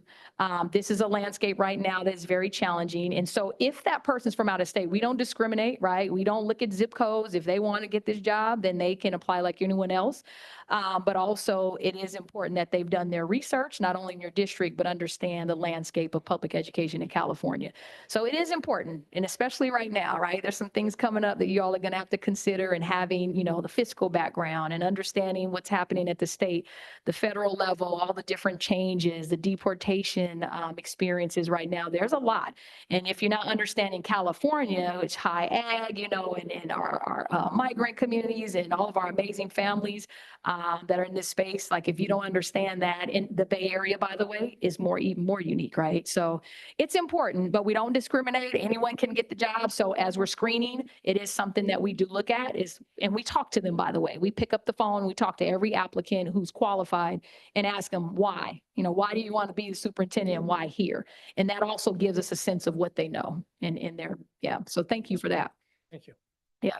This is a landscape right now that is very challenging. And so if that person's from out of state, we don't discriminate, right? We don't look at zip codes. If they want to get this job, then they can apply like anyone else. But also it is important that they've done their research, not only in your district, but understand the landscape of public education in California. So it is important. And especially right now, right? There's some things coming up that you all are going going to have to consider, and having, you know, the fiscal background and understanding what's happening at the state, the federal level, all the different changes, the deportation experiences right now, there's a lot. And if you're not understanding California, it's high ag, you know, and our migrant communities and all of our amazing families that are in this space, like if you don't understand that, in the Bay Area, by the way, is even more unique, right? So it's important, but we don't discriminate. Anyone can get the job. So as we're screening, it is something that we do look at and we talk to them, by the way. We pick up the phone, we talk to every applicant who's qualified and ask them why. You know, why do you want to be the superintendent and why here? And that also gives us a sense of what they know in their, yeah. So thank you for that. Thank you. Yeah.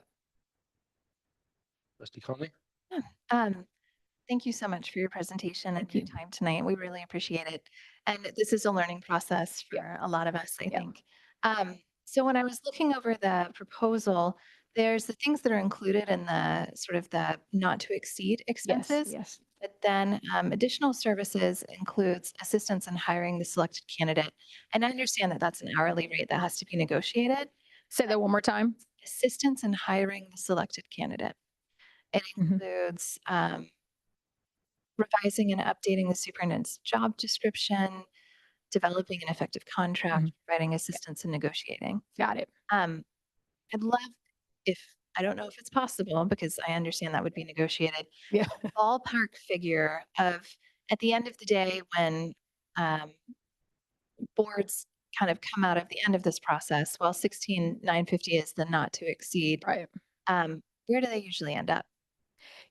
Trustee Conley? Thank you so much for your presentation and your time tonight. We really appreciate it. And this is a learning process for a lot of us, I think. So when I was looking over the proposal, there's the things that are included in the sort of the not to exceed expenses. Yes. But then additional services includes assistance in hiring the selected candidate. And I understand that that's an hourly rate that has to be negotiated. Say that one more time. Assistance in hiring the selected candidate. It includes revising and updating the superintendent's job description, developing an effective contract, providing assistance in negotiating. Got it. I'd love if, I don't know if it's possible because I understand that would be negotiated. Yeah. Ballpark figure of at the end of the day when boards kind of come out of the end of this process, well, 16,950 is the not to exceed. Right. Where do they usually end up?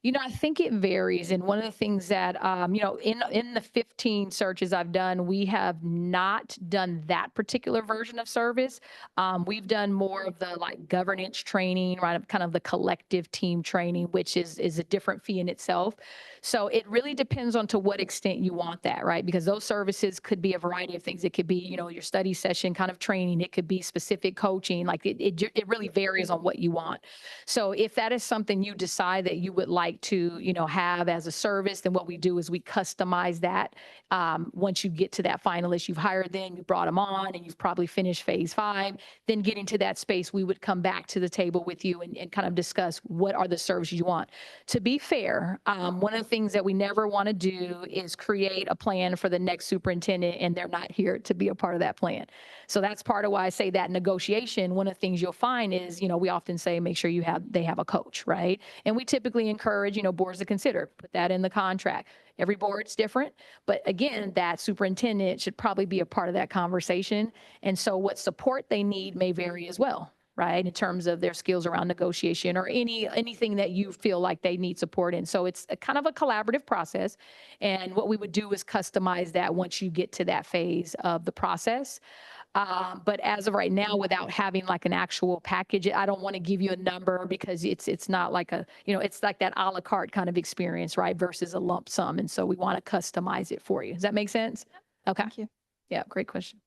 You know, I think it varies. And one of the things that, you know, in the 15 searches I've done, we have not done that particular version of service. We've done more of the like governance training, right? Kind of the collective team training, which is a different fee in itself. So it really depends on to what extent you want that, right? Because those services could be a variety of things. It could be, you know, your study session kind of training. It could be specific coaching. Like it really varies on what you want. So if that is something you decide that you would like to, you know, have as a service, then what we do is we customize that. Once you get to that finalist, you've hired them, you brought them on, and you've probably finished phase 5, then getting to that space, we would come back to the table with you and kind of discuss what are the services you want. To be fair, one of the things that we never want to do is create a plan for the next superintendent and they're not here to be a part of that plan. So that's part of why I say that negotiation, one of the things you'll find is, you know, we often say, make sure they have a coach, right? And we typically encourage, you know, boards to consider, put that in the contract. Every board's different, but again, that superintendent should probably be a part of that conversation. And so what support they need may vary as well, right? In terms of their skills around negotiation or anything that you feel like they need support in. So it's a kind of a collaborative process. And what we would do is customize that once you get to that phase of the process. But as of right now, without having like an actual package, I don't want to give you a number because it's not like a, you know, it's like that a la carte kind of experience, right? Versus a lump sum. And so we want to customize it for you. Does that make sense? Okay. Thank you. Yeah, great question.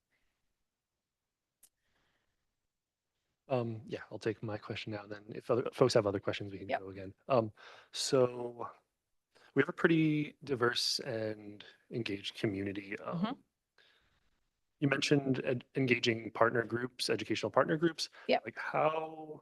Yeah, I'll take my question now. Then if other folks have other questions, we can go again. So we have a pretty diverse and engaged community. You mentioned engaging partner groups, educational partner groups. Yeah. Like how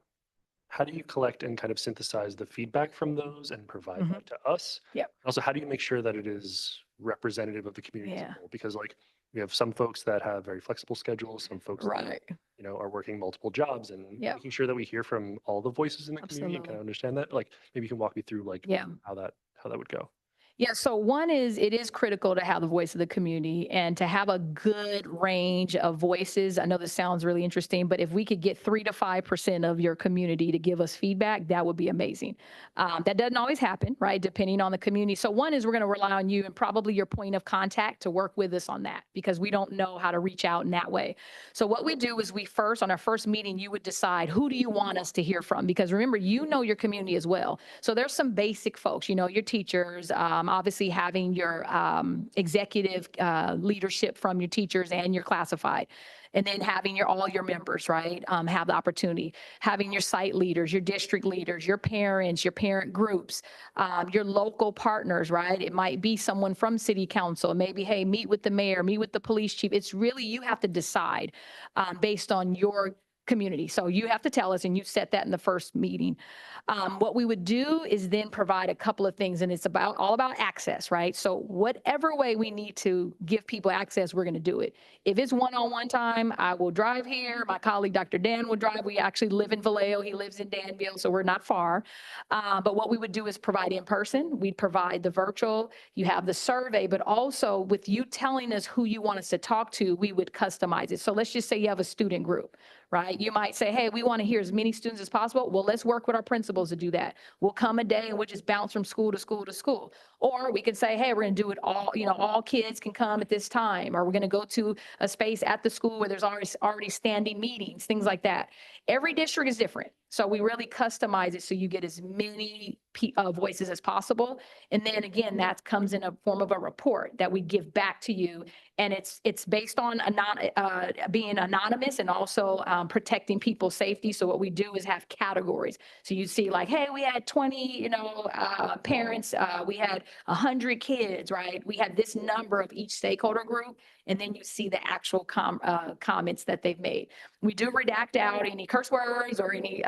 do you collect and kind of synthesize the feedback from those and provide that to us? Yeah. Also, how do you make sure that it is representative of the community as a Yeah. whole? Because like we have some folks that have very flexible schedules, some folks that, Right. you know, are working multiple jobs, and Yeah. making sure that we hear from all the voices in the community and kind of understand that. Like maybe you can walk me through like how that would go. Yeah, so one is it is critical to have the voice of the community and to have a good range of voices. I know this sounds really interesting, but if we could get 3 to 5% of your community to give us feedback, that would be amazing. That doesn't always happen, right? Depending on the community. So one is we're going to rely on you and probably your point of contact to work with us on that because we don't know how to reach out in that way. So what we do is on our first meeting, you would decide who do you want us to hear from? Because remember, you know your community as well. So there's some basic folks, you know, your teachers, obviously having your executive leadership from your teachers and your classified, and then having all your members, right, have the opportunity, having your site leaders, your district leaders, your parents, your parent groups, your local partners, right? It might be someone from city council, maybe, hey, meet with the mayor, meet with the police chief. It's really, you have to decide based on your community. So you have to tell us, and you set that in the first meeting. What we would do is then provide a couple of things, and it's all about access, right? So whatever way we need to give people access, we're going to do it. If it's one-on-one time, I will drive here. My colleague, Dr. Dan, will drive. We actually live in Vallejo. He lives in Danville, so we're not far. But what we would do is provide in person. We'd provide the virtual. You have the survey, but also with you telling us who you want us to talk to, we would customize it. So let's just say you have a student group, right? You might say, hey, we want to hear as many students as possible. Well, let's work with our principals to do that. We'll come a day and we'll just bounce from school to school to school. Or we can say, hey, we're going to do it all, all kids can come at this time, or we're going to go to a space at the school where there's already standing meetings, things like that. Every district is different. So we really customize it so you get as many voices as possible. And then again, that comes in a form of a report that we give back to you. And it's based on being anonymous and also protecting people's safety. So what we do is have categories. So you see like, hey, we had 20, parents, we had 100 kids, right? We had this number of each stakeholder group. And then you see the actual comments that they've made. We do redact out any curse words or any,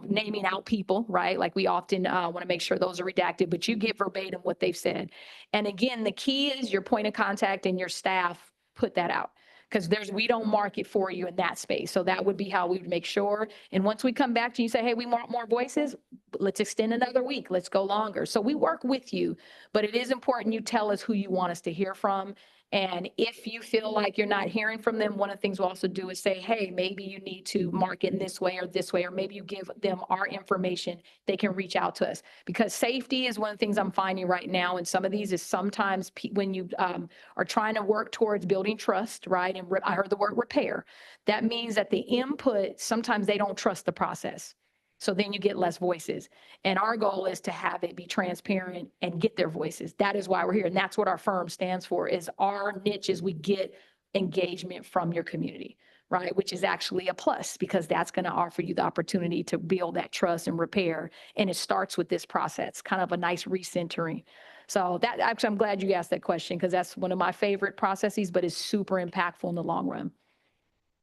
naming out people, right? Like we often want to make sure those are redacted, but you get verbatim what they've said. And again, the key is your point of contact and your staff put that out, because we don't mark it for you in that space. So that would be how we would make sure. And once we come back to you and say, hey, we want more voices, let's extend another week. Let's go longer. So we work with you, but it is important you tell us who you want us to hear from. And if you feel like you're not hearing from them, one of the things we'll also do is say, hey, maybe you need to mark it in this way, or maybe you give them our information. They can reach out to us, because safety is one of the things I'm finding right now. And some of these is sometimes when you are trying to work towards building trust, right? And I heard the word repair. That means that the input, sometimes they don't trust the process. So then you get less voices. And our goal is to have it be transparent and get their voices. That is why we're here. And that's what our firm stands for, is our niche is we get engagement from your community, right? Which is actually a plus, because that's going to offer you the opportunity to build that trust and repair. And it starts with this process, kind of a nice recentering. So that actually, I'm glad you asked that question, because that's one of my favorite processes, but it's super impactful in the long run.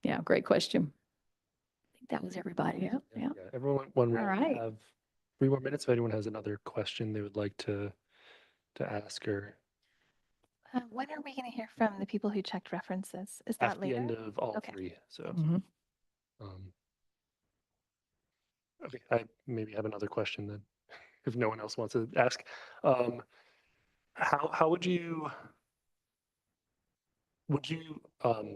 Yeah, great question. That was everybody. Yeah. Everyone, one All round. We right. have 3 more minutes. If anyone has another question they would like to ask, or When are we going to hear from the people who checked references? Is that after the later? end of all Okay. 3. So, Mhm. Okay, I maybe have another question then, if no one else wants to ask. How would you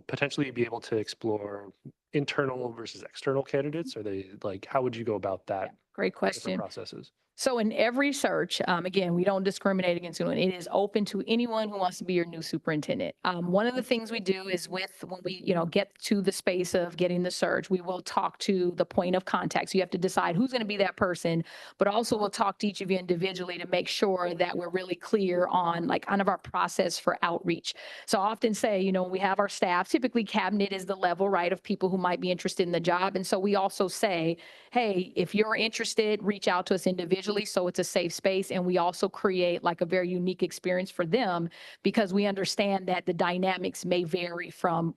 potentially be able to explore internal versus external candidates? Are they like, how would you go about that? Great Different question. processes. So in every search, again, we don't discriminate against anyone. It is open to anyone who wants to be your new superintendent. One of the things we do is when we, get to the space of getting the search, we will talk to the point of contact. So you have to decide who's going to be that person, but also we'll talk to each of you individually to make sure that we're really clear on like kind of our process for outreach. So I often say, when we have our staff, typically cabinet is the level, right, of people who might be interested in the job. And so we also say, hey, if you're interested, reach out to us individually. So it's a safe space. And we also create like a very unique experience for them, because we understand that the dynamics may vary from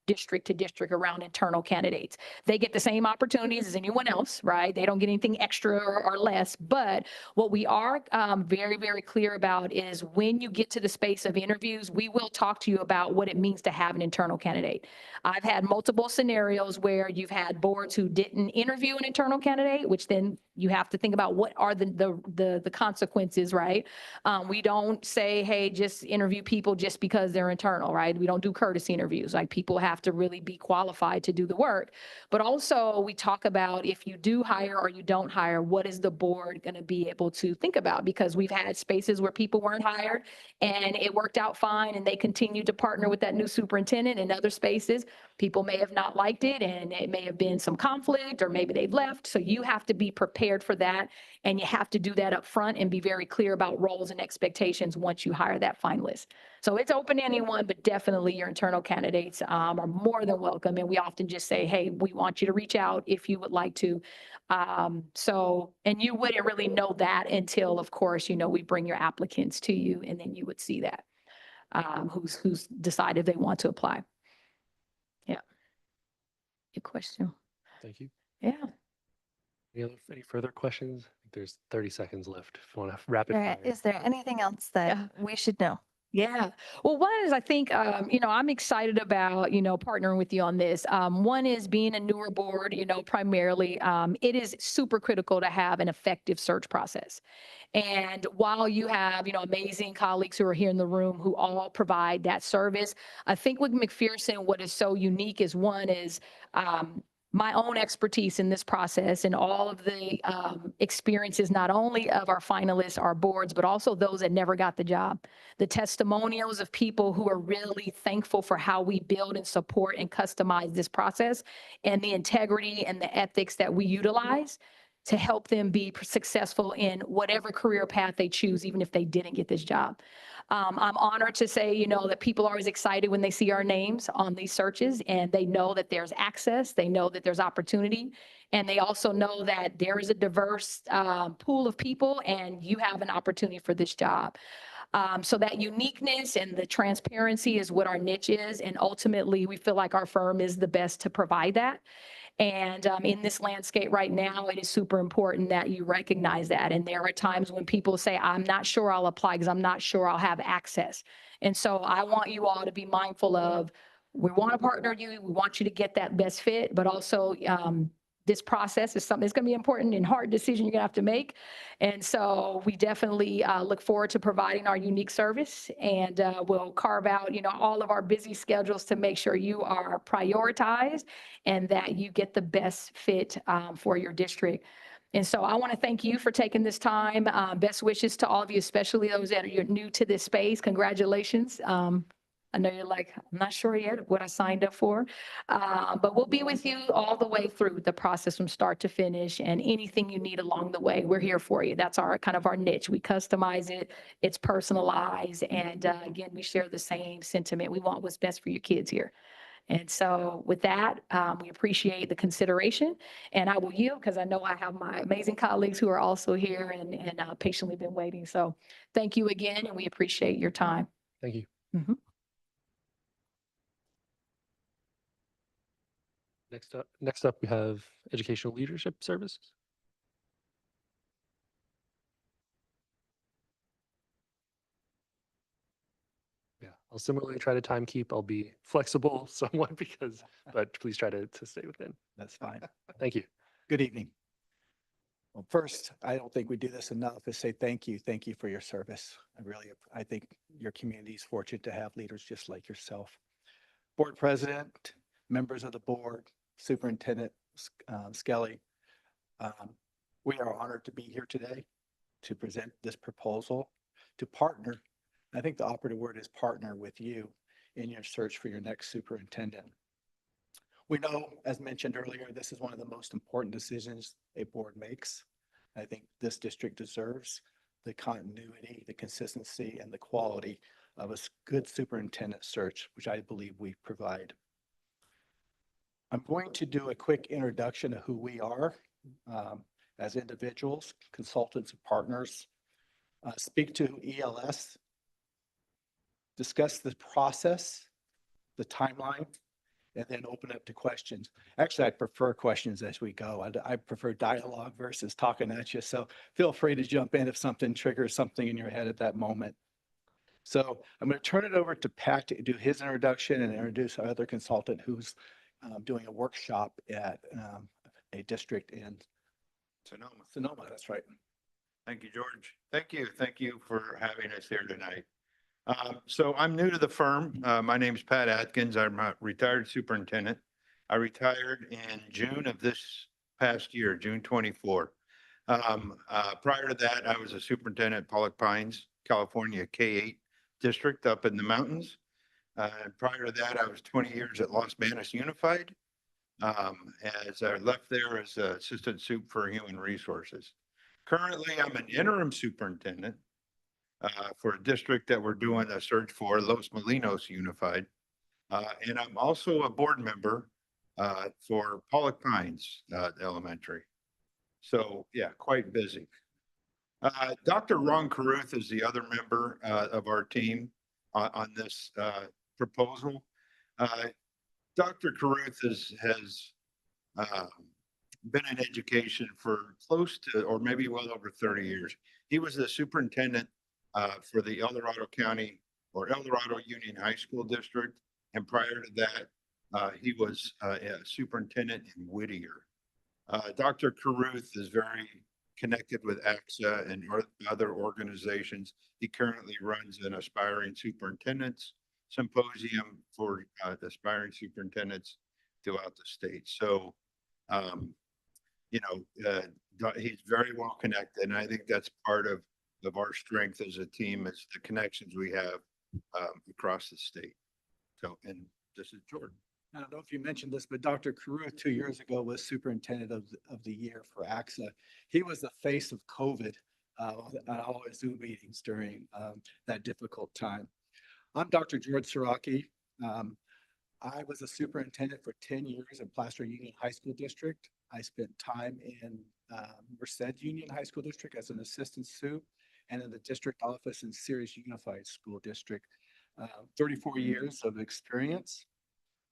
district to district around internal candidates. They get the same opportunities as anyone else, right? They don't get anything extra or less. But what we are very, very clear about is when you get to the space of interviews, we will talk to you about what it means to have an internal candidate. I've had multiple scenarios where you've had boards who didn't interview an internal candidate, which then you have to think about what are the consequences, right? We don't say, hey, just interview people just because they're internal, right? We don't do courtesy interviews. Like, people have to really be qualified to do the work. But also we talk about, if you do hire or you don't hire, what is the board going to be able to think about? Because we've had spaces where people weren't hired and it worked out fine and they continued to partner with that new superintendent. In other spaces, people may have not liked it and it may have been some conflict, or maybe they've left. So you have to be prepared for that. And you have to do that up front and be very clear about roles and expectations once you hire that finalist. So it's open to anyone, but definitely your internal candidates are more than welcome. And we often just say, hey, we want you to reach out if you would like to. And you wouldn't really know that until, of course, we bring your applicants to you, and then you would see that who's decided they want to apply. Yeah. Your question. Thank you. Yeah. Any further questions? I think there's 30 seconds left if you want to rapid There- fire. Is there anything else that Yeah. we should know? Yeah. Well, one is I think, I'm excited about, partnering with you on this. One is being a newer board, primarily, it is super critical to have an effective search process. And while you have, amazing colleagues who are here in the room who all provide that service, I think with McPherson, what is so unique is one is, my own expertise in this process and all of the experiences, not only of our finalists, our boards, but also those that never got the job. The testimonials of people who are really thankful for how we build and support and customize this process and the integrity and the ethics that we utilize to help them be successful in whatever career path they choose, even if they didn't get this job. I'm honored to say, that people are always excited when they see our names on these searches and they know that there's access, they know that there's opportunity, and they also know that there is a diverse pool of people and you have an opportunity for this job. So that uniqueness and the transparency is what our niche is. And ultimately, we feel like our firm is the best to provide that. And in this landscape right now, it is super important that you recognize that. And there are times when people say, I'm not sure I'll apply because I'm not sure I'll have access. And so I want you all to be mindful of, we want to partner with you. We want you to get that best fit, but also this process is something that's going to be important and hard decision you're going to have to make. And so we definitely look forward to providing our unique service, and we'll carve out, all of our busy schedules to make sure you are prioritized and that you get the best fit for your district. And so I want to thank you for taking this time. Best wishes to all of you, especially those that are new to this space. Congratulations. I know you're like, I'm not sure yet what I signed up for, but we'll be with you all the way through the process from start to finish, and anything you need along the way, we're here for you. That's our kind of our niche. We customize it. It's personalized. And again, we share the same sentiment. We want what's best for your kids here. And so with that, we appreciate the consideration, and I will yield because I know I have my amazing colleagues who are also here and patiently been waiting. So thank you again, and we appreciate your time. Thank you. Mhm. Next up, we have Educational Leadership Services. Yeah, I'll similarly try to time keep. I'll be flexible somewhat but please try to stay within. That's fine. Thank you. Good evening. Well, first, I don't think we do this enough, is say thank you. Thank you for your service. I think your community is fortunate to have leaders just like yourself. Board President, members of the board, Superintendent Skelly, we are honored to be here today to present this proposal to partner. I think the operative word is partner with you in your search for your next superintendent. We know, as mentioned earlier, this is one of the most important decisions a board makes. I think this district deserves the continuity, the consistency, and the quality of a good superintendent search, which I believe we provide. I'm going to do a quick introduction of who we are as individuals, consultants, and partners, speak to ELS, discuss the process, the timeline, and then open up to questions. Actually, I prefer questions as we go. I prefer dialogue versus talking at you. So feel free to jump in if something triggers something in your head at that moment. So I'm going to turn it over to Pat to do his introduction and introduce our other consultant who's doing a workshop at a district in Sonoma, that's right. Thank you, George. Thank you. Thank you for having us here tonight. So I'm new to the firm. My name is Pat Atkins. I'm a retired superintendent. I retired in June of this past year, June 24. Prior to that, I was a superintendent at Pollock Pines, California, K-8 district up in the mountains. Prior to that, I was 20 years at Los Banos Unified. As I left there as assistant soup for human resources. Currently, I'm an interim superintendent for a district that we're doing a search for, Los Molinos Unified. And I'm also a board member for Pollock Pines Elementary. So yeah, quite busy. Dr. Ron Caruth is the other member of our team on this proposal. Dr. Caruth has been in education for close to, or maybe well over 30 years. He was the superintendent for the El Dorado County or El Dorado Union High School District. And prior to that, he was a superintendent in Whittier. Dr. Caruth is very connected with AXA and other organizations. He currently runs an aspiring superintendents symposium for aspiring superintendents throughout the state. So, he's very well connected, and I think that's part of our strength as a team is the connections we have across the state. So, and this is Jordan. I don't know if you mentioned this, but Dr. Caruth 2 years ago was superintendent of the year for AXA. He was the face of COVID on all his Zoom meetings during that difficult time. I'm Dr. George Siraki. I was a superintendent for 10 years in Placer Union High School District. I spent time in Merced Union High School District as an assistant sup and in the district office in Sirius Unified School District. 34 years of experience.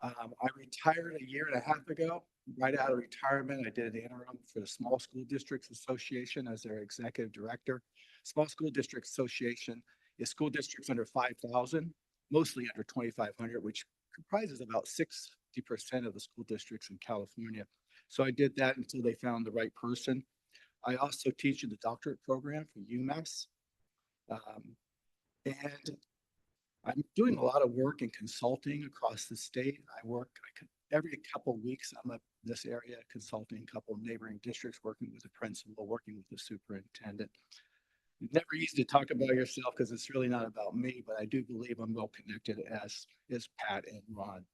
I retired a year and a half ago. Right out of retirement, I did an interim for the Small School Districts Association as their executive director. Small School Districts Association is school districts under 5,000, mostly under 2,500, which comprises about 60% of the school districts in California. So I did that until they found the right person. I also teach in the doctorate program for UMass. And I'm doing a lot of work in consulting across the state. Every couple of weeks, I'm up in this area consulting a couple of neighboring districts, working with the principal, working with the superintendent. It's never easy to talk about yourself because it's really not about me, but I do believe I'm well connected as is Pat and Ron.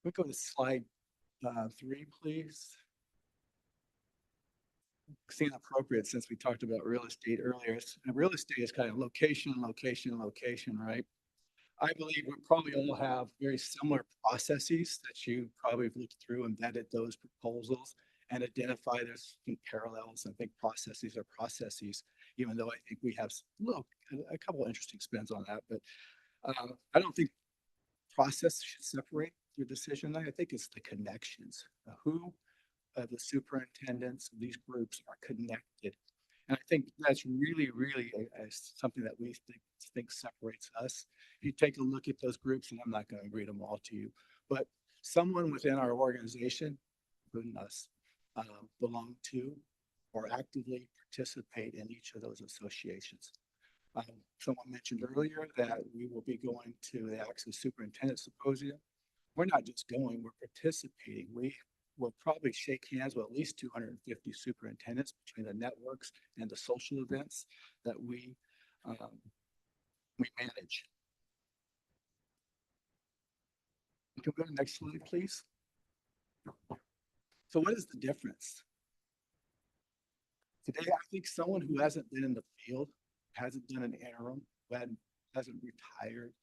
We go to slide 3, please. Seems appropriate since we talked about real estate earlier. And real estate is kind of location, location, location, right? I believe we probably all have very similar processes that you probably have looked through and vetted those proposals and identify there's some parallels. I think processes are processes, even though I think we have a couple of interesting spins on that. But I don't think process should separate your decision. I think it's the connections. Who the superintendents of these groups are connected. And I think that's really, really something that we think separates us. If you take a look at those groups, and I'm not going to read them all to you, but someone within our organization, including us, belong to or actively participate in each of those associations. Someone mentioned earlier that we will be going to the AXA Superintendent Symposium. We're not just going, we're participating. We'll probably shake hands with at least 250 superintendents between the networks and the social events that we manage. Can we go to the next slide, please? So what is the difference? Today, I think someone who hasn't been in the field, hasn't done an interim, hasn't retired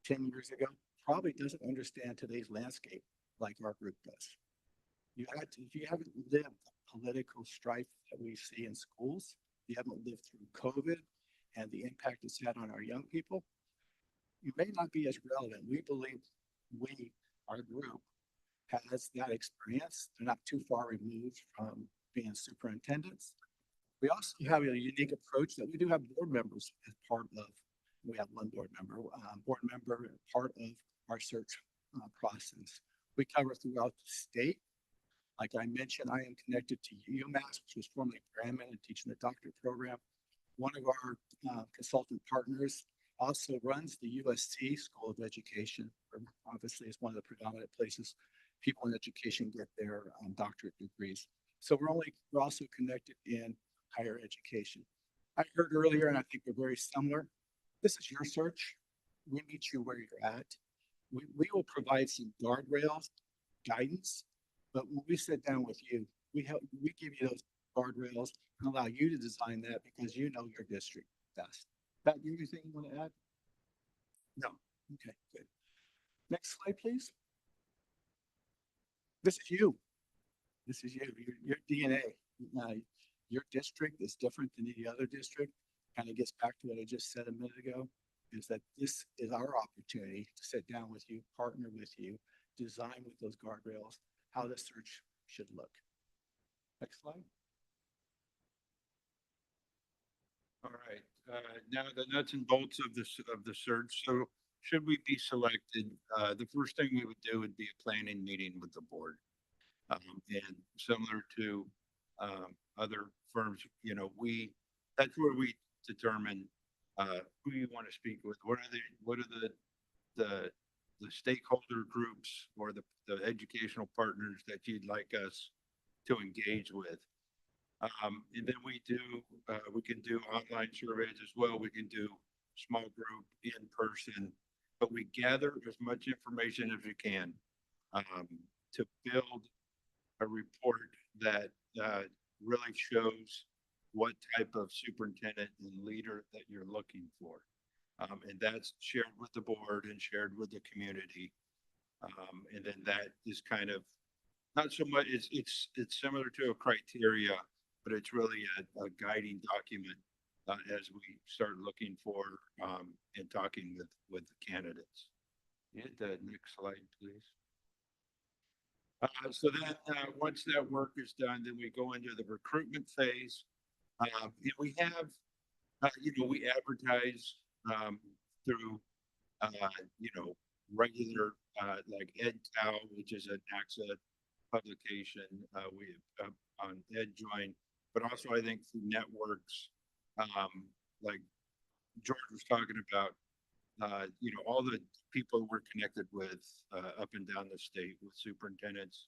10 years ago, probably doesn't understand today's landscape like our group does. If you haven't lived the political strife that we see in schools, you haven't lived through COVID and the impact it's had on our young people, you may not be as relevant. We believe our group, has that experience. They're not too far removed from being superintendents. We also have a unique approach that we do have board members as part of. We have one board member part of our search process. We cover throughout the state. Like I mentioned, I am connected to UMass, which was formerly Grandman and teaching the doctorate program. One of our consultant partners also runs the USC School of Education. Obviously, it's one of the predominant places people in education get their doctorate degrees. So we're also connected in higher education. I heard earlier, and I think we're very similar. This is your search. We meet you where you're at. We will provide some guardrails, guidance, but when we sit down with you, we give you those guardrails and allow you to design that because you know your district best. Pat, you have anything you want to add? No. Okay, good. Next slide, please. This is you. This is you, your DNA. Your district is different than any other district. Kind of gets back to what I just said a minute ago, is that this is our opportunity to sit down with you, partner with you, design with those guardrails, how the search should look. Next slide. All right, now the nuts and bolts of the search. So should we be selected, the first thing we would do would be a planning meeting with the board. And similar to other firms, you know, that's where we determine who you want to speak with. What are the stakeholder groups or the educational partners that you'd like us to engage with. And then we can do online surveys as well. We can do small group in person, but we gather as much information as we can to build a report that really shows what type of superintendent and leader that you're looking for. And that's shared with the board and shared with the community. And then that is kind of not so much, it's similar to a criteria, but it's really a guiding document as we start looking for and talking with the candidates. Hit the next slide, please. So then once that work is done, then we go into the recruitment phase. And we have, you know, we advertise through, you know, regular like EdTow, which is an AXA publication. We have on EdJoin, but also I think through networks like George was talking about. You know, all the people we're connected with up and down the state with superintendents.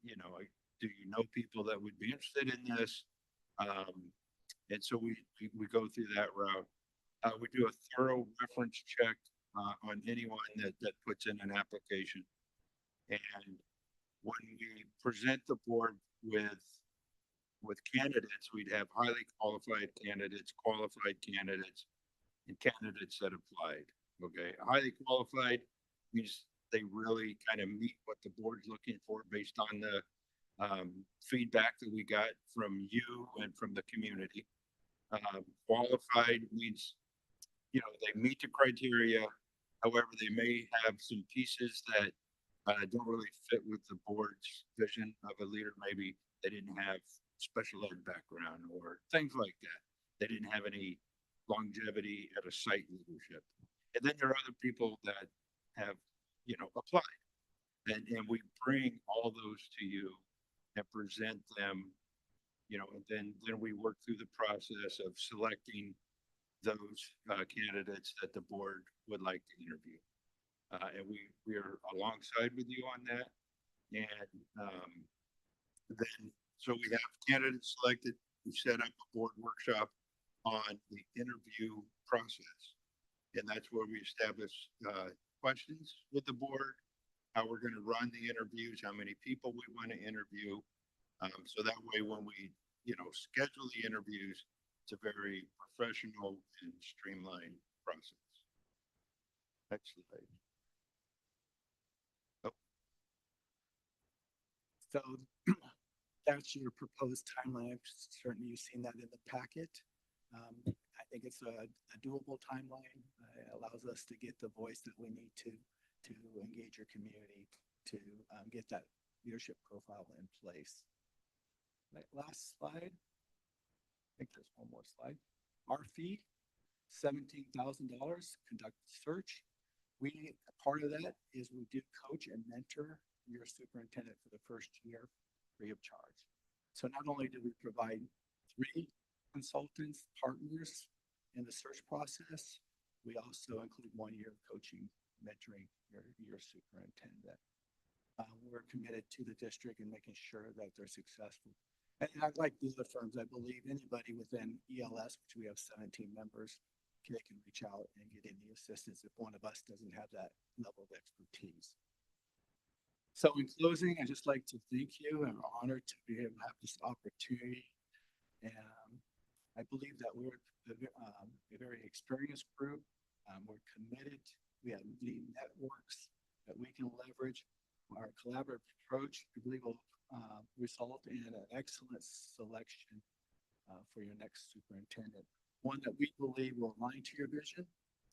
You know, do you know people that would be interested in this? And so we go through that route. We do a thorough reference check on anyone that puts in an application. And when we present the board with candidates, we'd have highly qualified candidates, and candidates that applied. Okay, highly qualified means they really kind of meet what the board's looking for based on the feedback that we got from you and from the community. Qualified means, you know, they meet the criteria. However, they may have some pieces that don't really fit with the board's vision of a leader. Maybe they didn't have special ed background or things like that. They didn't have any longevity at a site leadership. And then there are other people that have, you know, applied. And we bring all those to you and present them, you know, and then we work through the process of selecting those candidates that the board would like to interview. And we are alongside with you on that. And then, so we have candidates selected. We set up a board workshop on the interview process. And that's where we establish questions with the board, how we're going to run the interviews, how many people we want to interview. So that way, when we, you know, schedule the interviews, it's a very professional and streamlined process. Next slide. Oh. So that's your proposed timeline. Certainly you've seen that in the packet. I think it's a doable timeline. It allows us to get the voice that we need to engage your community, to get that leadership profile in place. Last slide. I think there's one more slide. Our fee, $17,000, conduct search. Part of that is we do coach and mentor your superintendent for the first year free of charge. So not only do we provide 3 consultants, partners in the search process, we also include 1 year of coaching, mentoring your superintendent. We're committed to the district and making sure that they're successful. And I'd like the other firms, I believe anybody within ELS, which we have 17 members, they can reach out and get any assistance if one of us doesn't have that level of expertise. So in closing, I'd just like to thank you. I'm honored to be able to have this opportunity. And I believe that we're a very experienced group. We're committed. We have the networks that we can leverage. Our collaborative approach, I believe, will result in an excellent selection for your next superintendent. One that we believe will align to your vision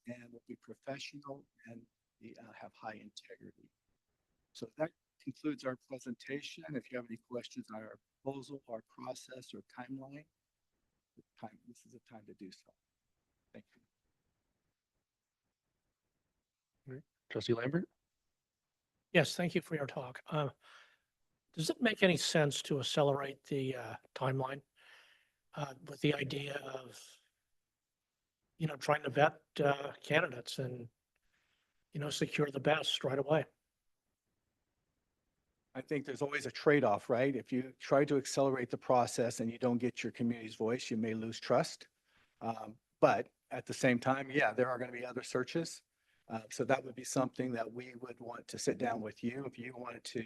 and will be professional and have high integrity. So that concludes our presentation. If you have any questions on our proposal, our process, or timeline, this is the time to do so. Thank you. Trustee Lambert? Yes, thank you for your talk. Does it make any sense to accelerate the timeline with the idea of, trying to vet candidates and, secure the best right away? I think there's always a trade-off, right? If you try to accelerate the process and you don't get your community's voice, you may lose trust. But at the same time, yeah, there are going to be other searches. So that would be something that we would want to sit down with you. If you wanted to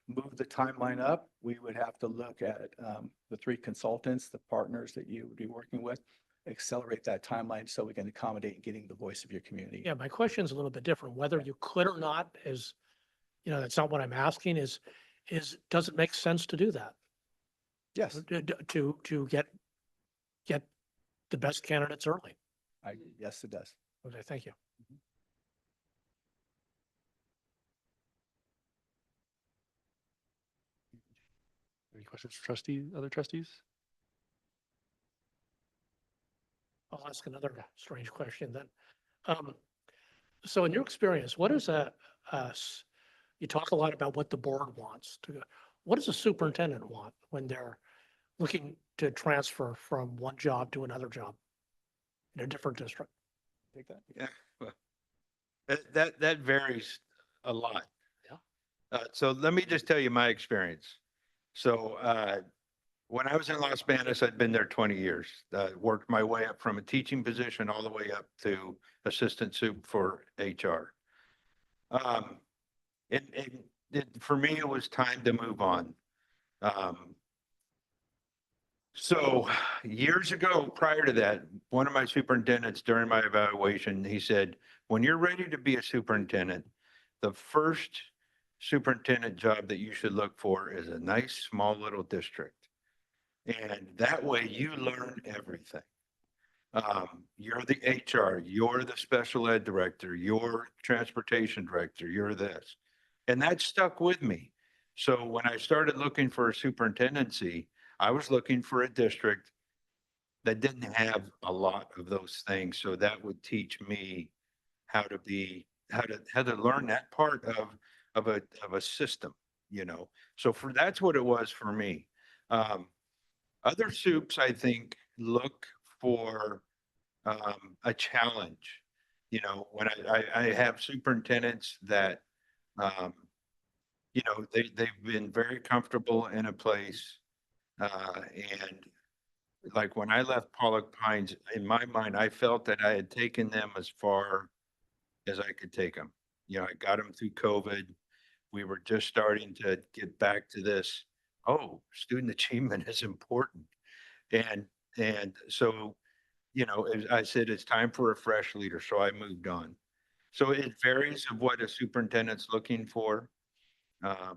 move the timeline up, we would have to look at the 3 consultants, the partners that you would be working with, accelerate that timeline so we can accommodate getting the voice of your community. Yeah, my question is a little bit different. Whether you could or not is, that's not what I'm asking is, does it make sense to do that? Yes. To get the best candidates early? Yes, it does. Okay, thank you. Any questions for other trustees? I'll ask another strange question then. So in your experience, what is you talk a lot about what the board wants what does a superintendent want when they're looking to transfer from one job to another job in a different district? Take that. Yeah, well, that varies a lot. Yeah. So let me just tell you my experience. So when I was in Los Banos, I'd been there 20 years. Worked my way up from a teaching position all the way up to assistant soup for HR. For me, it was time to move on. So years ago, prior to that, one of my superintendents during my evaluation, he said, when you're ready to be a superintendent, the first superintendent job that you should look for is a nice, small little district. And that way you learn everything. You're the HR, you're the special ed director, you're transportation director, you're this. And that stuck with me. So when I started looking for a superintendency, I was looking for a district that didn't have a lot of those things. So that would teach me how to learn that part of a system, So that's what it was for me. Other soups, I think, look for a challenge. When I have superintendents that, they've been very comfortable in a place. And like when I left Pollock Pines, in my mind, I felt that I had taken them as far as I could take them. I got them through COVID. We were just starting to get back to this. Oh, student achievement is important. And so, I said, it's time for a fresh leader. So I moved on. So it varies of what a superintendent's looking for. But,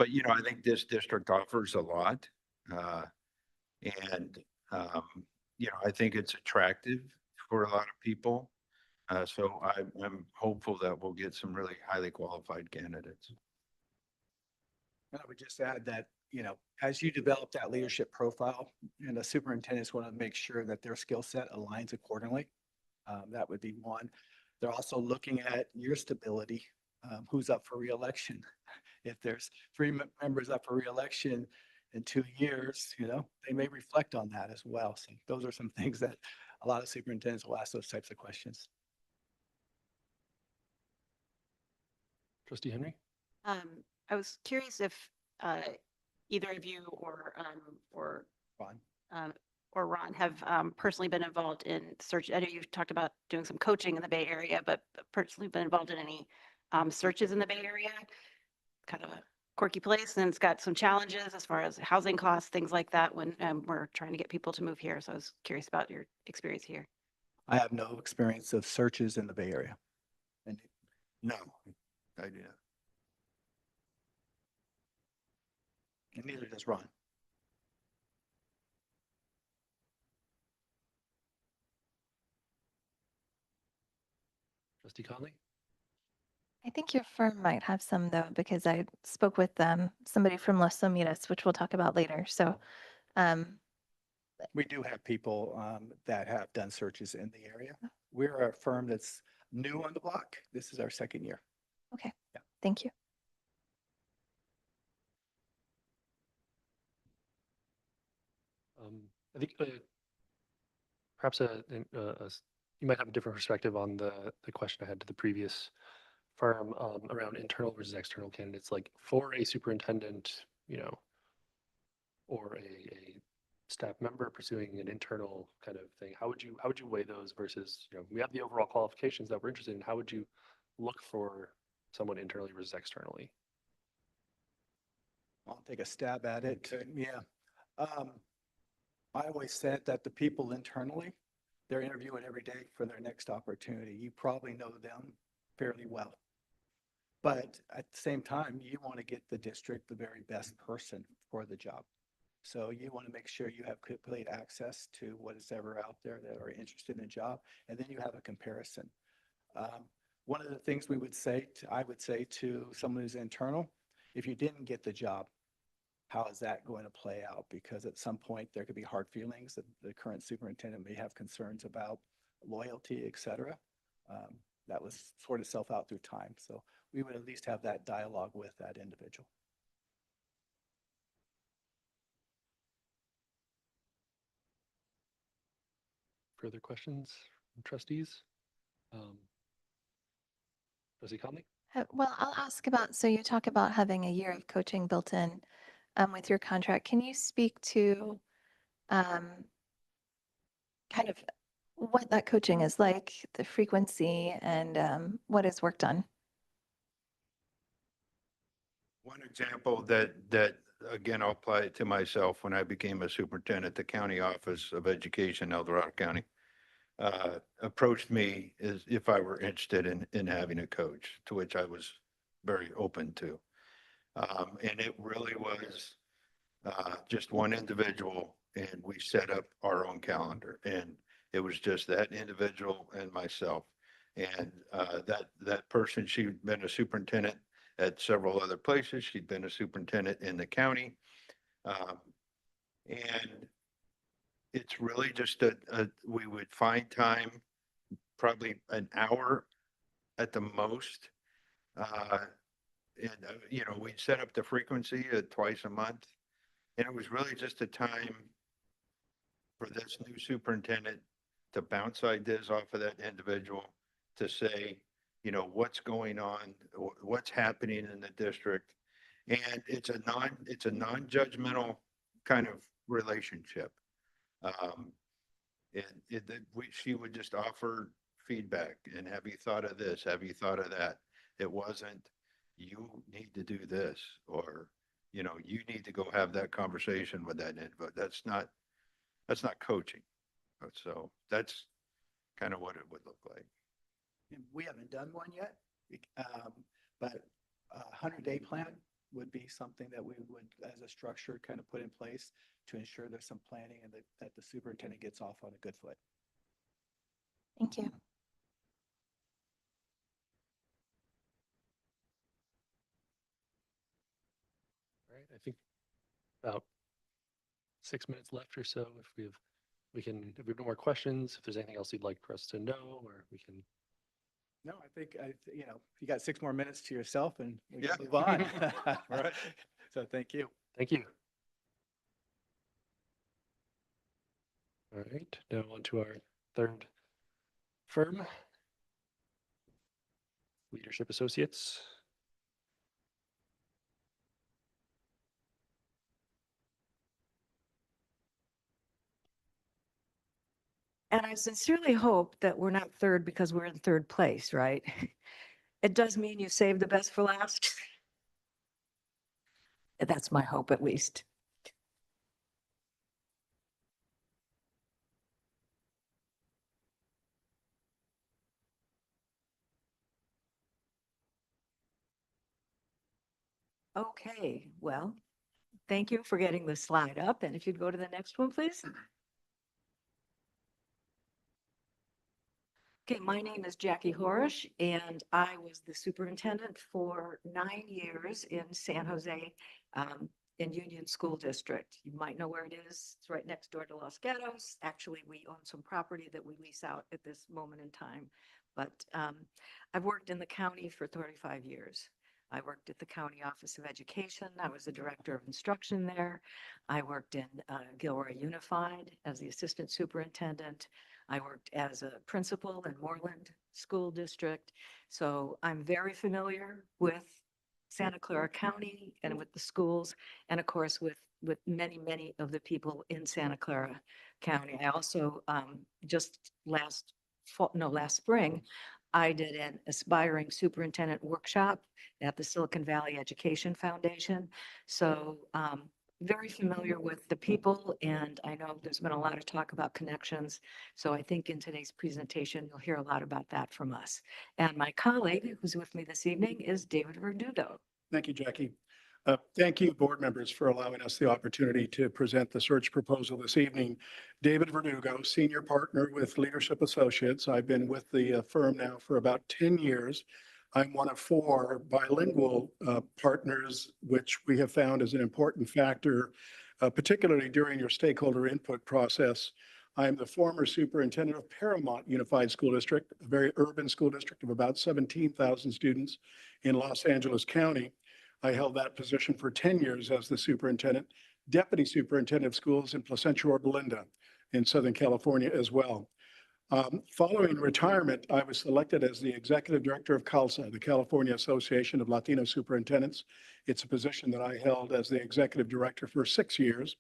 I think this district offers a lot. And I think it's attractive for a lot of people. So I'm hopeful that we'll get some really highly qualified candidates. And I would just add that, as you develop that leadership profile, and the superintendents want to make sure that their skill set aligns accordingly. That would be one. They're also looking at your stability, who's up for reelection. If there's 3 members up for reelection in 2 years, they may reflect on that as well. So those are some things that a lot of superintendents will ask those types of questions. Trustee Henry? I was curious if either of you or Ron. Or Ron have personally been involved in search. I know you've talked about doing some coaching in the Bay Area, but personally been involved in any searches in the Bay Area. Kind of a quirky place, and it's got some challenges as far as housing costs, things like that when we're trying to get people to move here. So I was curious about your experience here. I have no experience of searches in the Bay Area. And No, I do not. And neither does Ron. Trustee Conley? I think your firm might have some though, because I spoke with somebody from Los Omitas, which we'll talk about later. So um, We do have people that have done searches in the area. We're a firm that's new on the block. This is our second year. okay, Yeah. thank you. I think perhaps you might have a different perspective on the question I had to the previous firm around internal versus external candidates. Like for a superintendent, or a staff member pursuing an internal kind of thing, how would you weigh those versus, we have the overall qualifications that we're interested in. How would you look for someone internally versus externally? I'll take a stab at it. Yeah. I always said that the people internally, they're interviewing every day for their next opportunity. You probably know them fairly well. But at the same time, you want to get the district the very best person for the job. So you want to make sure you have complete access to what is ever out there that are interested in the job, and then you have a comparison. One of the things I would say to someone who's internal, if you didn't get the job, how is that going to play out? Because at some point there could be hard feelings that the current superintendent may have concerns about loyalty, et cetera. That would sort itself out through time. So we would at least have that dialogue with that individual. Further questions from trustees? Trustee Conley? Well, I'll ask about, so you talk about having a year of coaching built in with your contract. Can you speak to kind of what that coaching is like, the frequency, and what is work done? One example that again, I'll apply it to myself when I became a superintendent at the County Office of Education, El Dorado County, approached me as if I were interested in having a coach, to which I was very open to. And it really was just one individual, and we set up our own calendar, and it was just that individual and myself. And that person, she'd been a superintendent at several other places. She'd been a superintendent in the county. And it's really just we would find time, probably an hour at the most. And we'd set up the frequency at twice a month. And it was really just a time for this new superintendent to bounce ideas off of that individual, to say, what's going on, what's happening in the district. And it's a non-judgmental kind of relationship. She would just offer feedback and, have you thought of this? Have you thought of that? It wasn't, you need to do this, or, you need to go have that conversation with that individual. That's not coaching. So that's kind of what it would look like. And we haven't done one yet, but a 100-day plan would be something that we would, as a structure, kind of put in place to ensure there's some planning and that the superintendent gets off on a good foot. Thank you. All right, I think about 6 minutes left or so. If we have no more questions, if there's anything else you'd like for us to know, or we can. No, I think, you got 6 more minutes to yourself and we Yeah. can move on. Right. So thank you. Thank you. All right, now on to our third firm, Leadership Associates. And I sincerely hope that we're not third because we're in third place, right? It does mean you saved the best for last. That's my hope, at least. Okay, well, thank you for getting the slide up. And if you'd go to the next one, please. Okay, my name is Jackie Horish, and I was the superintendent for 9 years in San Jose, in Union School District. You might know where it is. It's right next door to Los Gatos. Actually, we own some property that we lease out at this moment in time. But I've worked in the county for 35 years. I worked at the County Office of Education. I was the director of instruction there. I worked in Gilroy Unified as the assistant superintendent. I worked as a principal in Moreland School District. So I'm very familiar with Santa Clara County and with the schools, and of course with many of the people in Santa Clara County. I also just last spring, I did an aspiring superintendent workshop at the Silicon Valley Education Foundation. So very familiar with the people, and I know there's been a lot of talk about connections. So I think in today's presentation, you'll hear a lot about that from us. And my colleague who's with me this evening is David Verdugo. Thank you, Jackie. Thank you, board members, for allowing us the opportunity to present the search proposal this evening. David Verdugo, senior partner with Leadership Associates. I've been with the firm now for about 10 years. I'm one of 4 bilingual partners, which we have found is an important factor, particularly during your stakeholder input process. I'm the former superintendent of Paramount Unified School District, a very urban school district of about 17,000 students in Los Angeles County. I held that position for 10 years as the superintendent, deputy superintendent of schools in Placentia Yorba Linda in Southern California as well. Following retirement, I was selected as the executive director of CALSA, the California Association of Latino Superintendents. It's a position that I held as the executive director for 6 years.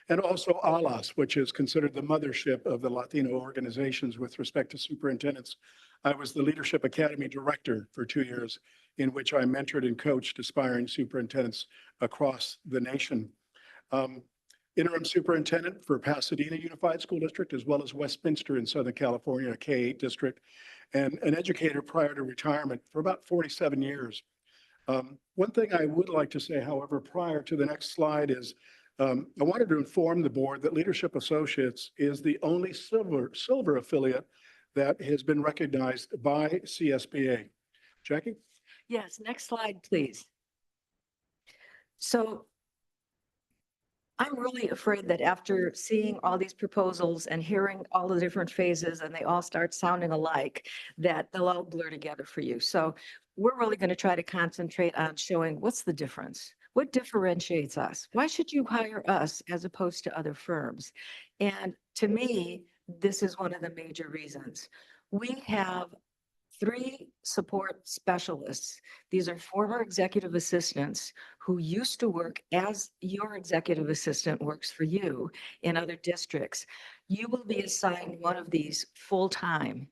And also ALAS, which is considered the mothership of the Latino organizations with respect to superintendents. I was the Leadership Academy director for 2 years, in which I mentored and coached aspiring superintendents across the nation. Interim superintendent for Pasadena Unified School District, as well as Westminster in Southern California, a K-8 district, and an educator prior to retirement for about 47 years. One thing I would like to say, however, prior to the next slide is, I wanted to inform the board that Leadership Associates is the only silver affiliate that has been recognized by CSBA. Jackie? Yes, next slide, please. So I'm really afraid that after seeing all these proposals and hearing all the different phases and they all start sounding alike, that they'll all blur together for you. So we're really going to try to concentrate on showing what's the difference. What differentiates us? Why should you hire us as opposed to other firms? And to me, this is one of the major reasons. We have 3 support specialists. These are former executive assistants who used to work as your executive assistant works for you in other districts. You will be assigned one of these full-time.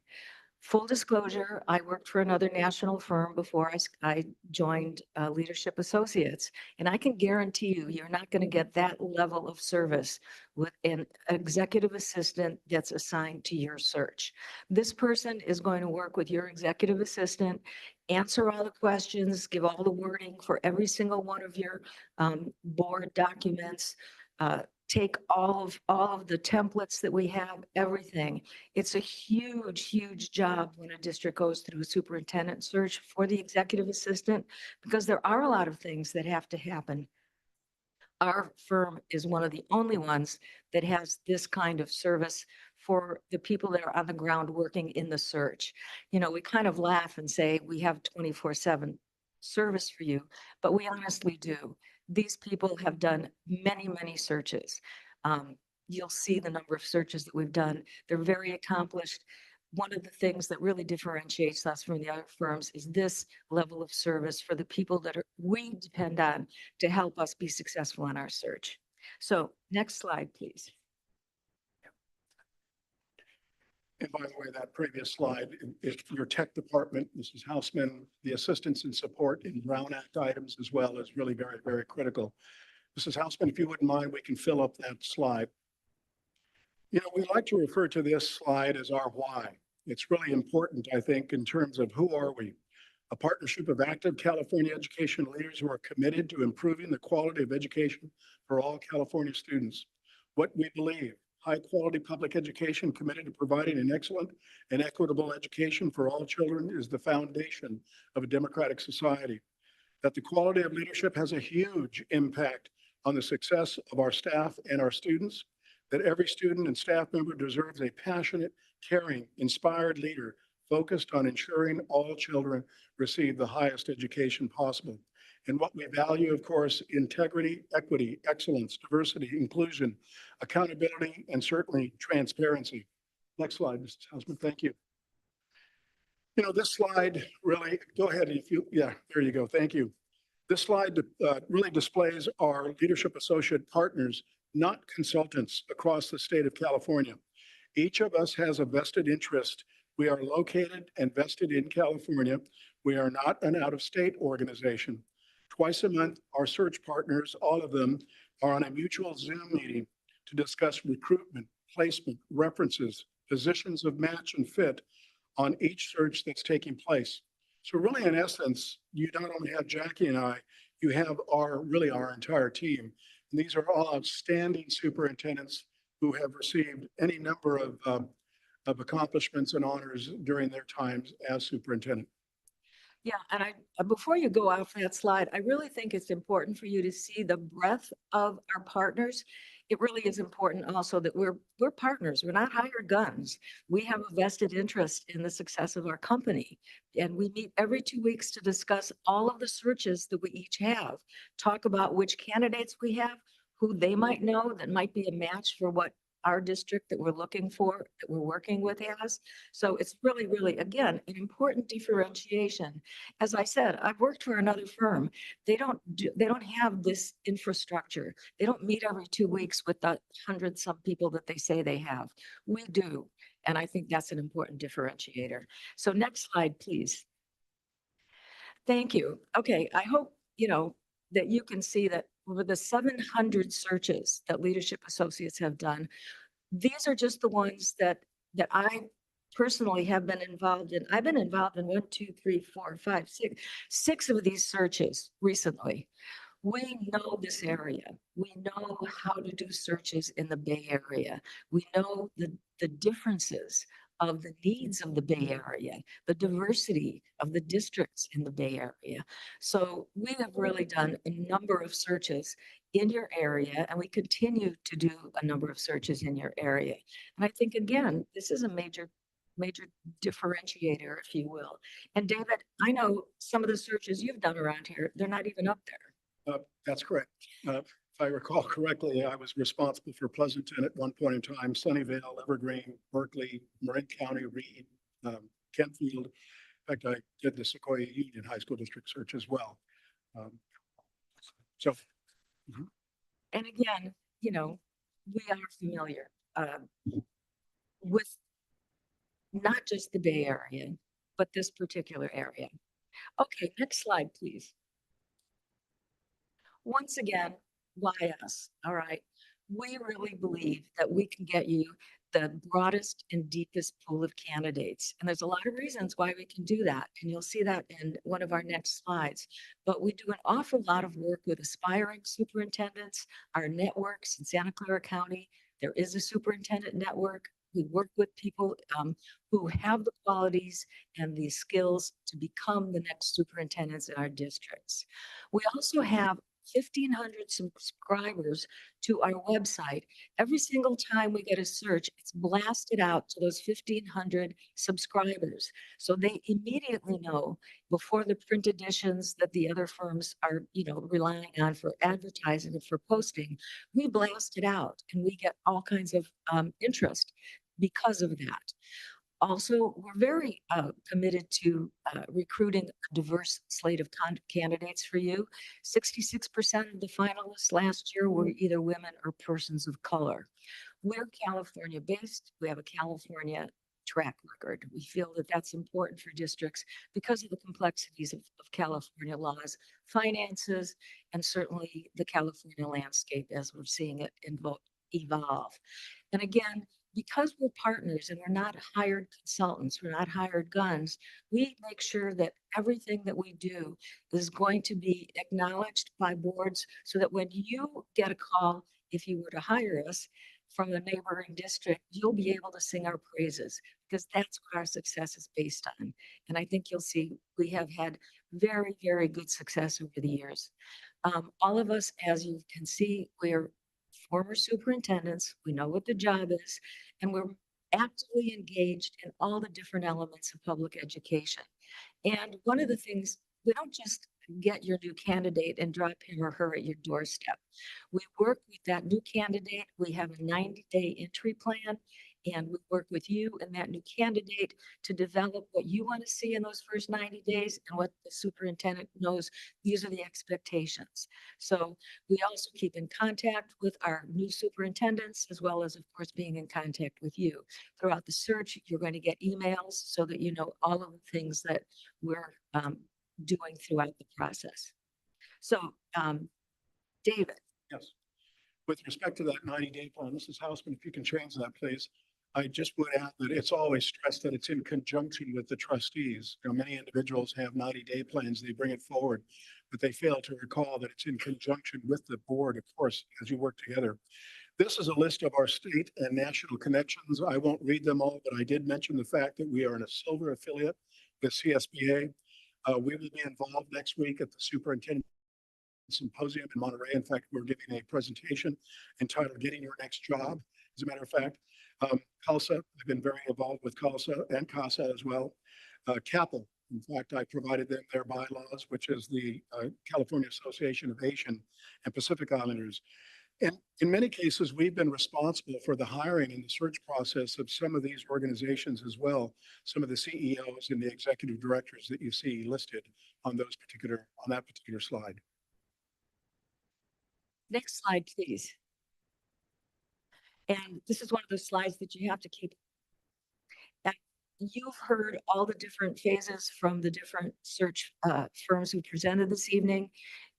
Full disclosure, I worked for another national firm before I joined Leadership Associates, and I can guarantee you, you're not going to get that level of service with an executive assistant that's assigned to your search. This person is going to work with your executive assistant, answer all the questions, give all the wording for every single one of your board documents, take all of the templates that we have, everything. It's a huge job when a district goes through a superintendent search for the executive assistant, because there are a lot of things that have to happen. Our firm is one of the only ones that has this kind of service for the people that are on the ground working in the search. You know, we kind of laugh and say we have 24/7 service for you, but we honestly do. These people have done many searches. You'll see the number of searches that we've done. They're very accomplished. One of the things that really differentiates us from the other firms is this level of service for the people that we depend on to help us be successful in our search. So next slide, please. And by the way, that previous slide, if your tech department, Mrs. Houseman, the assistance and support in Brown Act items as well is really very critical. Mrs. Houseman, if you wouldn't mind, we can fill up that slide. You know, we like to refer to this slide as our why. It's really important, I think, in terms of who are we? A partnership of active California education leaders who are committed to improving the quality of education for all California students. What we believe, High-quality public education committed to providing an excellent and equitable education for all children is the foundation of a democratic society. That the quality of leadership has a huge impact on the success of our staff and our students. That every student and staff member deserves a passionate, caring, inspired leader focused on ensuring all children receive the highest education possible. And what we value, of course, integrity, equity, excellence, diversity, inclusion, accountability, and certainly transparency. Next slide, Mrs. Hausman. Thank you. You know, this slide really, go ahead if you, yeah, there you go. Thank you. This slide really displays our leadership associate partners, not consultants, across the state of California. Each of us has a vested interest. We are located and vested in California. We are not an out-of-state organization. Twice a month, our search partners, all of them, are on a mutual Zoom meeting to discuss recruitment, placement, references, positions of match and fit on each search that's taking place. So really, in essence, you not only have Jackie and I, you have really our entire team. And these are all outstanding superintendents who have received any number of accomplishments and honors during their times as superintendent. Yeah, and before you go off that slide, I really think it's important for you to see the breadth of our partners. It really is important also that we're partners. We're not hired guns. We have a vested interest in the success of our company. And we meet every 2 weeks to discuss all of the searches that we each have, talk about which candidates we have, who they might know that might be a match for what our district that we're looking for, that we're working with has. So it's really, really, again, an important differentiation. As I said, I've worked for another firm. They don't have this infrastructure. They don't meet every 2 weeks with the 100-some people that they say they have. We do. And I think that's an important differentiator. So next slide, please. Thank you. Okay, I hope, that you can see that over the 700 searches that Leadership Associates have done, these are just the ones that I personally have been involved in. I've been involved in 1, 2, 3, 4, 5, 6 of these searches recently. We know this area. We know how to do searches in the Bay Area. We know the differences of the needs of the Bay Area, the diversity of the districts in the Bay Area. So we have really done a number of searches in your area, and we continue to do a number of searches in your area. And I think, again, this is a major differentiator, if you will. And David, I know some of the searches you've done around here, they're not even up there. That's correct. If I recall correctly, I was responsible for Pleasanton at one point in time, Sunnyvale, Evergreen, Berkeley, Marin County, Reed, Kentfield. In fact, I did the Sequoia Union High School District search as well. And again, we are familiar with not just the Bay Area, but this particular area. Okay, next slide, please. Once again, why us? All right. We really believe that we can get you the broadest and deepest pool of candidates. And there's a lot of reasons why we can do that. And you'll see that in one of our next slides. But we do an awful lot of work with aspiring superintendents, our networks in Santa Clara County. There is a superintendent network. We work with people who have the qualities and the skills to become the next superintendents in our districts. We also have 1,500 subscribers to our website. Every single time we get a search, it's blasted out to those 1,500 subscribers. So they immediately know before the print editions that the other firms are, relying on for advertising and for posting, we blast it out and we get all kinds of interest because of that. Also, we're very committed to recruiting a diverse slate of candidates for you. 66% of the finalists last year were either women or persons of color. We're California based. We have a California track record. We feel that that's important for districts because of the complexities of California laws, finances, and certainly the California landscape as we're seeing it evolve. And again, because we're partners and we're not hired consultants, we're not hired guns, we make sure that everything that we do is going to be acknowledged by boards so that when you get a call, if you were to hire us, from the neighboring district, you'll be able to sing our praises because that's what our success is based on. And I think you'll see we have had very, very good success over the years. All of us, as you can see, we're former superintendents. We know what the job is, and we're actively engaged in all the different elements of public education. And one of the things, we don't just get your new candidate and drop him or her at your doorstep. We work with that new candidate. We have a 90-day entry plan, and we work with you and that new candidate to develop what you want to see in those first 90 days and what the superintendent knows these are the expectations. So we also keep in contact with our new superintendents, as well as, of course, being in contact with you. Throughout the search, you're going to get emails so that you know all of the things that we're doing throughout the process. So, David. Yes. With respect to that 90-day plan, Mrs. Hausman, if you can change that, please. I just would add that it's always stressed that it's in conjunction with the trustees. You know, many individuals have 90-day plans, they bring it forward, but they fail to recall that it's in conjunction with the board, of course, as you work together. This is a list of our state and national connections. I won't read them all, but I did mention the fact that we are in a silver affiliate with CSBA. We will be involved next week at the superintendent symposium in Monterey. In fact, we're giving a presentation entitled Getting Your Next Job. As a matter of fact, CALSA, I've been very involved with CALSA and CASA as well. CAPL, in fact, I provided them their bylaws, which is the California Association of Asian and Pacific Islanders. And in many cases, we've been responsible for the hiring and the search process of some of these organizations as well. Some of the CEOs and the executive directors that you see listed on that particular slide. Next slide, please. And this is one of those slides that you have to keep. And you've heard all the different phases from the different search firms who presented this evening.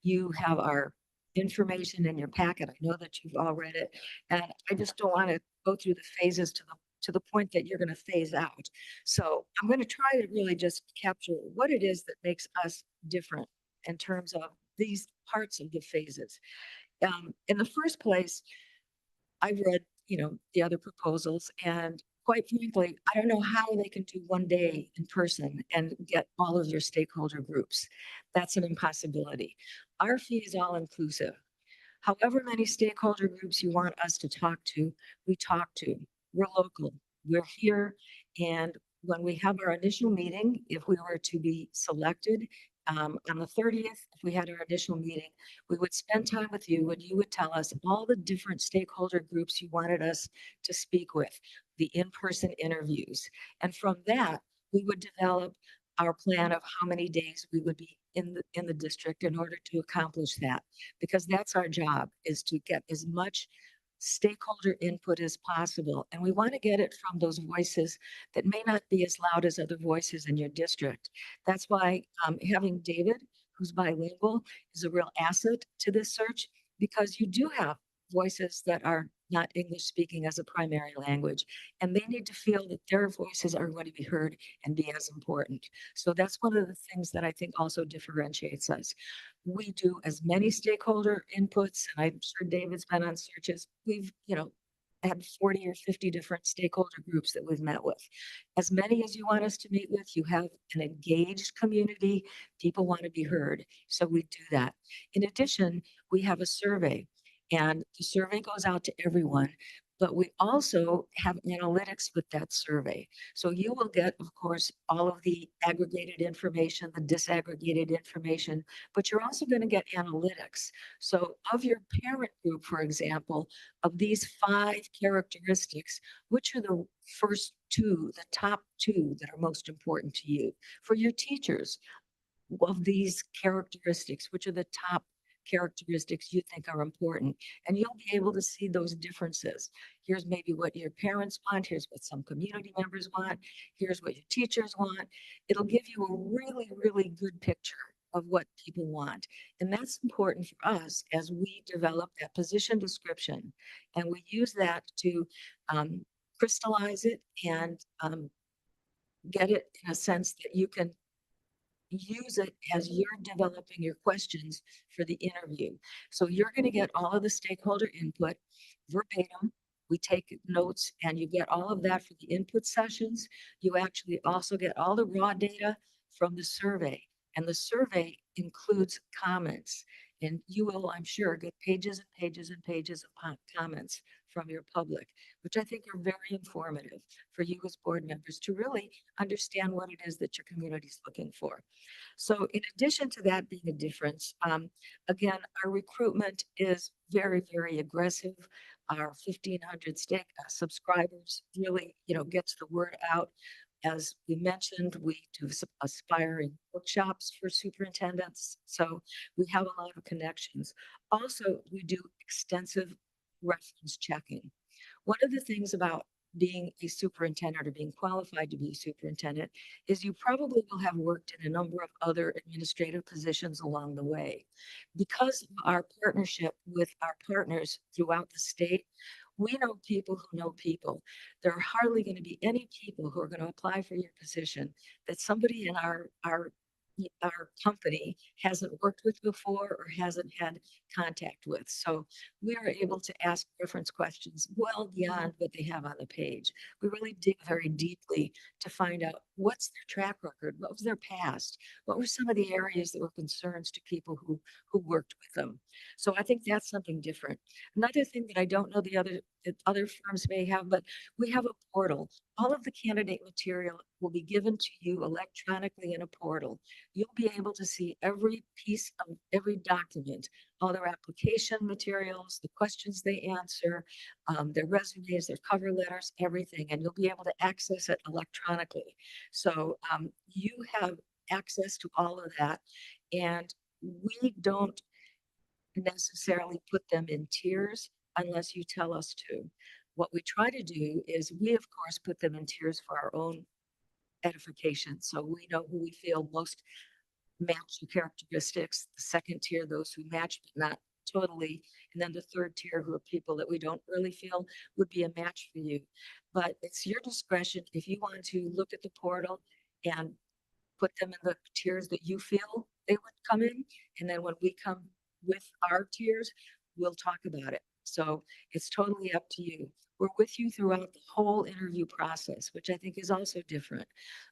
You have our information in your packet. I know that you've all read it. And I just don't want to go through the phases to the point that you're going to phase out. So I'm going to try to really just capture what it is that makes us different in terms of these parts of the phases. In the first place, I've read, the other proposals, and quite frankly, I don't know how they can do one day in person and get all of your stakeholder groups. That's an impossibility. Our fee is all inclusive. However many stakeholder groups you want us to talk to, we talk to. We're local, we're here, and when we have our initial meeting, if we were to be selected, on the 30th, if we had our initial meeting, we would spend time with you and you would tell us all the different stakeholder groups you wanted us to speak with, the in-person interviews. And from that, we would develop our plan of how many days we would be in the district in order to accomplish that. Because that's our job, is to get as much stakeholder input as possible. And we want to get it from those voices that may not be as loud as other voices in your district. That's why having David, who's bilingual, is a real asset to this search, because you do have voices that are not English speaking as a primary language, and they need to feel that their voices are going to be heard and be as important. So that's one of the things that I think also differentiates us. We do as many stakeholder inputs, and I'm sure David's been on searches. We've, had 40 or 50 different stakeholder groups that we've met with. As many as you want us to meet with, you have an engaged community. People want to be heard, so we do that. In addition, we have a survey. And the survey goes out to everyone, but we also have analytics with that survey. So you will get, of course, all of the aggregated information, the disaggregated information, but you're also going to get analytics. So of your parent group, for example, of these 5 characteristics, which are the first 2, the top 2 that are most important to you? For your teachers, of these characteristics, which are the top characteristics you think are important, and you'll be able to see those differences. Here's maybe what your parents want, here's what some community members want, here's what your teachers want. It'll give you a really, really good picture of what people want. And that's important for us as we develop that position description. And we use that to crystallize it and get it in a sense that you can use it as you're developing your questions for the interview. So you're going to get all of the stakeholder input verbatim We take notes and you get all of that for the input sessions. You actually also get all the raw data from the survey. And the survey includes comments. And you will, I'm sure, get pages and pages and pages of comments from your public, which I think are very informative for you as board members to really understand what it is that your community is looking for. So in addition to that being a difference, again, our recruitment is very, very aggressive. Our 1,500 subscribers really, gets the word out. As we mentioned, we do aspiring workshops for superintendents. So we have a lot of connections. Also, we do extensive reference checking. One of the things about being a superintendent or being qualified to be a superintendent is you probably will have worked in a number of other administrative positions along the way. Because of our partnership with our partners throughout the state, we know people who know people. There are hardly going to be any people who are going to apply for your position that somebody in our company hasn't worked with before or hasn't had contact with. So we are able to ask reference questions well beyond what they have on the page. We really dig very deeply to find out what's their track record, what was their past, what were some of the areas that were concerns to people who worked with them. So I think that's something different. Another thing that I don't know that other firms may have, but we have a portal. All of the candidate material will be given to you electronically in a portal. You'll be able to see every piece of every document, all their application materials, the questions they answer, their resumes, their cover letters, everything, and you'll be able to access it electronically. So you have access to all of that, and we don't necessarily put them in tiers unless you tell us to. What we try to do is we, of course, put them in tiers for our own edification. So we know who we feel most match the characteristics. The second tier, those who match, but not totally. And then the third tier, who are people that we don't really feel would be a match for you. But it's your discretion if you want to look at the portal and put them in the tiers that you feel they would come in. And then when we come with our tiers, we'll talk about it. So it's totally up to you. We're with you throughout the whole interview process, which I think is also different.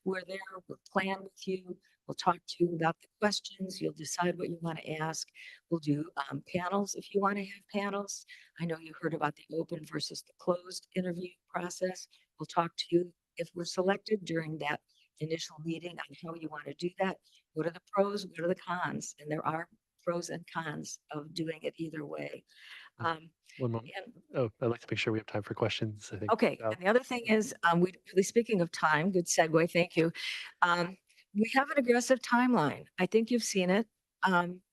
We're there, we'll plan with you, we'll talk to you about the questions, you'll decide what you want to ask. We'll do panels if you want to have panels. I know you heard about the open versus the closed interview process. We'll talk to you if we're selected during that initial meeting on how you want to do that. What are the pros, what are the cons? And there are pros and cons of doing it either way. One moment. Oh, I'd like to make sure we have time for questions, I think. Okay, and the other thing is, speaking of time, good segue, thank you. We have an aggressive timeline. I think you've seen it.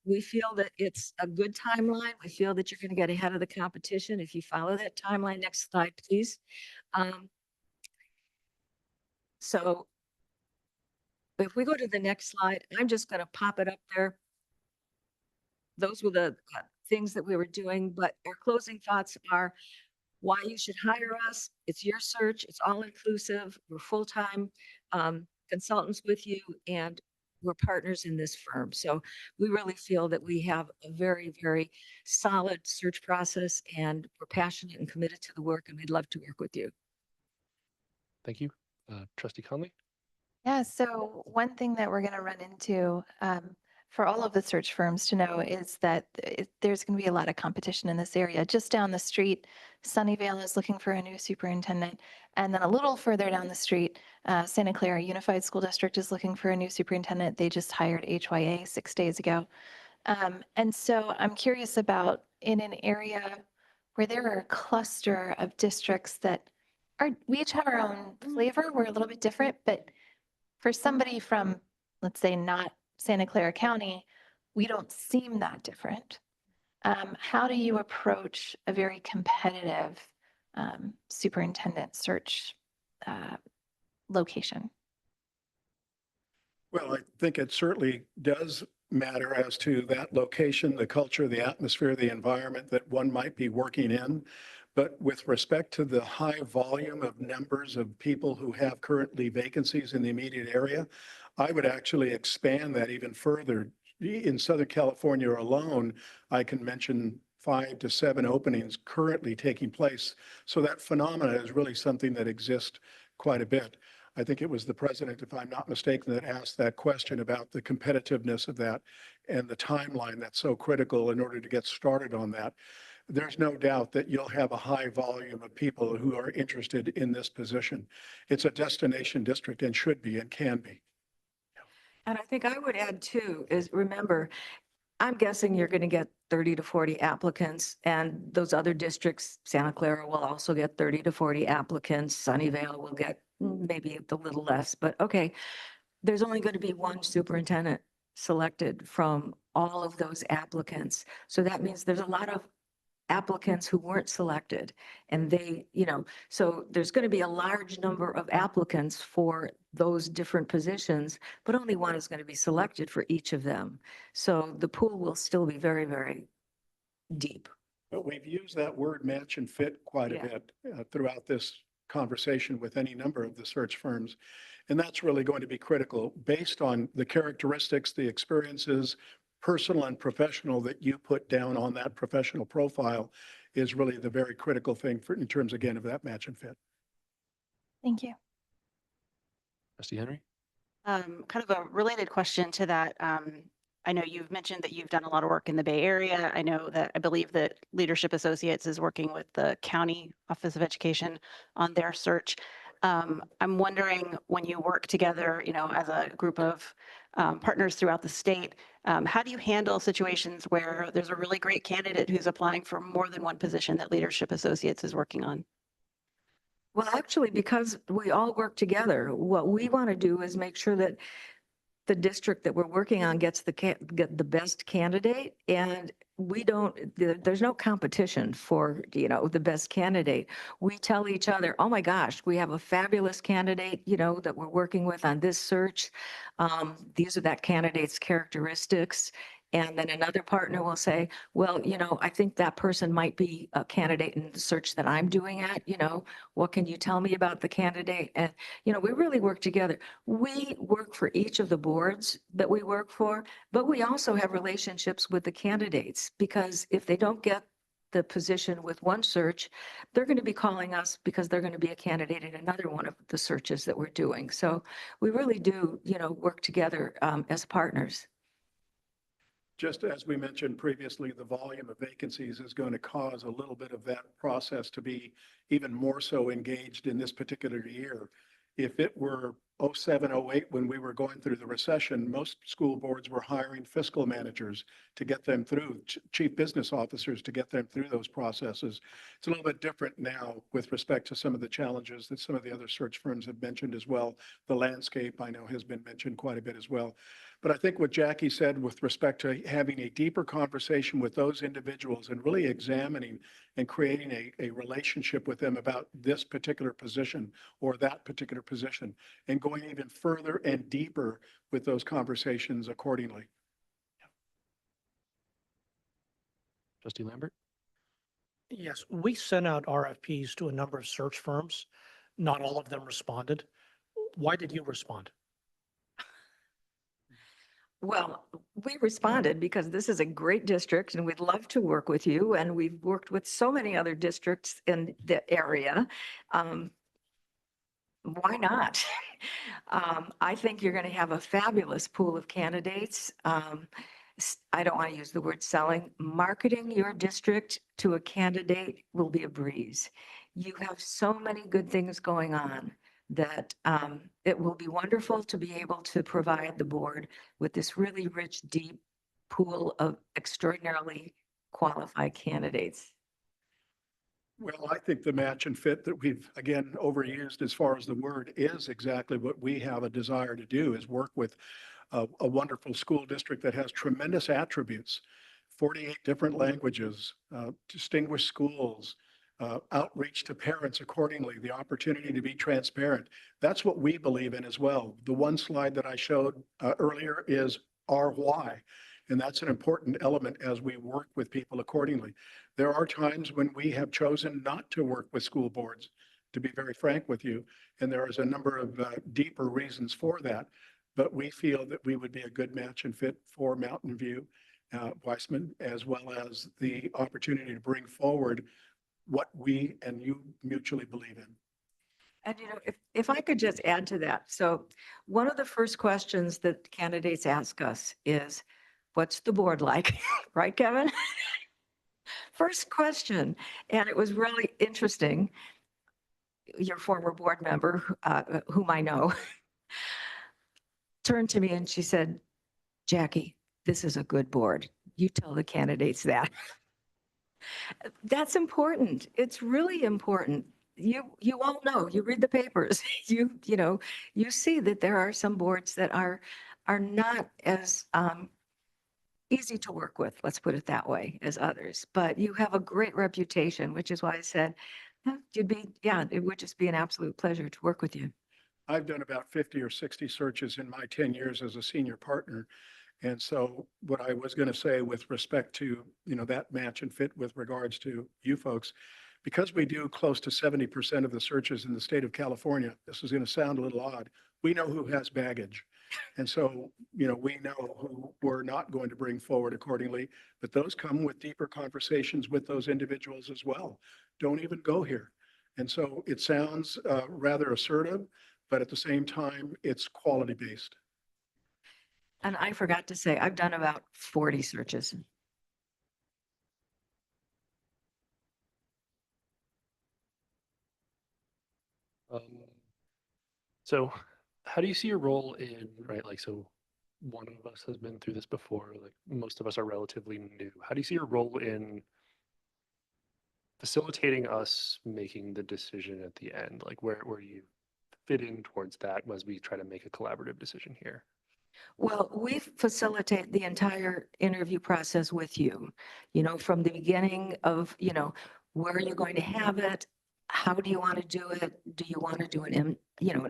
We feel that it's a good timeline. We feel that you're going to get ahead of the competition if you follow that timeline. Next slide, please. So if we go to the next slide, I'm just going to pop it up there. Those were the things that we were doing, but our closing thoughts are why you should hire us. It's your search. It's all inclusive. We're full-time consultants with you, and we're partners in this firm. So we really feel that we have a very, very solid search process, and we're passionate and committed to the work, and we'd love to work with you. Thank you. Trustee Conley? Yeah, so one thing that we're going to run into for all of the search firms to know is that there's going to be a lot of competition in this area. Just down the street, Sunnyvale is looking for a new superintendent. And then a little further down the street, Santa Clara Unified School District is looking for a new superintendent. They just hired HYA 6 days ago. And so I'm curious about in an area where there are a cluster of districts that we each have our own flavor. We're a little bit different, but for somebody from, let's say, not Santa Clara County, we don't seem that different. How do you approach a very competitive superintendent search location? Well, I think it certainly does matter as to that location, the culture, the atmosphere, the environment that one might be working in. But with respect to the high volume of numbers of people who have currently vacancies in the immediate area, I would actually expand that even further. In Southern California alone, I can mention 5 to 7 openings currently taking place. So that phenomena is really something that exists quite a bit. I think it was the president, if I'm not mistaken, that asked that question about the competitiveness of that and the timeline that's so critical in order to get started on that. There's no doubt that you'll have a high volume of people who are interested in this position. It's a destination district and should be and can be. And I think I would add too, is remember, I'm guessing you're going to get 30 to 40 applicants, and those other districts, Santa Clara will also get 30 to 40 applicants. Sunnyvale will get maybe a little less, but okay. There's only going to be one superintendent selected from all of those applicants. So that means there's a lot of applicants who weren't selected, and they, so there's going to be a large number of applicants for those different positions, but only one is going to be selected for each of them. So the pool will still be very, very deep. But we've used that word match and fit quite a bit throughout this conversation with any number of the search firms. And that's really going to be critical based on the characteristics, the experiences, personal and professional, that you put down on that professional profile is really the very critical thing for, in terms, again, of that match and fit. Thank you. Trustee Henry? Kind of a related question to that. I know you've mentioned that you've done a lot of work in the Bay Area. I believe that Leadership Associates is working with the County Office of Education on their search. I'm wondering, when you work together, as a group of partners throughout the state, how do you handle situations where there's a really great candidate who's applying for more than one position that Leadership Associates is working on? Well, actually, because we all work together, what we want to do is make sure that the district that we're working on gets get the best candidate, and there's no competition for, the best candidate. We tell each other, oh my gosh, we have a fabulous candidate, that we're working with on this search. These are that candidate's characteristics. And then another partner will say, well, I think that person might be a candidate in the search that I'm doing at, what can you tell me about the candidate? And, we really work together. We work for each of the boards that we work for, but we also have relationships with the candidates, because if they don't get the position with one search, they're going to be calling us because they're going to be a candidate in another one of the searches that we're doing. So we really do, work together as partners. Just as we mentioned previously, the volume of vacancies is going to cause a little bit of that process to be even more so engaged in this particular year. If it were 07, 08, when we were going through the recession, most school boards were hiring fiscal managers to get them through, chief business officers to get them through those processes. It's a little bit different now with respect to some of the challenges that some of the other search firms have mentioned as well. The landscape, I know, has been mentioned quite a bit as well. But I think what Jackie said with respect to having a deeper conversation with those individuals and really examining and creating a relationship with them about this particular position or that particular position, and going even further and deeper with those conversations accordingly. Trustee Lambert? Yes, we sent out RFPs to a number of search firms. Not all of them responded. Why did you respond? Well, we responded because this is a great district and we'd love to work with you. And we've worked with so many other districts in the area. Why not? I think you're going to have a fabulous pool of candidates. I don't want to use the word selling. Marketing your district to a candidate will be a breeze. You have so many good things going on that it will be wonderful to be able to provide the board with this really rich, deep pool of extraordinarily qualified candidates. Well, I think the match and fit that we've, again, overused as far as the word is exactly what we have a desire to do, is work with a wonderful school district that has tremendous attributes, 48 different languages, distinguished schools, outreach to parents accordingly, the opportunity to be transparent. That's what we believe in as well. The one slide that I showed earlier is our why. And that's an important element as we work with people accordingly. There are times when we have chosen not to work with school boards, to be very frank with you. And there is a number of deeper reasons for that. But we feel that we would be a good match and fit for Mountain View. Weissman, as well as the opportunity to bring forward what we and you mutually believe in. And if I could just add to that. So one of the first questions that candidates ask us is, what's the board like? Right, Kevin? First question. And it was really interesting. Your former board member, whom I know, turned to me and she said, Jackie, this is a good board. You tell the candidates that. That's important. It's really important. You all know, you read the papers, you see that there are some boards that are not as easy to work with, let's put it that way, as others. But you have a great reputation, which is why I said, it would just be an absolute pleasure to work with you. I've done about 50 or 60 searches in my 10 years as a senior partner. And so what I was going to say with respect to, that match and fit with regards to you folks, because we do close to 70% of the searches in the state of California, this is going to sound a little odd. We know who has baggage. And so, we know who we're not going to bring forward accordingly, but those come with deeper conversations with those individuals as well. Don't even go here. And so it sounds rather assertive, but at the same time, it's quality based. And I forgot to say, I've done about 40 searches. So how do you see your role in, right? Like, so one of us has been through this before, like most of us are relatively new. How do you see your role in facilitating us making the decision at the end? Like where you fit in towards that as we try to make a collaborative decision here? Well, we facilitate the entire interview process with you, from the beginning of, where are you going to have it? How do you want to do it? Do you want to do an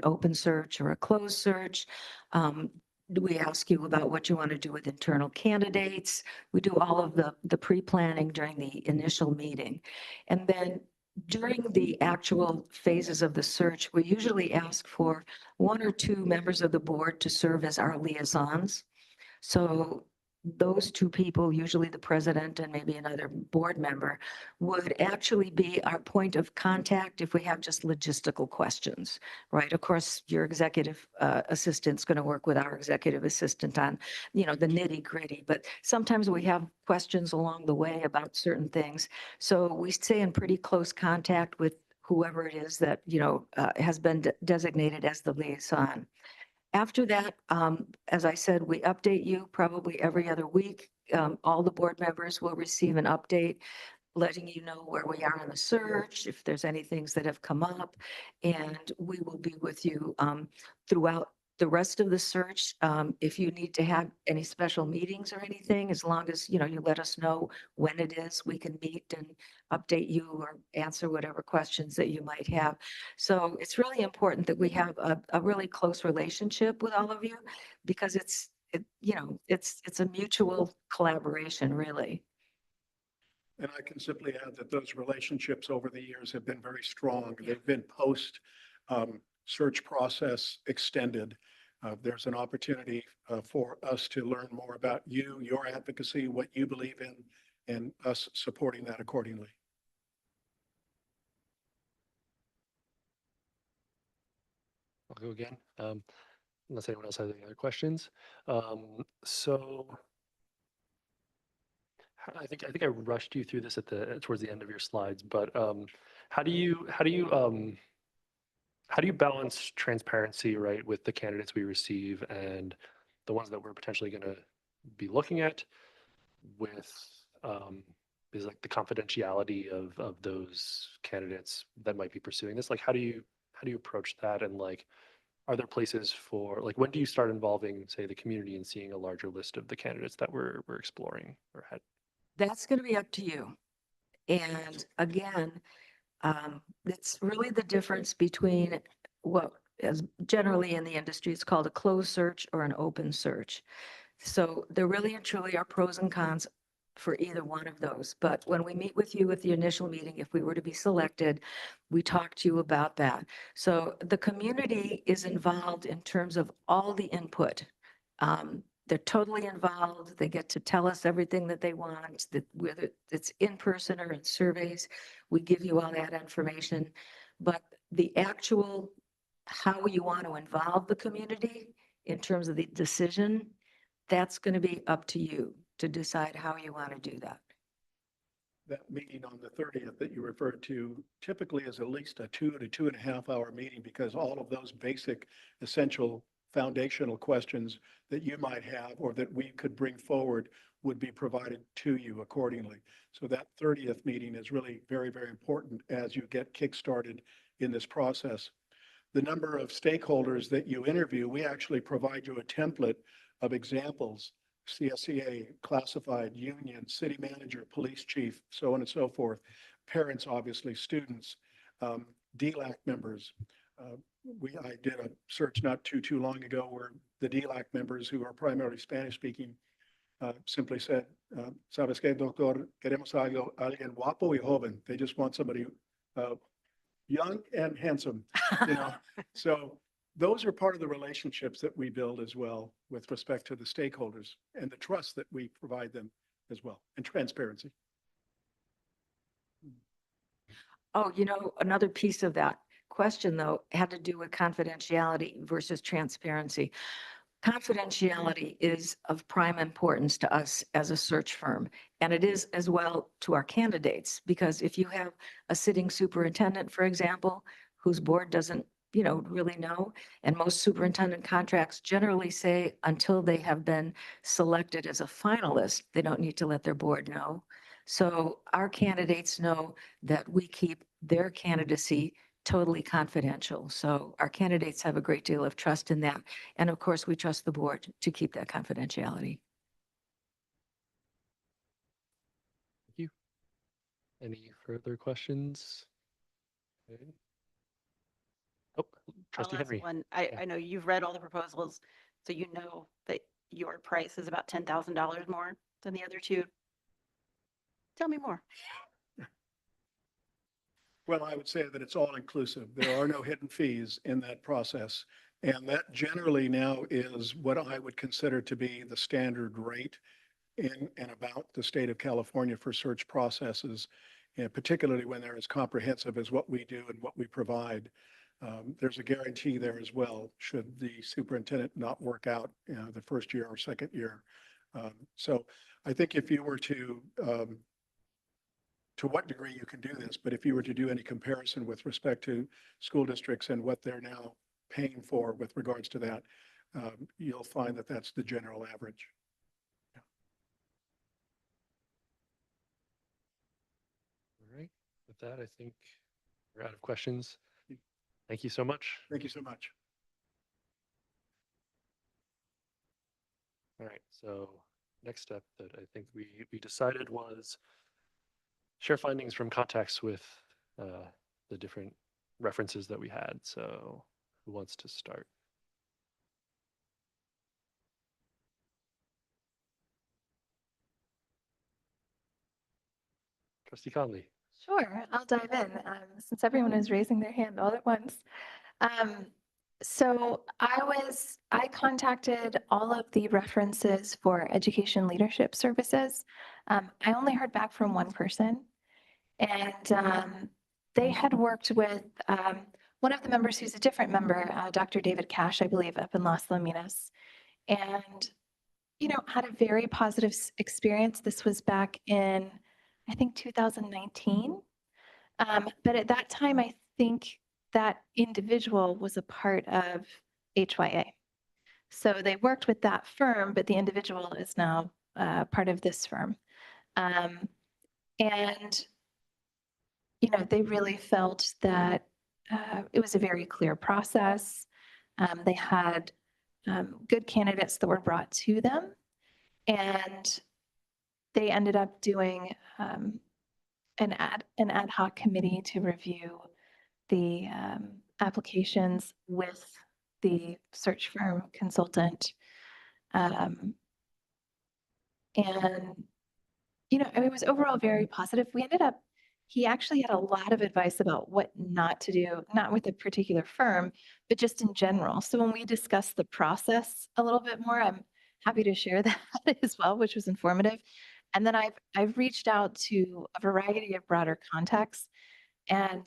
open search or a closed search? Do we ask you about what you want to do with internal candidates? We do all of the pre-planning during the initial meeting. And then during the actual phases of the search, we usually ask for one or two members of the board to serve as our liaisons. So those two people, usually the president and maybe another board member, would actually be our point of contact if we have just logistical questions, right? Of course, your executive assistant's going to work with our executive assistant on, the nitty gritty, but sometimes we have questions along the way about certain things. So we stay in pretty close contact with whoever it is that, has been designated as the liaison. After that, as I said, we update you probably every other week. All the board members will receive an update letting you know where we are in the search, if there's any things that have come up, and we will be with you throughout the rest of the search. If you need to have any special meetings or anything, as long as, you let us know when it is, we can meet and update you or answer whatever questions that you might have. So it's really important that we have a really close relationship with all of you, because it's a mutual collaboration, really. And I can simply add that those relationships over the years have been very strong. They've been post search process extended. There's an opportunity for us to learn more about you, your advocacy, what you believe in, and us supporting that accordingly. I'll go again, unless anyone else has any other questions. So I think I rushed you through this towards the end of your slides, but how do you balance transparency, right, with the candidates we receive and the ones that we're potentially going to be looking at with is like the confidentiality of those candidates that might be pursuing this? Like, how do you approach that? And like, are there places for, like, when do you start involving, say, the community and seeing a larger list of the candidates that we're exploring or had? That's going to be up to you. And again, it's really the difference between what is generally in the industry, it's called a closed search or an open search. So there really and truly are pros and cons for either one of those. But when we meet with you at the initial meeting, if we were to be selected, we talk to you about that. So the community is involved in terms of all the input. they're totally involved. They get to tell us everything that they want, that whether it's in person or in surveys, we give you all that information. But the actual, how you want to involve the community in terms of the decision, that's going to be up to you to decide how you want to do that. That meeting on the 30th that you referred to typically is at least a 2 to 2.5 hour meeting, because all of those basic, essential, foundational questions that you might have or that we could bring forward would be provided to you accordingly. So that 30th meeting is really very, very important as you get kickstarted in this process. The number of stakeholders that you interview, we actually provide you a template of examples: CSEA, classified, union, city manager, police chief, so on and so forth. Parents, obviously, students, DLAC members. I did a search not too long ago where the DLAC members, who are primarily Spanish speaking, simply said, "Sabes qué, doctor? Queremos alguien guapo y joven." They just want somebody young and handsome, you know. So those are part of the relationships that we build as well with respect to the stakeholders and the trust that we provide them as well, and transparency. Oh, you know, another piece of that question, though, had to do with confidentiality versus transparency. Confidentiality is of prime importance to us as a search firm, and it is as well to our candidates, because if you have a sitting superintendent, for example, whose board doesn't, you know, really know, and most superintendent contracts generally say until they have been selected as a finalist, they don't need to let their board know. So our candidates know that we keep their candidacy totally confidential. So our candidates have a great deal of trust in that. And of course, we trust the board to keep that confidentiality. Thank you. Any further questions? Okay. Oh, I'll Trustee ask Henry. one. I know you've read all the proposals, so you know that your price is about $10,000 more than the other two. Tell me more. Well, I would say that it's all inclusive. There are no hidden fees in that process. And that generally now is what I would consider to be the standard rate in and about the state of California for search processes, and particularly when they're as comprehensive as what we do and what we provide. There's a guarantee there as well, should the superintendent not work out, you know, the first year or second year. So I think if you were to what degree you can do this, but if you were to do any comparison with respect to school districts and what they're now paying for with regards to that, you'll find that that's the general average. All right. With that, I think we're out of questions. Thank you so much. Thank you so much. All right. So next step that I think we decided was share findings from contacts with the different references that we had. So who wants to start? Trustee Conley. Sure, I'll dive in since everyone is raising their hand all at once. So I contacted all of the references for education leadership services. I only heard back from one person, and they had worked with one of the members who's a different member, Dr. David Cash, I believe, up in Las Lominas, and you know, had a very positive experience. This was back in, I think, 2019. But at that time, I think that individual was a part of HYA. So they worked with that firm, but the individual is now part of this firm. And, you know, they really felt that it was a very clear process. They had good candidates that were brought to them, and they ended up doing an ad hoc committee to review the applications with the search firm consultant. And, you know, it was overall very positive. He actually had a lot of advice about what not to do, not with a particular firm, but just in general. So when we discussed the process a little bit more, I'm happy to share that as well, which was informative. And then I've reached out to a variety of broader contexts, and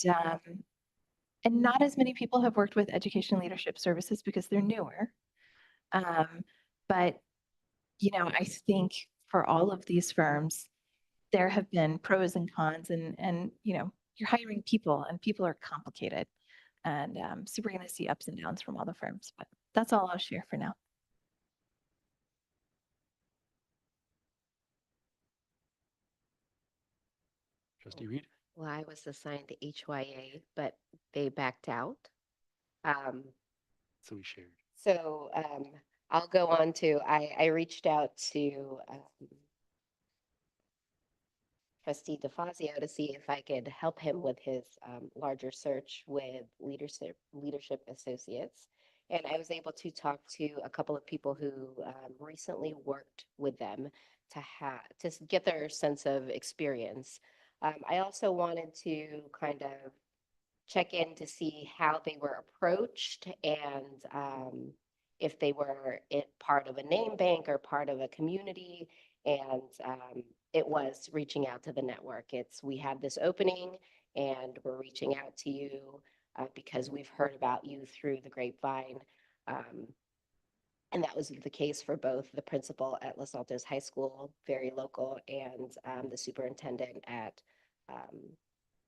not as many people have worked with education leadership services because they're newer. But I think for all of these firms, there have been pros and cons, and you're hiring people, and people are complicated, and so we're going to see ups and downs from all the firms. But that's all I'll share for now. Trustee Reed? Well, I was assigned the HYA, but they backed out. Um, So we shared. so I'll go on to, I reached out to Trustee DeFazio to see if I could help him with his larger search with leadership associates. And I was able to talk to a couple of people who recently worked with them to get their sense of experience. I also wanted to kind of check in to see how they were approached, and if they were part of a name bank or part of a community. And it was reaching out to the network. We have this opening and we're reaching out to you because we've heard about you through the grapevine. And that was the case for both the principal at Los Altos High School, very local, and the superintendent at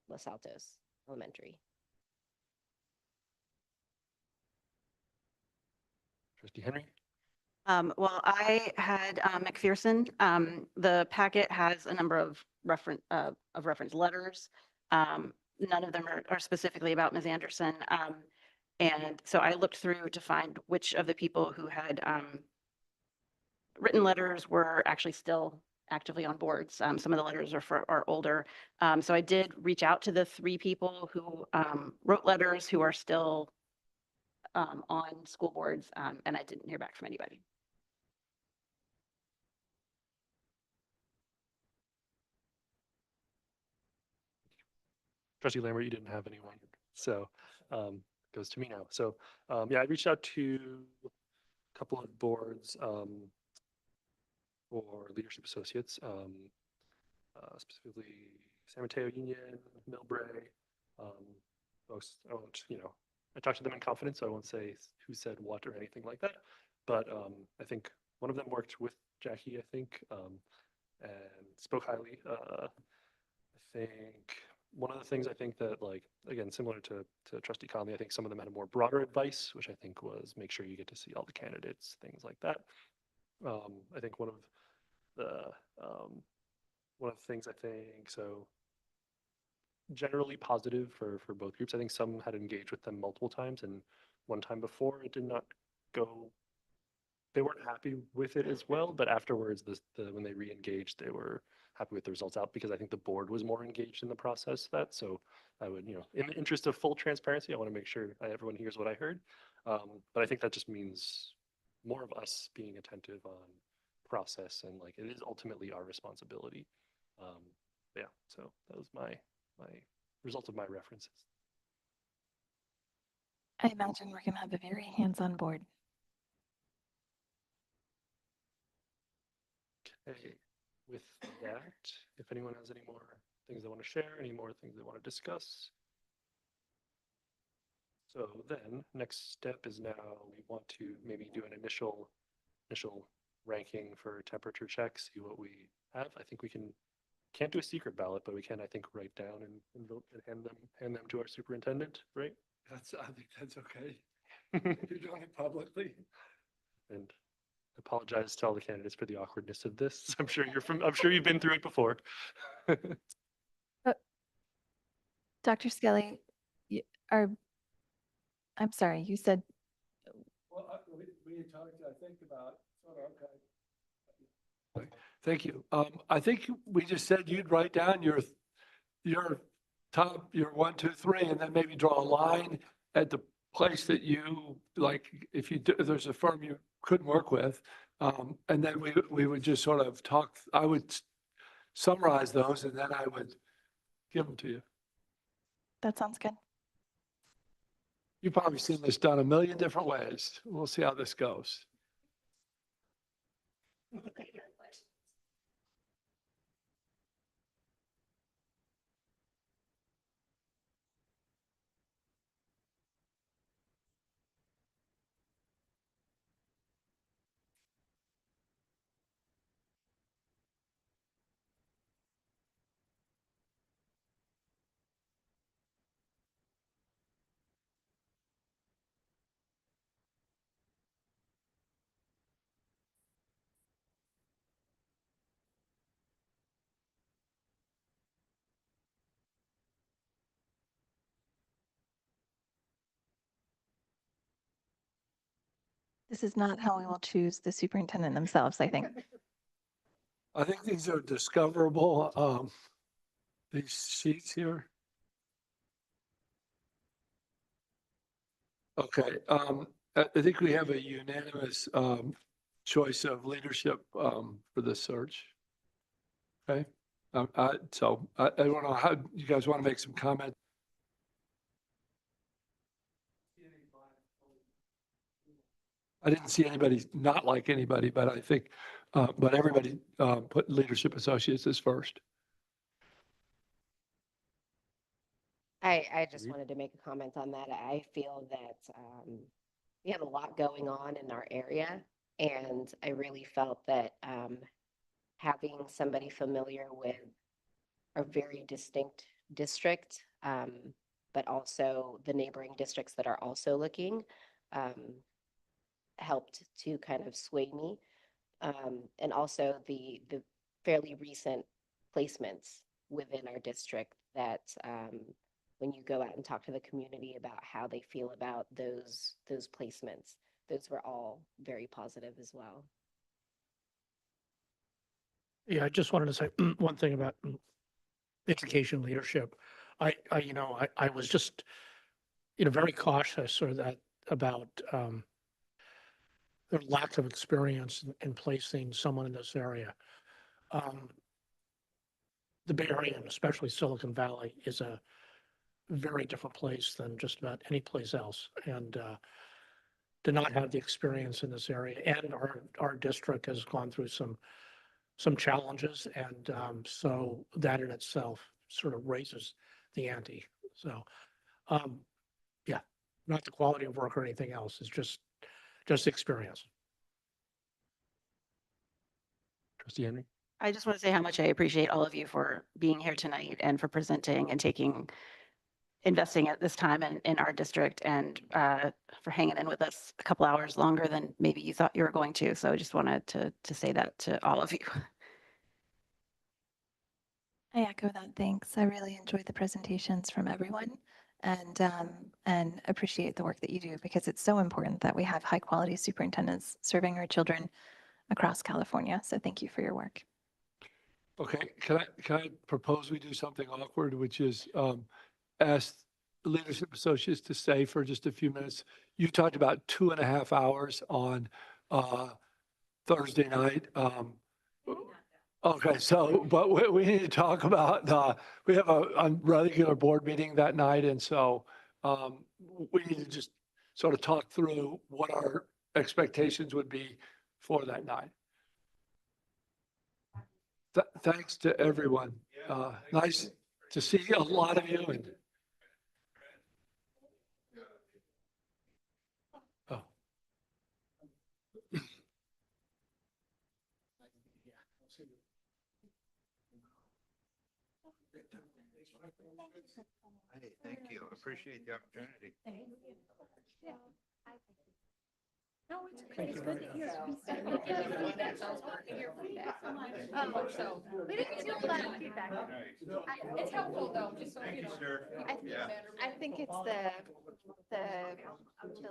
Los Altos Elementary. Trustee Henry? Well, I had McPherson. The packet has a number of reference letters. None of them are specifically about Ms. Anderson. And so I looked through to find which of the people who had written letters were actually still actively on boards. Some of the letters are older. So I did reach out to the 3 people who wrote letters who are still on school boards, and I didn't hear back from anybody. Trustee Lambert, you didn't have anyone. So goes to me now. So yeah, I reached out to a couple of boards for leadership associates, specifically San Mateo Union, Millbrae. Folks, I won't, I talked to them in confidence, so I won't say who said what or anything like that. But I think one of them worked with Jackie, I think, and spoke highly. I think one of the things I think that, like, again, similar to Trustee Conley, I think some of them had a more broader advice, which I think was make sure you get to see all the candidates, things like that. I think one of the things I think, so generally positive for both groups. I think some had engaged with them multiple times, and one time before it did not go, they weren't happy with it as well, but afterwards when they re-engaged, they were happy with the results out, because I think the board was more engaged in the process. So I would, in the interest of full transparency, I want to make sure everyone hears what I heard. But I think that just means more of us being attentive on process, and like, it is ultimately our responsibility. Yeah, so that was my result of my references. I imagine we're going to have a very hands-on board. Okay, with that, if anyone has any more things they want to share, any more things they want to discuss. So then next step is now we want to maybe do an initial ranking for temperature checks, see what we have. I think we can't do a secret ballot, but we can, I think, write down and vote and hand them to our superintendent, right? I think that's okay. You're doing it publicly. And apologize to all the candidates for the awkwardness of this. I'm sure you've been through it before. Dr. Skelly, I'm sorry, you said. Well, we had talked, I think, about, okay. Thank you. I think we just said you'd write down your top, your 1, 2, 3, and then maybe draw a line at the place that you like. If there's a firm you couldn't work with, and then we would just sort of talk. I would summarize those, and then I would give them to you. That sounds good. You've probably seen this done a million different ways. We'll see how this goes. This is not how we will choose the superintendent themselves, I think. I think these are discoverable, these sheets here. Okay, I think we have a unanimous, choice of leadership, for this search. Okay, so I don't know how you guys want to make some comment. I didn't see anybody not like anybody, but I think, but everybody, put leadership associates as first. I just wanted to make a comment on that. I feel that we have a lot going on in our area, and I really felt that having somebody familiar with a very distinct district, but also the neighboring districts that are also looking, helped to kind of sway me. And also the fairly recent placements within our district that when you go out and talk to the community about how they feel about those placements, those were all very positive as well. Yeah, I just wanted to say one thing about education leadership. I was just, very cautious or that about their lack of experience in placing someone in this area. The Bay Area, and especially Silicon Valley, is a very different place than just about any place else. And to not have the experience in this area, and our district has gone through some challenges, and so that in itself sort of raises the ante. So, yeah, not the quality of work or anything else. It's just experience. Trustee Henry? I just want to say how much I appreciate all of you for being here tonight and for presenting and investing at this time in our district, and for hanging in with us a couple hours longer than maybe you thought you were going to. So I just wanted to say that to all of you. I echo that. Thanks. I really enjoyed the presentations from everyone, and appreciate the work that you do, because it's so important that we have high quality superintendents serving our children across California. So thank you for your work. Okay, can I propose we do something awkward, which is ask leadership associates to stay for just a few minutes. You talked about 2.5 hours on Thursday night. Okay, so, but we need to talk about, we have a regular board meeting that night, and so we need to just sort of talk through what our expectations would be for that night. Thanks to everyone. Nice to see a lot of you. And oh. Hey, thank you. Appreciate the opportunity. No, it's okay. It's good to hear. Feedback. So it's good to hear feedback. So we didn't get a lot of feedback. It's helpful though, just so you know. I think it's the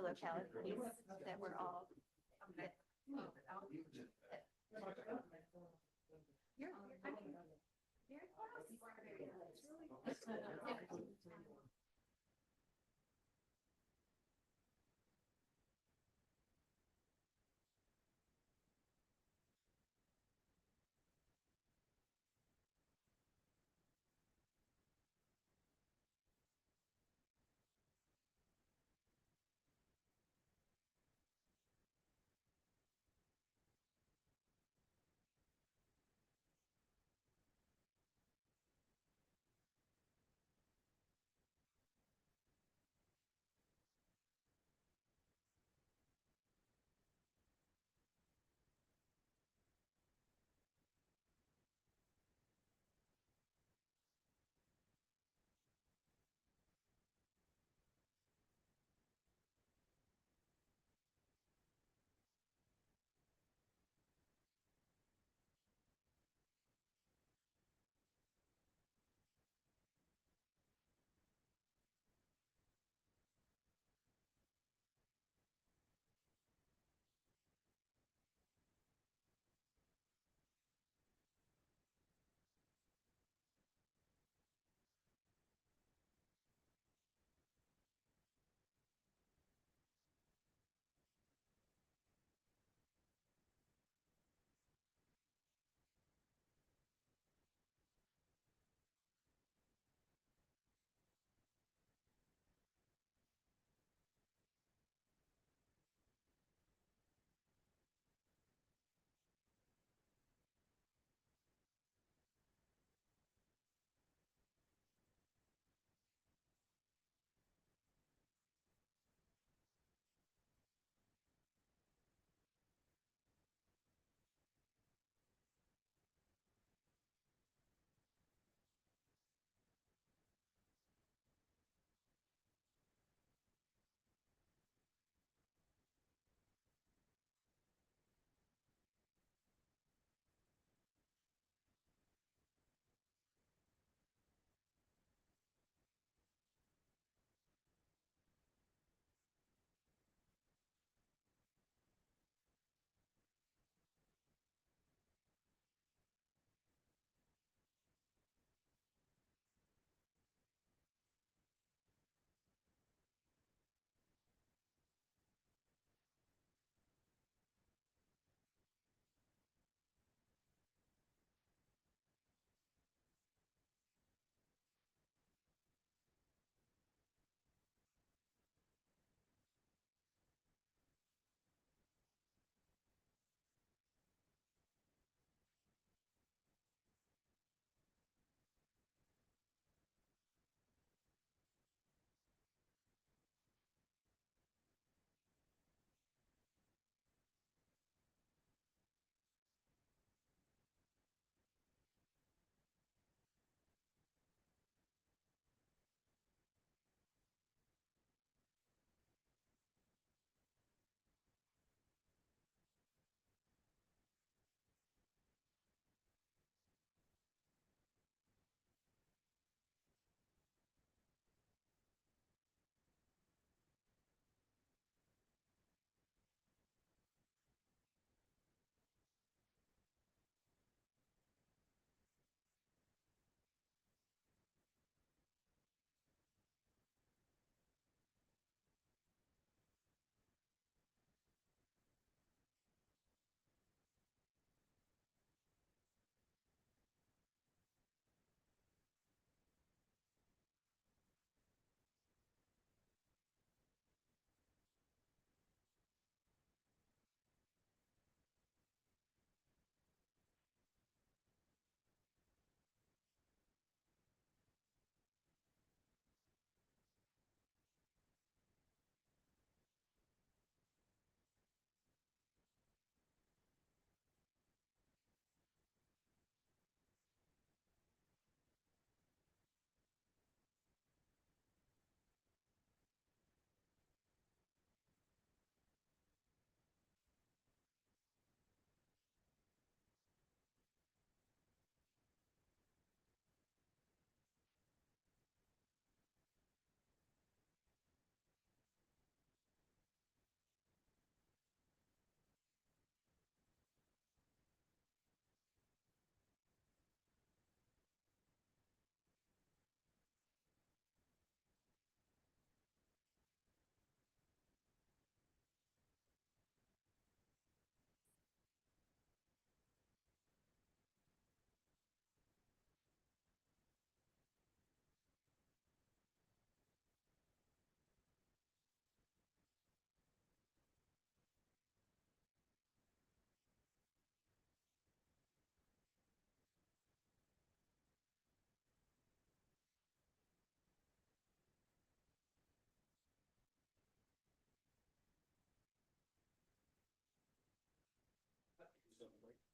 locality piece that we're all.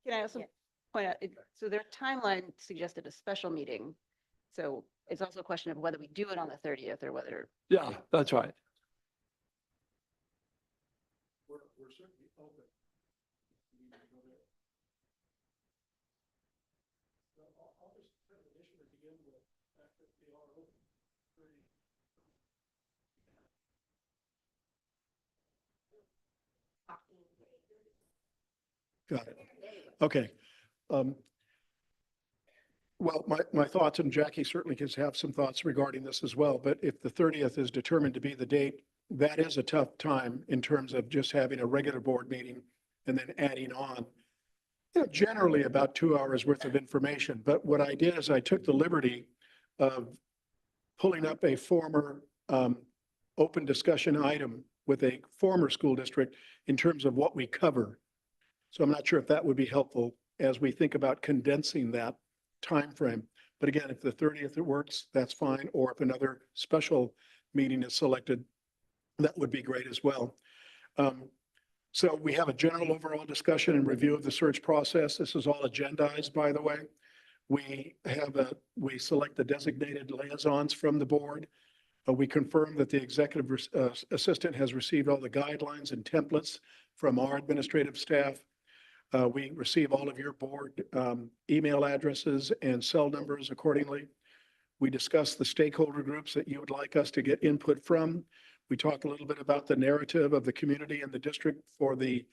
Can I also point out, so their timeline suggested a special meeting. So it's also a question of whether we do it on the 30th or whether. Yeah, that's right. We're certainly open. I'll just kind of initially begin with the fact that they are open. Got it. Okay. Well, my thoughts, and Jackie certainly can have some thoughts regarding this as well, but if the 30th is determined to be the date, that is a tough time in terms of just having a regular board meeting and then adding on, generally about 2 hours worth of information. But what I did is I took the liberty of pulling up a former open discussion item with a former school district in terms of what we cover. So I'm not sure if that would be helpful as we think about condensing that time frame. But again, if the 30th it works, that's fine. Or if another special meeting is selected, that would be great as well. So we have a general overall discussion and review of the search process. This is all agendized, by the way. We select the designated liaisons from the board. We confirm that the executive assistant has received all the guidelines and templates from our administrative staff. We receive all of your board email addresses and cell numbers accordingly. We discuss the stakeholder groups that you would like us to get input from. We talk a little bit about the narrative of the community and the district for the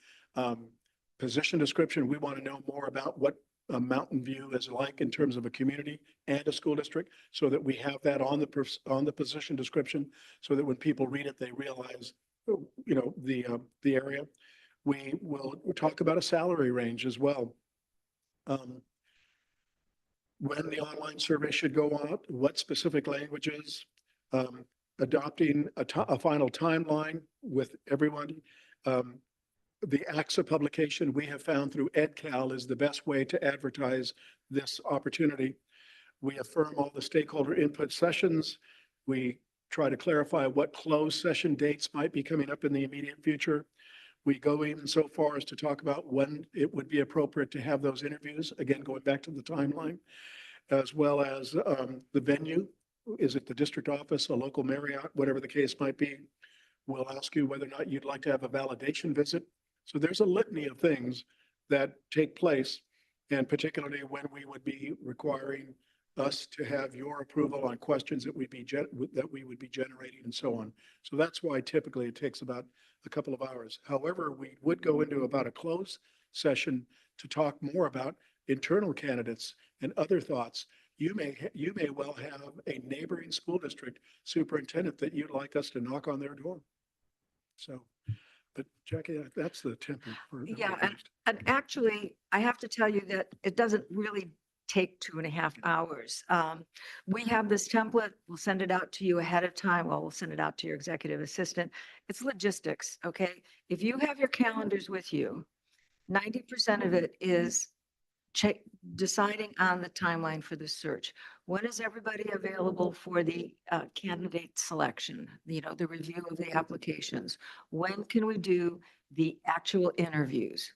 position description. We want to know more about what Mountain View is like in terms of a community and a school district, so that we have that on the position description, so that when people read it, they realize, the area. We will talk about a salary range as well. When the online survey should go out, what specific languages, adopting a final timeline with everyone. The AXA publication we have found through EdCal is the best way to advertise this opportunity. We affirm all the stakeholder input sessions. We try to clarify what closed session dates might be coming up in the immediate future. We go even so far as to talk about when it would be appropriate to have those interviews, again, going back to the timeline, as well as the venue. Is it the district office, a local Marriott, whatever the case might be? We'll ask you whether or not you'd like to have a validation visit. So there's a litany of things that take place, and particularly when we would be requiring us to have your approval on questions that we would be generating and so on. So that's why typically it takes about a couple of hours. However, we would go into about a closed session to talk more about internal candidates and other thoughts. You may well have a neighboring school district superintendent that you'd like us to knock on their door. So, but Jackie, that's the template for. Yeah, and actually, I have to tell you that it doesn't really take 2.5 hours. We have this template. We'll send it out to you ahead of time. Well, we'll send it out to your executive assistant. It's logistics, okay? If you have your calendars with you, 90% of it is deciding on the timeline for the search. When is everybody available for the candidate selection? The review of the applications. When can we do the actual interviews?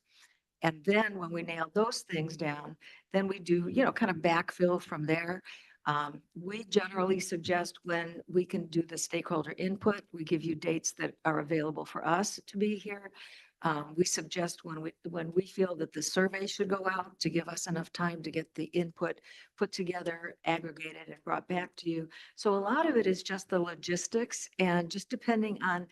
And then when we nail those things down, then we do, kind of backfill from there. We generally suggest when we can do the stakeholder input, we give you dates that are available for us to be here. We suggest when we feel that the survey should go out to give us enough time to get the input put together, aggregated, and brought back to you. So a lot of it is just the logistics, and just depending on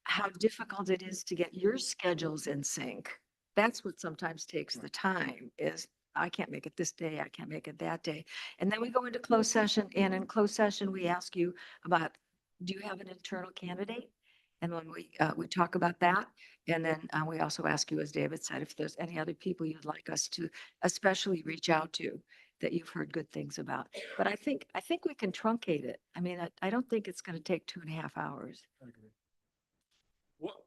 how difficult it is to get your schedules in sync. That's what sometimes takes the time, is I can't make it this day, I can't make it that day. And then we go into closed session, and in closed session, we ask you about, do you have an internal candidate? And when we talk about that, and then we also ask you, as David said, if there's any other people you'd like us to especially reach out to that you've heard good things about. But I think we can truncate it. I mean, I don't think it's going to take 2.5 hours. I agree. What,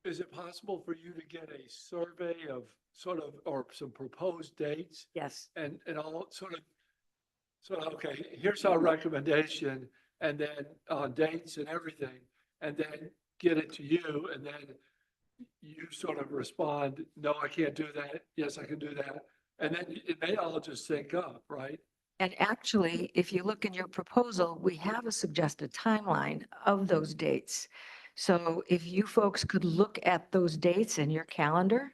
is it possible for you to get a survey of or some proposed dates? Yes. And I'll sort of, okay, here's our recommendation, and then dates and everything, and then get it to you, and then you sort of respond, no, I can't do that. Yes, I can do that. And then it may all just sync up, right? And actually, if you look in your proposal, we have a suggested timeline of those dates. So if you folks could look at those dates in your calendar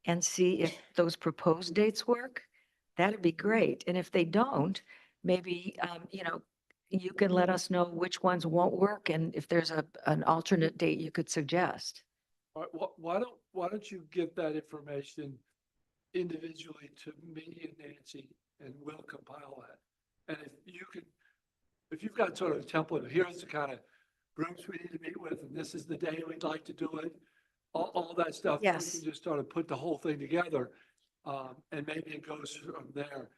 and see if those proposed dates work, that'd be great. And if they don't, maybe, you can let us know which ones won't work and if there's an alternate date you could suggest. All right, why don't you give that information individually to me and Nancy, and we'll compile that. And if you've got sort of a template of here's the kind of groups we need to meet with, and this is the day we'd like to do it, all that stuff. Yes. We can just sort of put the whole thing together, and maybe it goes from there.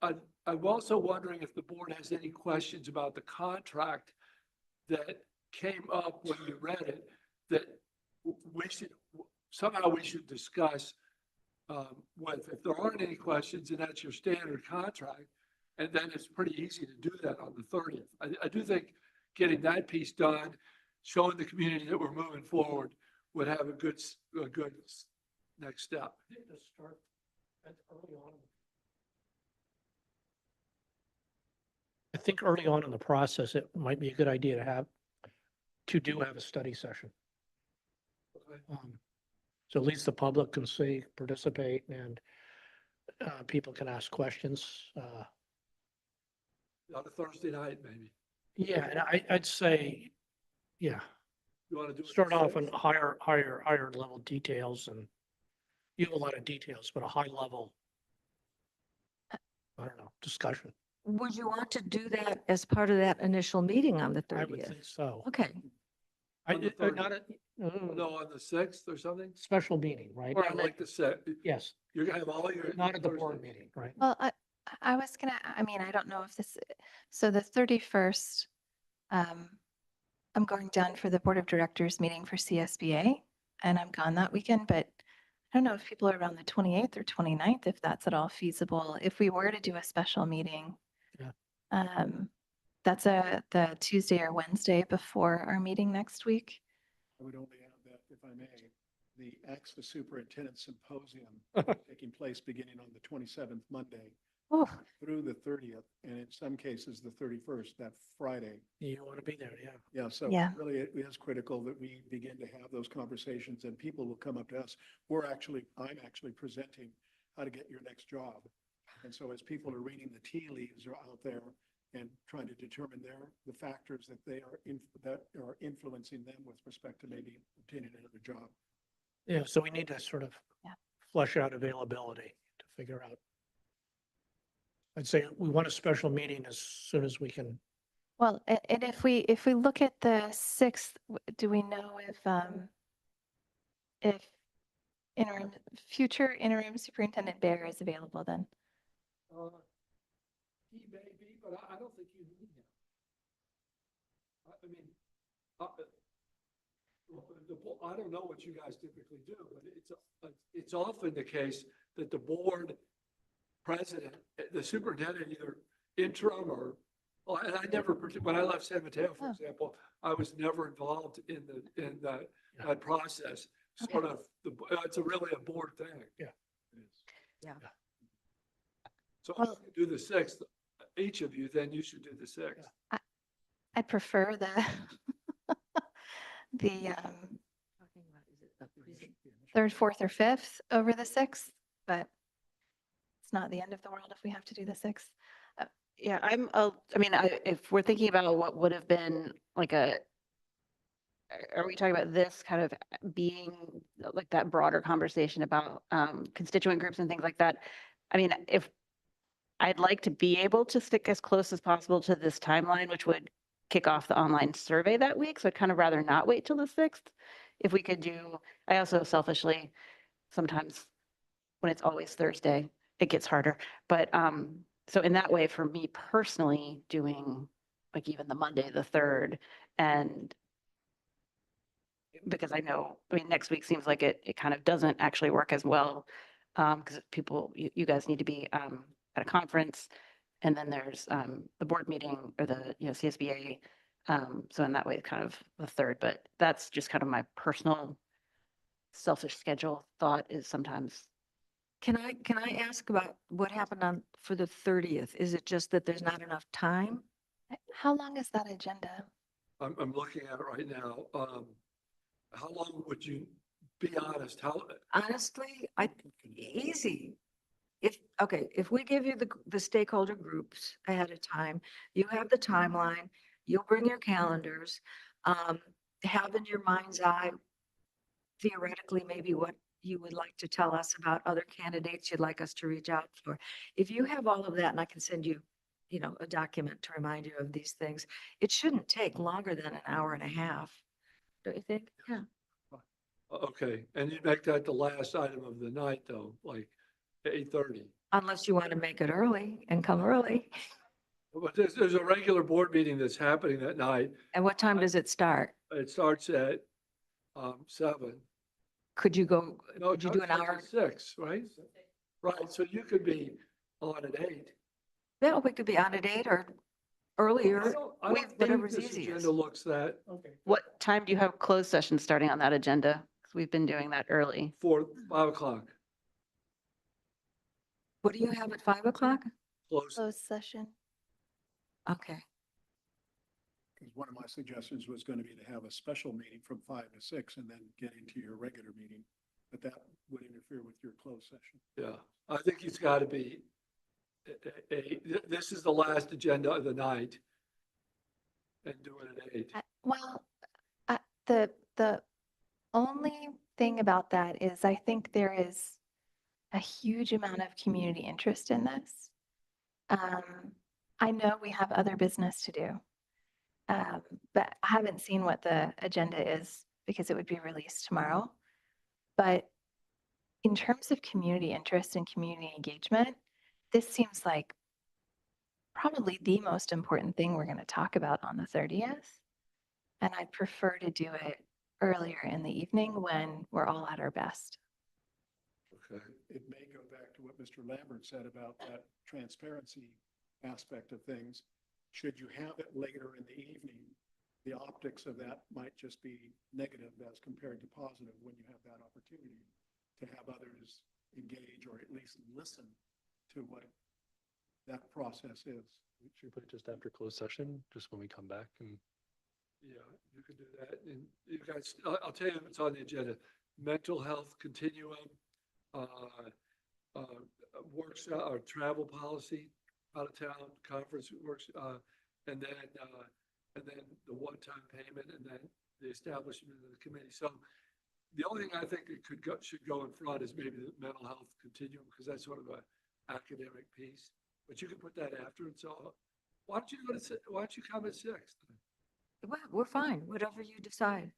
I'm also wondering if the board has any questions about the contract that came up when you read it, that we should discuss with. If there aren't any questions, and that's your standard contract, and then it's pretty easy to do that on the 30th. I do think getting that piece done, showing the community that we're moving forward, would have a good next step. Start early on. I think early on in the process, it might be a good idea to have a study session. So at least the public can see, participate, and people can ask questions. On a Thursday night, maybe. Yeah, and I'd say, yeah, You want to do start off on higher level details, and you have a lot of details, but a high level, I don't know, discussion. Would you want to do that as part of that initial meeting on the 30th? I would think so. Okay. On the 30th. Not a No, on the 6th or something? special meeting, right? Or on like the 6th. Yes, You're gonna have all your. not at the board meeting, right? Well, I was gonna, I mean, I don't know if this, so the 31st, I'm going down for the Board of Directors meeting for CSBA, and I'm gone that weekend, but I don't know if people are around the 28th or 29th, if that's at all feasible. If we were to do a special meeting, Yeah. that's the Tuesday or Wednesday before our meeting next week. I would only add that, if I may, the AXA Superintendent Symposium taking place beginning on the 27th Monday Oh, through the 30th, and in some cases, the 31st, that Friday. You want to be there, yeah. Yeah, so Yeah. really it is critical that we begin to have those conversations and people will come up to us. I'm actually presenting how to get your next job. And so as people are reading the tea leaves are out there and trying to determine the factors that that are influencing them with respect to maybe obtaining another job. Yeah, so we need to sort of flesh out availability to figure out. I'd say we want a special meeting as soon as we can. well, and if we look at the 6th, do we know if future interim superintendent Bear is available then? He may be, but I don't think you need him. I mean, I don't know what you guys typically do, but it's often the case that the board president, the superintendent, either interim or, and I never, when I left San Mateo, for example, I was never involved in that process. Sort of, it's really a board thing. Yeah. Yeah. So if you do the 6th, each of you, then you should do the 6th. I'd prefer the third, fourth, or fifth over the 6th, but it's not the end of the world if we have to do the 6th. Yeah, if we're thinking about what would have been like are we talking about this kind of being like that broader conversation about constituent groups and things like that? I mean, if I'd like to be able to stick as close as possible to this timeline, which would kick off the online survey that week. So I'd kind of rather not wait till the 6th. If we could do, I also selfishly, sometimes when it's always Thursday, it gets harder. But so in that way, for me personally, doing like even the Monday, the 3rd, and because I know, I mean, next week seems like it kind of doesn't actually work as well. Because people, you guys need to be at a conference, and then there's the board meeting or the CSBA. So in that way, kind of the 3rd, but that's just kind of my personal selfish schedule thought is sometimes, Can I ask about what happened for the 30th? Is it just that there's not enough time? How long is that agenda? I'm looking at it right now. How long would you, be honest, Honestly, easy. If we give you the stakeholder groups ahead of time, you have the timeline, you'll bring your calendars, have in your mind's eye theoretically maybe what you would like to tell us about other candidates you'd like us to reach out for. If you have all of that, and I can send you, a document to remind you of these things, it shouldn't take longer than an hour and a half. Don't you think? Yeah. okay, and you make that the last item of the night though, like 8:30. Unless you want to make it early and come early. But there's a regular board meeting that's happening that night. And what time does it start? It starts at 7. Could you go, No, could you do an it starts hour? at 6, right? Right, so you could be on at 8. Yeah, we could be on a date or earlier, I don't think whatever's this easiest. agenda looks that. Okay. what time do you have closed session starting on that agenda? 'Cause we've been doing that early. For 5 o'clock, What do you have at 5 o'clock? close. Closed session. Okay. Because one of my suggestions was going to be to have a special meeting from 5 to 6 and then get into your regular meeting. But that would interfere with your closed session. Yeah, I think it's got to be, this is the last agenda of the night. And do it at 8. Well, the only thing about that is I think there is a huge amount of community interest in this. I know we have other business to do. But I haven't seen what the agenda is because it would be released tomorrow. But in terms of community interest and community engagement, this seems like probably the most important thing we're going to talk about on the 30th. And I'd prefer to do it earlier in the evening when we're all at our best. Okay. It may go back to what Mr. Lambert said about that transparency aspect of things. Should you have it later in the evening, the optics of that might just be negative as compared to positive when you have that opportunity to have others engage or at least listen to what that process is. Should we put it just after closed session, just when we come back? And Yeah, you could do that. And you guys, I'll tell you what's on the agenda. Mental health continuum, works, or travel policy, out of town conference works, and then the one-time payment, and then the establishment of the committee. So the only thing I think it should go in front is maybe the mental health continuum, because that's sort of an academic piece. But you can put that after. And so why don't you come at 6? Well, we're fine, whatever you decide.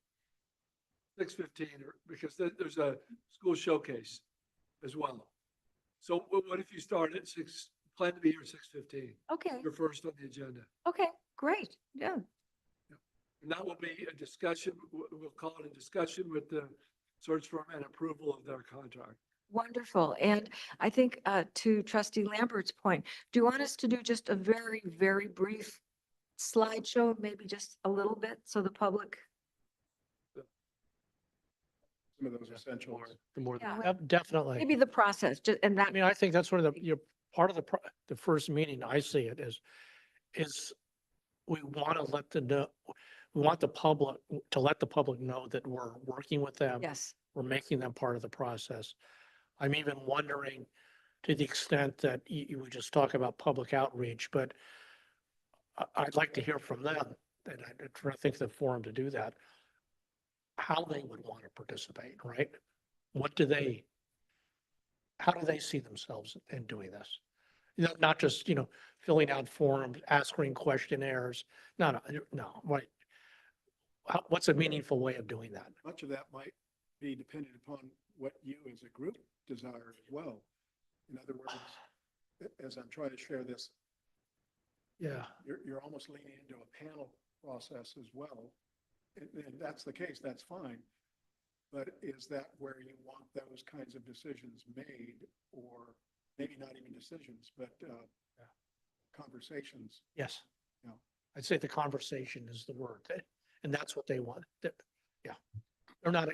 6:15, because there's a school showcase as well. So what if you start at 6, plan to be here at 6:15? Okay, You're first on the agenda. okay, great, yeah. And that will be a discussion, we'll call it a discussion with the search firm and approval of their contract. Wonderful. And I think to Trustee Lambert's point, do you want us to do just a very, very brief slideshow, maybe just a little bit so the public? Some of those essentials. the more, Yeah. Definitely. Maybe the process, just, and I that, mean, I think that's one of part of the first meeting, I see it is we want to we want the public, to let the public know that we're working with them. yes, We're making them part of the process. I'm even wondering, to the extent that you would just talk about public outreach, but I'd like to hear from them, and I think the forum to do that, how they would want to participate, right? How do they see themselves in doing this? Not just, filling out forms, answering questionnaires. No, right. What's a meaningful way of doing that? Much of that might be dependent upon what you as a group desire as well. In other words, as I'm trying to share this, Yeah. you're almost leaning into a panel process as well. And if that's the case, that's fine. But is that where you want those kinds of decisions made, or maybe not even decisions, but conversations? Yes. Yeah. I'd say the conversation is the word, and that's what they want. Yeah. They're not,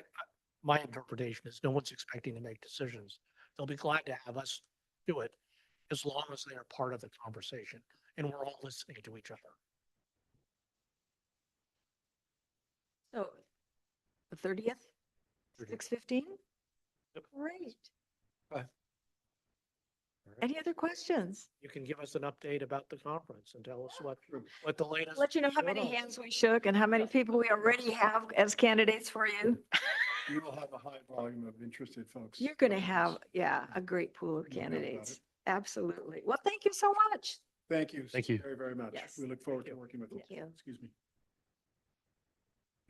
my interpretation is no one's expecting to make decisions. They'll be glad to have us do it as long as they are part of the conversation and we're all listening to each other. So the 30th, 6:15? Great. Any other questions? You can give us an update about the conference and tell us what the latest. Let you know how going many on. hands we shook and how many people we already have as candidates for you. You will have a high volume of interested folks. You're going to have, yeah, a great pool of No doubt about candidates. it. Absolutely. Well, thank you so much. Thank you. Thank you. Very, very much. Yes. We look forward to working with you. Thank you. Excuse me.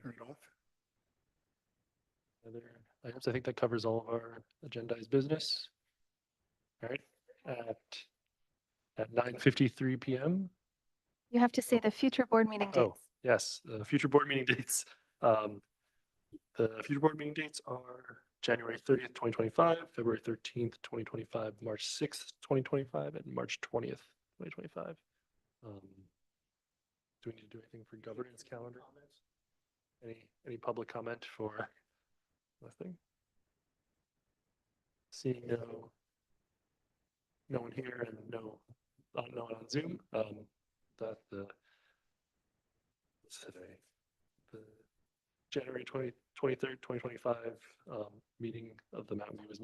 Turn it off. Other items? I think that covers all of our agendized business. All right, at 9:53 p.m. You have to say the future board meeting dates. Oh, yes, the future board meeting dates. The future board meeting dates are January 30th, 2025, February 13th, 2025, March 6th, 2025, and March 20th, 2025. Do we need to do anything for governance calendar? Any public comment for nothing? Seeing no one here and no one on Zoom, that what's today? The January 23rd, 2025 meeting of the Mountain View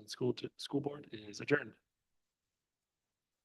School Board is adjourned.